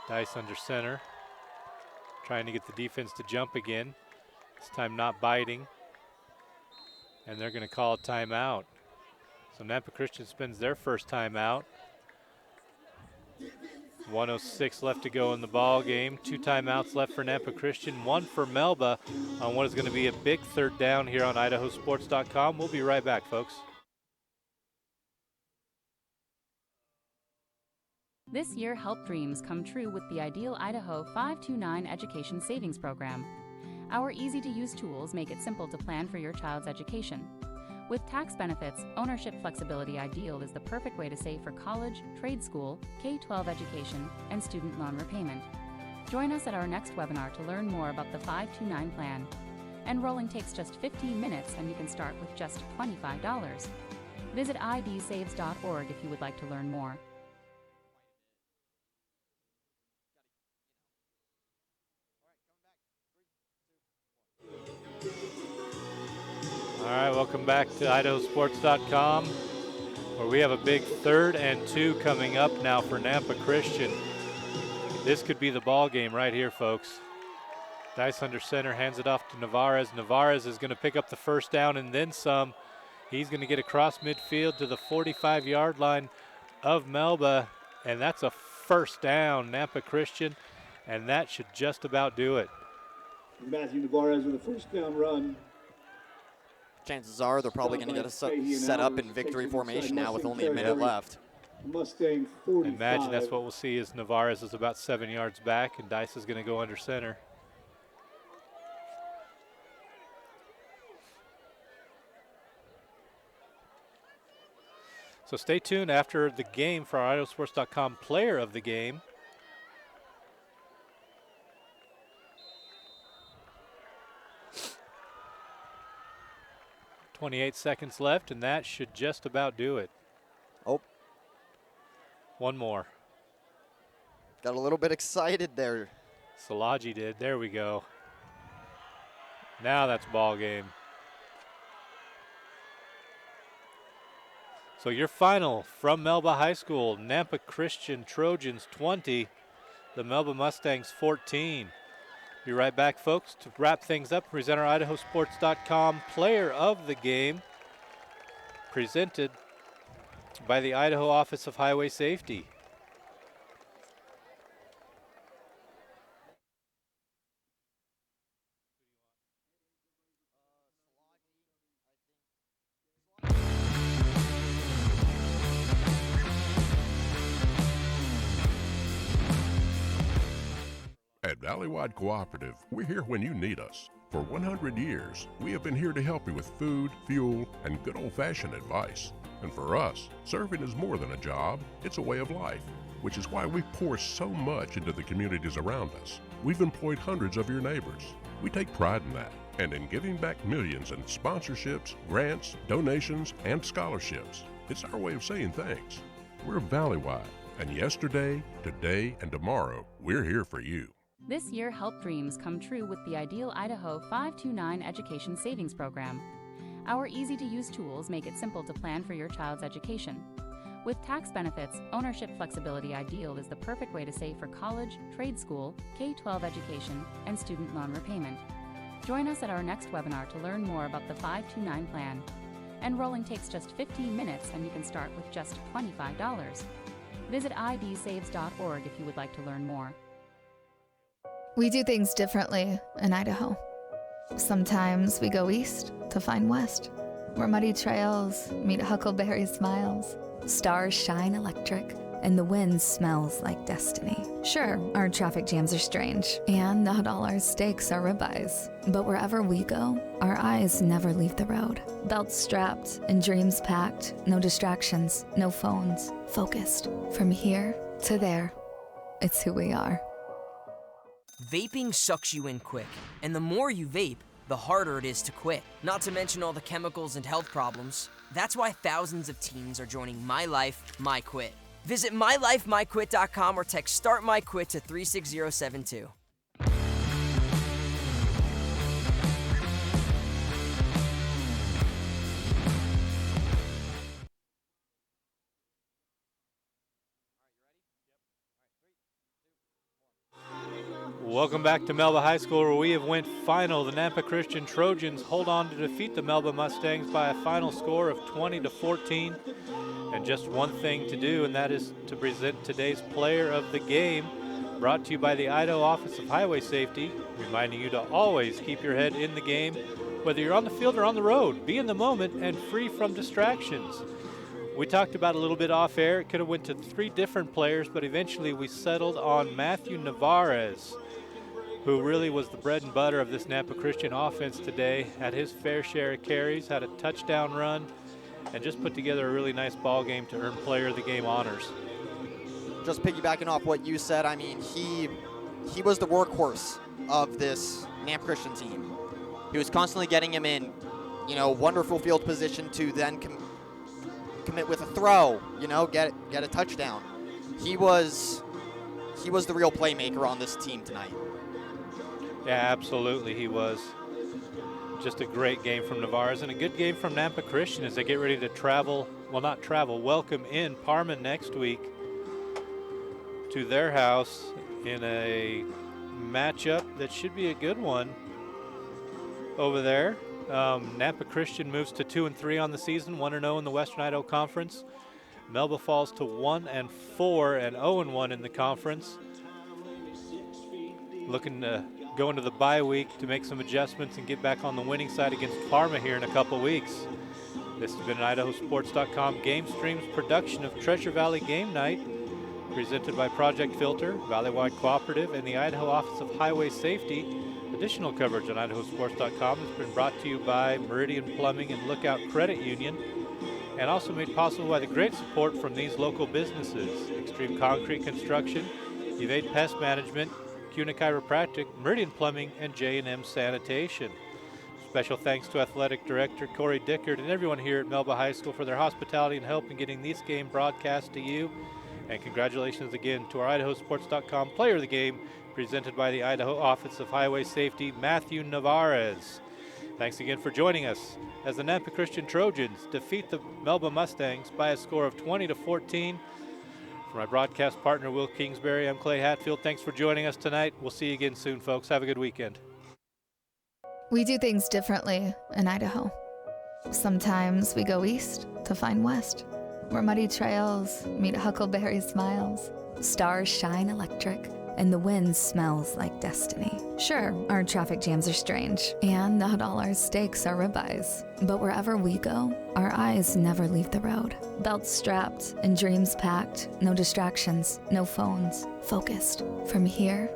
Dice under center, trying to get the defense to jump again. This time not biting. And they're going to call a timeout. So Nampa Christian spends their first timeout. 1:06 left to go in the ball game. 2 timeouts left for Nampa Christian, 1 for Melba on what is going to be a big 3rd down here on IdahoSports.com. We'll be right back, folks. This year, help dreams come true with the Ideal Idaho 529 Education Savings Program. Our easy-to-use tools make it simple to plan for your child's education. With tax benefits, ownership flexibility, Ideal is the perfect way to save for college, trade school, K-12 education, and student loan repayment. Join us at our next webinar to learn more about the 529 plan. Enrolling takes just 15 minutes, and you can start with just $25. Visit idsaves.org if you would like to learn more. All right, welcome back to IdahoSports.com, where we have a big 3rd and 2 coming up now for Nampa Christian. This could be the ball game right here, folks. Dice under center, hands it off to Navarez. Navarez is going to pick up the first down and then some. He's going to get across midfield to the 45-yard line of Melba, and that's a first down, Nampa Christian, and that should just about do it. Matthew Navarez with a first down run. Chances are they're probably going to get us set up in victory formation now with only a minute left. Mustang 45. Imagine that's what we'll see is Navarez is about 7 yards back, and Dice is going to go under center. So stay tuned after the game for our IdahoSports.com player of the game. .28 seconds left, and that should just about do it. Oh. One more. Got a little bit excited there. Salaji did. There we go. Now that's ball game. So your final from Melba High School, Nampa Christian Trojans 20, the Melba Mustangs 14. Be right back, folks, to wrap things up. Present our IdahoSports.com player of the game, presented by the Idaho Office of Highway Safety. At Valleywide Cooperative, we're here when you need us. For 100 years, we have been here to help you with food, fuel, and good old-fashioned advice. And for us, serving is more than a job, it's a way of life, which is why we pour so much into the communities around us. We've employed hundreds of your neighbors. We take pride in that, and in giving back millions in sponsorships, grants, donations, and scholarships. It's our way of saying thanks. We're Valleywide, and yesterday, today, and tomorrow, we're here for you. This year, help dreams come true with the Ideal Idaho 529 Education Savings Program. Our easy-to-use tools make it simple to plan for your child's education. With tax benefits, ownership flexibility, Ideal is the perfect way to save for college, trade school, K-12 education, and student loan repayment. Join us at our next webinar to learn more about the 529 plan. Enrolling takes just 15 minutes, and you can start with just $25. Visit idsaves.org if you would like to learn more. We do things differently in Idaho. Sometimes we go east to find west, where muddy trails meet huckleberry smiles. Stars shine electric, and the wind smells like destiny. Sure, our traffic jams are strange, and not all our steaks are ribeyes. But wherever we go, our eyes never leave the road. Belts strapped and dreams packed, no distractions, no phones, focused. From here to there, it's who we are. Vaping sucks you in quick, and the more you vape, the harder it is to quit. Not to mention all the chemicals and health problems. That's why thousands of teens are joining My Life, My Quit. Visit mylifemyquit.com or text Start My Quit to 36072. Welcome back to Melba High School, where we have went final. The Nampa Christian Trojans hold on to defeat the Melba Mustangs by a final score of 20-14. And just one thing to do, and that is to present today's player of the game, brought to you by the Idaho Office of Highway Safety, reminding you to always keep your head in the game, whether you're on the field or on the road. Be in the moment and free from distractions. We talked about a little bit off air. It could have went to 3 different players, but eventually we settled on Matthew Navarez, who really was the bread and butter of this Nampa Christian offense today. Had his fair share of carries, had a touchdown run, and just put together a really nice ball game to earn player of the game honors. Just piggybacking off what you said, I mean, he was the workhorse of this Nampa Christian team. He was constantly getting him in, wonderful field position to then commit with a throw, get a touchdown. He was the real playmaker on this team tonight. Yeah, absolutely, he was. Just a great game from Navarez and a good game from Nampa Christian as they get ready to welcome in Parma next week to their house in a matchup that should be a good one over there. Nampa Christian moves to 2-3 on the season, 1-0 in the Western Idaho Conference. Melba falls to 1-4 and 0-1 in the conference. Looking to go into the bye week to make some adjustments and get back on the winning side against Parma here in a couple weeks. This has been an IdahoSports.com GameStreams production of Treasure Valley Game Night, presented by Project Filter, Valley-Wide Cooperative, and the Idaho Office of Highway Safety. Additional coverage on IdahoSports.com has been brought to you by Meridian Plumbing and Lookout Credit Union, and also made possible by the great support from these local businesses: Extreme Concrete Construction, Evade Pest Management, CUNA Chiropractic, Meridian Plumbing, and J&M Sanitation. Special thanks to Athletic Director Corey Dickard and everyone here at Melba High School for their hospitality and help in getting this game broadcast to you. And congratulations again to our IdahoSports.com Player of the Game, presented by the Idaho Office of Highway Safety, Matthew Navarez. Thanks again for joining us as the Nampa Christian Trojans defeat the Melba Mustangs by a score of 20-14. For my broadcast partner, Will Kingsbury, I'm Clay Hatfield. Thanks for joining us tonight. We'll see you again soon, folks. Have a good weekend. We do things differently in Idaho. Sometimes we go east to find west, where muddy trails meet huckleberry smiles. Stars shine electric, and the wind smells like destiny. Sure, our traffic jams are strange, and not all our steaks are ribeyes. But wherever we go, our eyes never leave the road. Belts strapped and dreams packed, no distractions, no phones, focused. From here